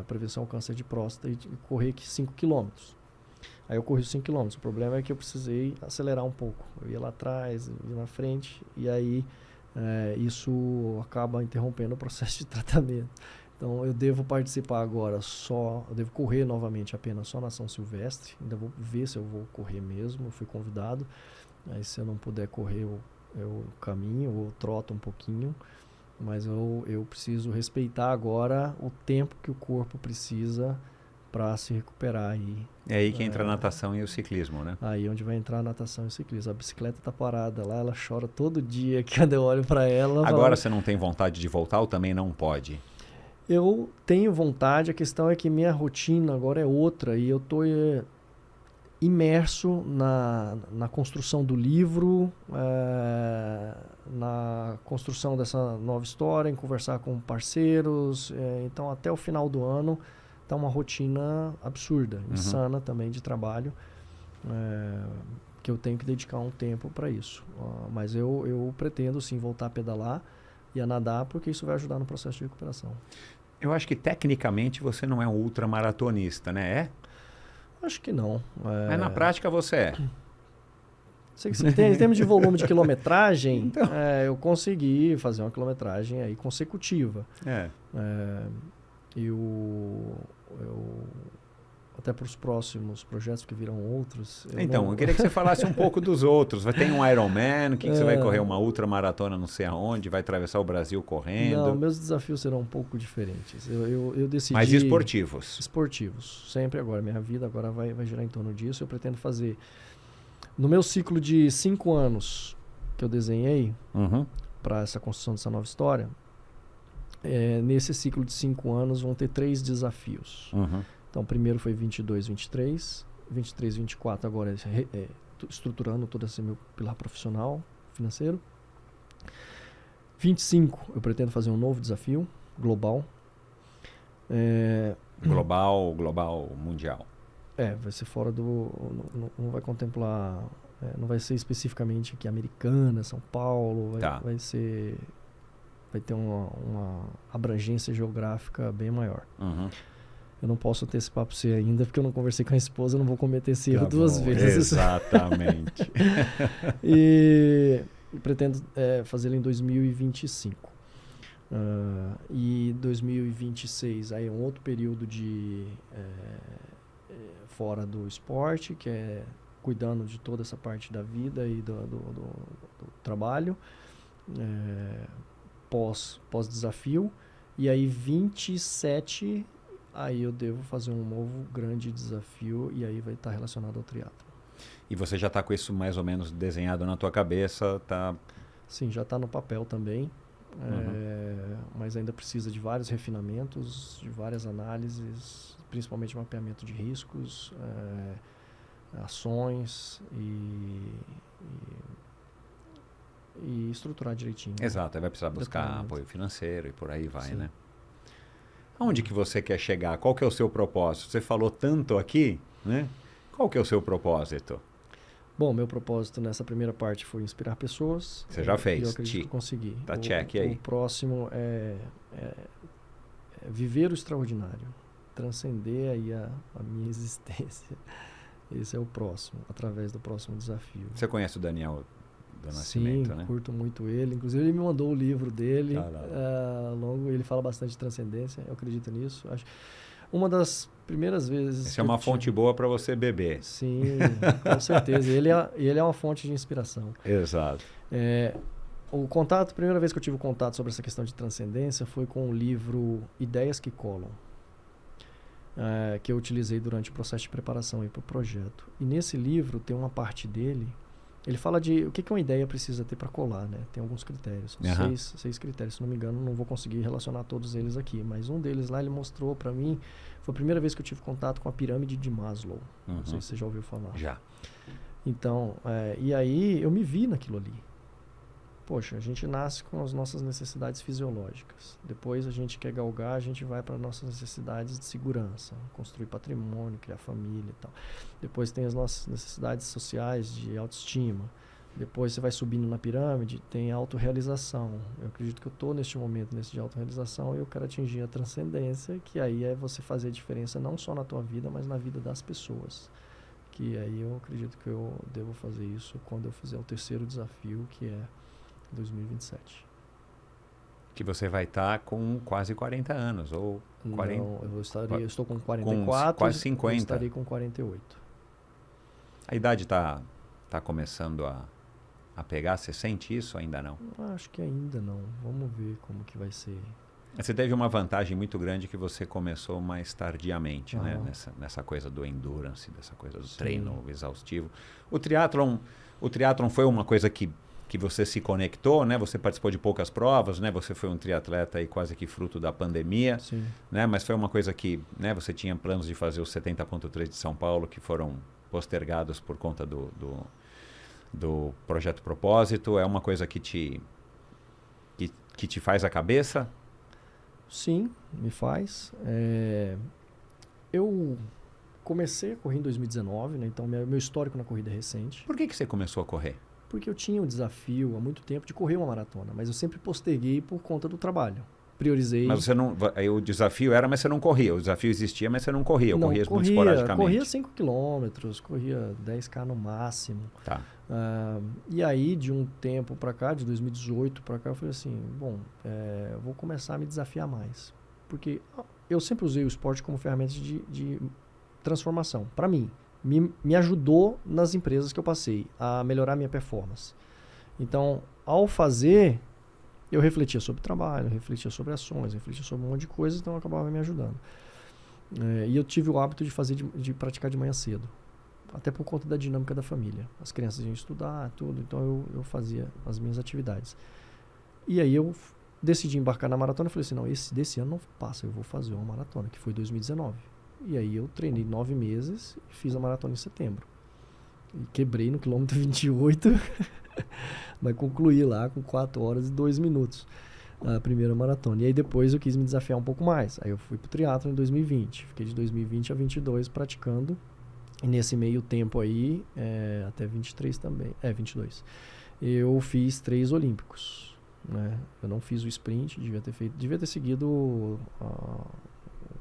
prevenção ao câncer de próstata, e correr 5 quilômetros. Aí eu corri os 5 quilômetros. O problema é que eu precisei acelerar um pouco. Eu ia lá atrás, ia na frente, e aí isso acaba interrompendo o processo de tratamento. Então eu devo participar agora eu devo correr novamente apenas só na São Silvestre. Ainda vou ver se eu vou correr mesmo, eu fui convidado. Aí se eu não puder correr, eu caminho ou troto um pouquinho. Mas eu preciso respeitar agora o tempo que o corpo precisa para se recuperar aí. É aí que entra a natação e o ciclismo, né? Aí onde vai entrar a natação e o ciclismo. A bicicleta tá parada lá, ela chora todo dia que quando eu olho para ela. Agora você não tem vontade de voltar ou também não pode? Eu tenho vontade, a questão é que minha rotina agora é outra e eu tô imerso na construção do livro, na construção dessa nova história, em conversar com parceiros. Então, até o final do ano, tá uma rotina absurda, insana também de trabalho, que eu tenho que dedicar um tempo para isso. Mas eu pretendo, sim, voltar a pedalar e a nadar, porque isso vai ajudar no processo de recuperação. Eu acho que, tecnicamente, você não é um ultramaratonista, né? É? Acho que não. Mas na prática você é. Em termos de volume de quilometragem, então, eu consegui fazer uma quilometragem aí consecutiva. Até para os próximos projetos que virão outros. Eu queria que você falasse um pouco dos outros. Tem um Ironman, que você vai correr uma ultramaratona não sei aonde, vai atravessar o Brasil correndo. Não, meus desafios serão um pouco diferentes. Eu decidi... Mas esportivos? Esportivos. Sempre agora. Minha vida agora vai girar em torno disso. Eu pretendo fazer... No meu ciclo de 5 anos que eu desenhei para essa construção dessa nova história, nesse ciclo de 5 anos vão ter 3 desafios. Então, o primeiro foi 22, 23. 23, 24 agora estruturando todo esse meu pilar profissional, financeiro. 25, eu pretendo fazer um novo desafio global. Global, mundial. Vai ser fora do... Não vai contemplar... não vai ser especificamente aqui Americana, São Paulo. Vai ter uma abrangência geográfica bem maior. Eu não posso antecipar para você ainda, porque eu não conversei com a esposa, eu não vou cometer esse erro 2 vezes. Exatamente. E pretendo fazê-lo em 2025. E 2026 aí é um outro período de fora do esporte, que é cuidando de toda essa parte da vida e do trabalho, pós-desafio. E aí 27... Aí eu devo fazer um novo grande desafio e aí vai estar relacionado ao triatlo. E você já está com isso mais ou menos desenhado na tua cabeça? Tá? Sim, já está no papel também, mas ainda precisa de vários refinamentos, de várias análises, principalmente mapeamento de riscos, ações e estruturar direitinho. Exato, aí vai precisar buscar apoio financeiro e por aí vai, né? Aonde que você quer chegar? Qual que é o seu propósito? Você falou tanto aqui, né? Qual que é o seu propósito? Bom, meu propósito nessa primeira parte foi inspirar pessoas. Você já fez. Eu acredito que eu consegui. Tá check aí. O próximo é viver o extraordinário. Transcender aí a minha existência. Esse é o próximo, através do próximo desafio. Você conhece o Daniel do Nascimento, né? Sim, curto muito ele. Inclusive, ele me mandou o livro dele, longo. Ele fala bastante de transcendência. Eu acredito nisso. Acho uma das primeiras vezes... Essa é uma fonte boa para você beber. Sim, com certeza. Ele é uma fonte de inspiração. Exato. A primeira vez que eu tive contato sobre essa questão de transcendência foi com o livro Ideias que Colam, que eu utilizei durante o processo de preparação para o projeto. E nesse livro tem uma parte dele... Ele fala de o que uma ideia precisa ter para colar, né? Tem alguns critérios, 6 critérios, se não me engano, não vou conseguir relacionar todos eles aqui, mas um deles lá ele mostrou para mim, foi a primeira vez que eu tive contato com a pirâmide de Maslow. Não sei se você já ouviu falar. Já. Então, e aí eu me vi naquilo ali. Poxa, a gente nasce com as nossas necessidades fisiológicas. Depois a gente quer galgar, a gente vai para nossas necessidades de segurança, construir patrimônio, criar família e tal. Depois tem as nossas necessidades sociais de autoestima. Depois você vai subindo na pirâmide, tem autorrealização. Eu acredito que eu estou neste momento nesse de autorrealização e eu quero atingir a transcendência, que aí é você fazer a diferença não só na tua vida, mas na vida das pessoas. Que aí eu acredito que eu devo fazer isso quando eu fizer o terceiro desafio, que é 2027. Que você vai estar com quase 40 anos, ou 40... Não, eu estou com 44, com quase 50. Eu estarei com 48. A idade está começando a pegar? Você sente isso ou ainda não? Acho que ainda não. Vamos ver como que vai ser. Você teve uma vantagem muito grande que você começou mais tardiamente, né? Aham. Nessa coisa do endurance, dessa coisa do Sim. treino exaustivo. O triatlon foi uma coisa que você se conectou, né? Você participou de poucas provas, né? Você foi um triatleta aí quase que fruto da pandemia, Sim. né? Mas foi uma coisa que, né? Você tinha planos de fazer os 70.3 de São Paulo que foram postergados por conta do projeto Propósito. É uma coisa que te faz a cabeça? Sim, me faz. Eu comecei a correr em 2019, né? Então meu histórico na corrida é recente. Por que você começou a correr? Porque eu tinha um desafio há muito tempo de correr uma maratona, mas eu sempre posterguei por conta do trabalho. Priorizei. Mas você não. Aí o desafio era, mas você não corria. O desafio existia, mas você não corria. Eu Não, corria muito esporadicamente. corria 5 quilômetros, corria 10K no máximo. Tá. E aí, de um tempo para cá, de 2018 para cá, eu falei assim, bom, eu vou começar a me desafiar mais. Porque eu sempre usei o esporte como ferramenta de transformação. Para mim, me ajudou nas empresas que eu passei a melhorar minha performance. Então, ao fazer, eu refletia sobre trabalho, refletia sobre ações, refletia sobre um monte de coisas, então acabava me ajudando. E eu tive o hábito de praticar de manhã cedo. Até por conta da dinâmica da família. As crianças iam estudar, tudo, então eu fazia as minhas atividades. E aí eu decidi embarcar na maratona e falei assim, não, desse ano não passa, eu vou fazer uma maratona, que foi 2019. E aí eu treinei 9 meses e fiz a maratona em setembro. E quebrei no quilômetro 28, mas concluí lá com 4 horas e 2 minutos a primeira maratona. E aí depois eu quis me desafiar um pouco mais. Aí eu fui pro triatlo em 2020. Fiquei de 2020 a 22 praticando. E nesse meio tempo aí, até 23 também, 22, eu fiz 3 olímpicos, né? Eu não fiz o sprint, devia ter seguido o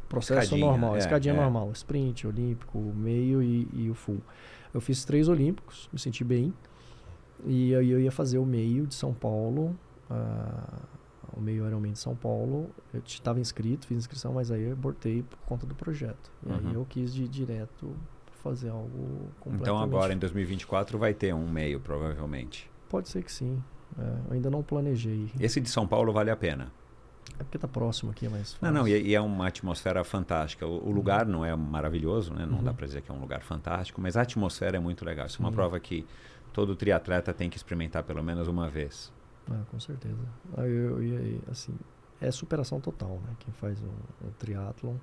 processo Escadinha, normal, escadinha normal, sprint, olímpico, o meio e o full. Eu fiz 3 olímpicos, me senti bem, e aí eu ia fazer o meio de São Paulo, o meio Ironman de São Paulo. Eu estava inscrito, fiz inscrição, mas aí eu abortei por conta do projeto. E aí eu quis ir direto fazer algo completamente... Então agora em 2024 vai ter um meio, provavelmente. Pode ser que sim. Eu ainda não planejei. Esse de São Paulo vale a pena. É porque tá próximo aqui, é mais fácil. Não, e é uma atmosfera fantástica. O lugar não é maravilhoso, né? Não dá para dizer que é um lugar fantástico, mas a atmosfera é muito legal. Isso é uma prova que todo triatleta tem que experimentar pelo menos uma vez. Com certeza. Assim, é superação total, né? Quem faz o triatlon,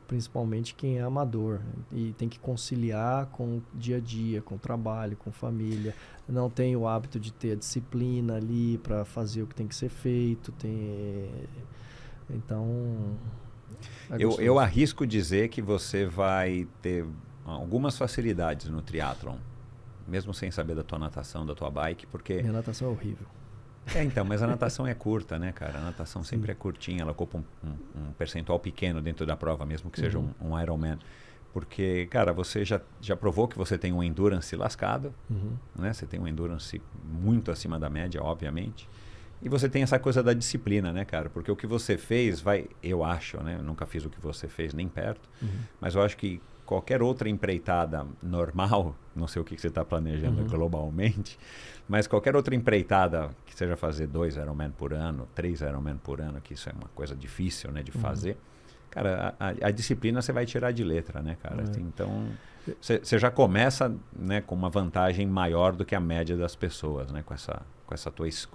principalmente quem é amador, né? E tem que conciliar com o dia a dia, com o trabalho, com família. Não tem o hábito de ter a disciplina ali para fazer o que tem que ser feito. Então... Eu arrisco dizer que você vai ter algumas facilidades no triatlon, mesmo sem saber da tua natação, da tua bike, porque... Minha natação é horrível. Então, mas a natação é curta, né, cara? A natação sempre é curtinha, ela ocupa um percentual pequeno dentro da prova, mesmo que seja um Ironman. Porque, cara, você já provou que você tem um endurance lascado, né? Você tem um endurance muito acima da média, obviamente. E você tem essa coisa da disciplina, né, cara? Porque o que você fez eu acho, né? Eu nunca fiz o que você fez nem perto, mas eu acho que qualquer outra empreitada normal, não sei o que você está planejando globalmente, mas qualquer outra empreitada que seja fazer 2 Ironman por ano, 3 Ironman por ano, que isso é uma coisa difícil, né, de fazer, cara, a disciplina você vai tirar de letra, né, cara? Então, você já começa, né, com uma vantagem maior do que a média das pessoas, né, com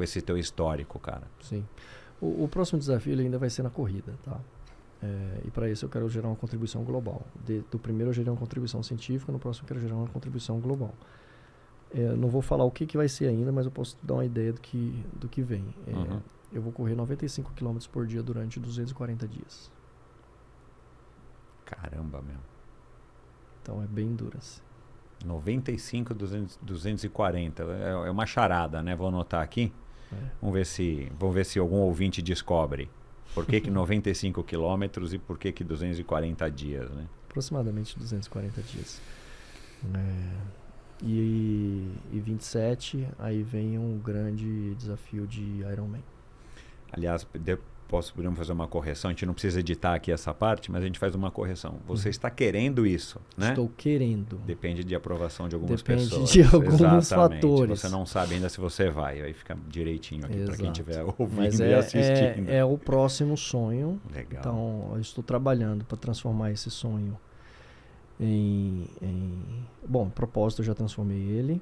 esse teu histórico, cara. Sim. O próximo desafio ele ainda vai ser na corrida, tá? E para isso eu quero gerar uma contribuição global. Do primeiro eu gerei uma contribuição científica, no próximo eu quero gerar uma contribuição global. Não vou falar o que vai ser ainda, mas eu posso dar uma ideia do que vem. Eu vou correr 95 km por dia durante 240 dias. Caramba, meu. Então é bem endurance. 95, 240. É uma charada, né? Vou anotar aqui. Vamos ver se algum ouvinte descobre. Por que 95 quilômetros e por que 240 dias, né? Aproximadamente 240 dias. E 27, aí vem um grande desafio de Ironman. Aliás, podemos fazer uma correção, a gente não precisa editar aqui essa parte, mas a gente faz uma correção. Você está querendo isso, né? Estou querendo. Depende de aprovação de algumas Depende pessoas. de alguns Exatamente. fatores. Você não sabe ainda se você vai, aí fica direitinho aqui para quem estiver ouvindo Mas e assistindo. É o próximo sonho. Legal. Então, eu estou trabalhando para transformar esse sonho Bom, propósito eu já transformei ele.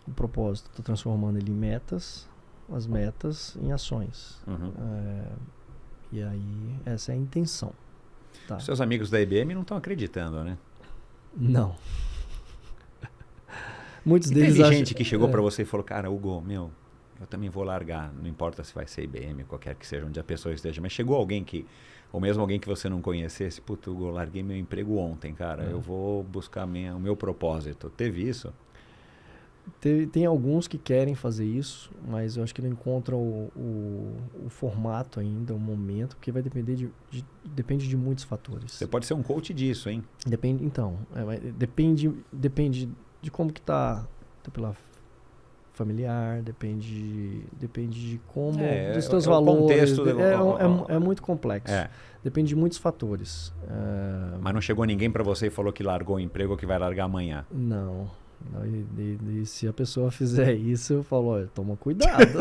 O propósito, estou transformando ele em metas. As metas em ações. E aí, essa é a intenção. Tá. Seus amigos da IBM não estão acreditando, né? Não. Muitos e deles teve gente que chegou para você e falou, cara, Hugo, eu também vou largar, não importa se vai ser IBM, qualquer que seja onde a pessoa esteja, mas chegou alguém ou mesmo alguém que você não conhecesse, puta, Hugo, eu larguei meu emprego ontem, cara, eu vou buscar o meu propósito. Teve isso? Tem alguns que querem fazer isso, mas eu acho que não encontram o formato ainda, o momento, porque vai depender depende de muitos fatores. Você pode ser um coach disso, hein? Depende de como que tá pela familiar, depende de como, dos teus valores. É muito complexo. Depende de muitos fatores. Mas não chegou ninguém para você e falou que largou o emprego ou que vai largar amanhã? Não. E se a pessoa fizer isso, eu falo, olha, toma cuidado.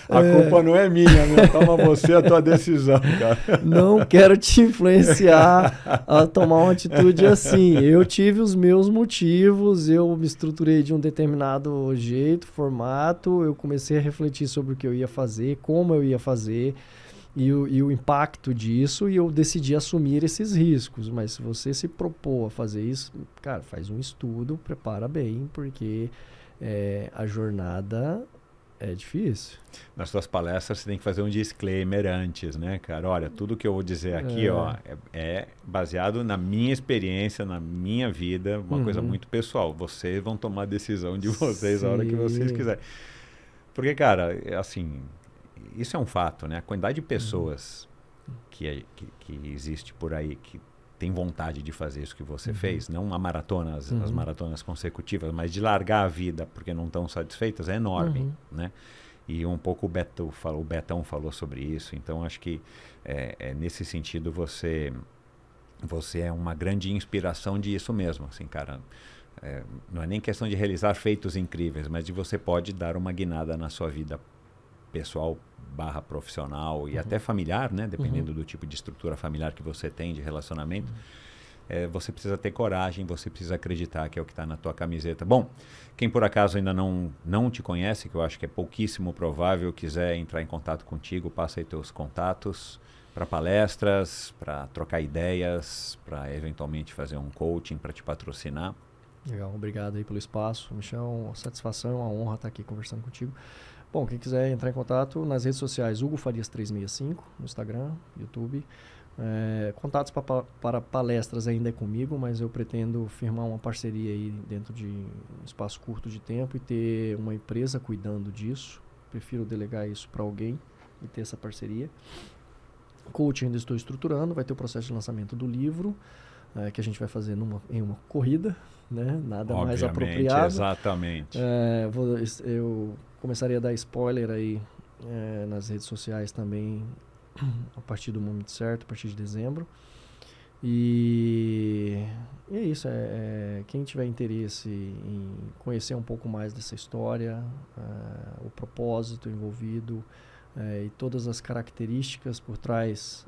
A culpa não é minha, toma você a tua decisão, cara. Não quero te influenciar a tomar uma atitude assim. Eu tive os meus motivos, eu me estruturei de um determinado jeito, formato, eu comecei a refletir sobre o que eu ia fazer, como eu ia fazer. E o impacto disso, e eu decidi assumir esses riscos. Mas se você se propor a fazer isso, cara, faz um estudo, prepara bem, porque a jornada é difícil. Nas suas palestras você tem que fazer um disclaimer antes, né, cara? Olha, tudo que eu vou dizer aqui é baseado na minha experiência, na minha vida, uma coisa muito pessoal. Vocês vão tomar a decisão de vocês a hora que vocês quiserem. Porque, cara, assim... Isso é um fato, né? A quantidade de pessoas que existe por aí que tem vontade de fazer isso que você fez, não a maratona, as maratonas consecutivas, mas de largar a vida porque não estão satisfeitas, é enorme, né? E um pouco o Betão falou sobre isso, então acho que nesse sentido você é uma grande inspiração disso mesmo, assim, cara. Não é nem questão de realizar feitos incríveis, mas de você pode dar uma guinada na sua vida pessoal / profissional e até familiar, né? Dependendo do tipo de estrutura familiar que você tem de relacionamento, você precisa ter coragem, você precisa acreditar que é o que está na tua camiseta. Bom, quem por acaso ainda não te conhece, que eu acho que é pouquíssimo provável, quiser entrar em contato contigo, passa aí teus contatos para palestras, para trocar ideias, para eventualmente fazer um coaching, para te patrocinar. Legal, obrigado aí pelo espaço, Michel, uma satisfação, uma honra estar aqui conversando contigo. Bom, quem quiser entrar em contato nas redes sociais, Hugo Farias 365, no Instagram, YouTube. Contatos para palestras ainda é comigo, mas eu pretendo firmar uma parceria aí dentro de um espaço curto de tempo e ter uma empresa cuidando disso. Prefiro delegar isso para alguém e ter essa parceria. Coaching ainda estou estruturando, vai ter o processo de lançamento do livro, que a gente vai fazer em uma corrida, né? Nada mais apropriado. Exatamente. Eu começaria a dar spoiler aí nas redes sociais também a partir do momento certo, a partir de dezembro. E é isso. Quem tiver interesse em conhecer um pouco mais dessa história, o propósito envolvido e todas as características por trás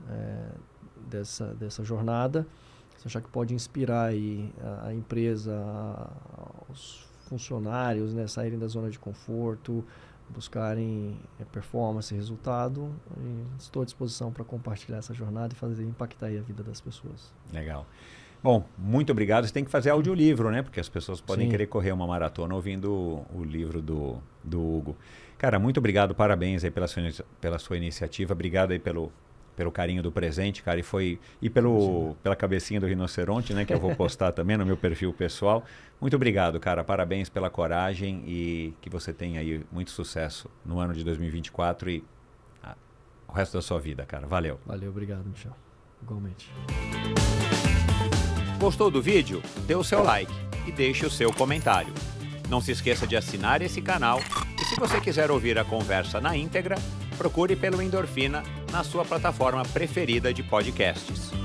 dessa jornada, se achar que pode inspirar aí a empresa, os funcionários, né, saírem da zona de conforto, buscarem performance, resultado, estou à disposição para compartilhar essa jornada e fazer impactar aí a vida das pessoas. Legal. Bom, muito obrigado. Você tem que fazer audiolivro, né? Porque as pessoas podem querer correr uma maratona ouvindo o livro do Hugo. Cara, muito obrigado, parabéns aí pela sua iniciativa, obrigado aí pelo carinho do presente, cara, e pela cabecinha do rinoceronte, né, que eu vou postar também no meu perfil pessoal. Muito obrigado, cara, parabéns pela coragem e que você tenha aí muito sucesso no ano de 2024 e o resto da sua vida, cara. Valeu. Valeu, obrigado, Michel. Igualmente. Gostou do vídeo? Dê o seu like e deixe o seu comentário. Não se esqueça de assinar esse canal e se você quiser ouvir a conversa na íntegra, Procure pelo Endorfina na sua plataforma preferida de podcasts.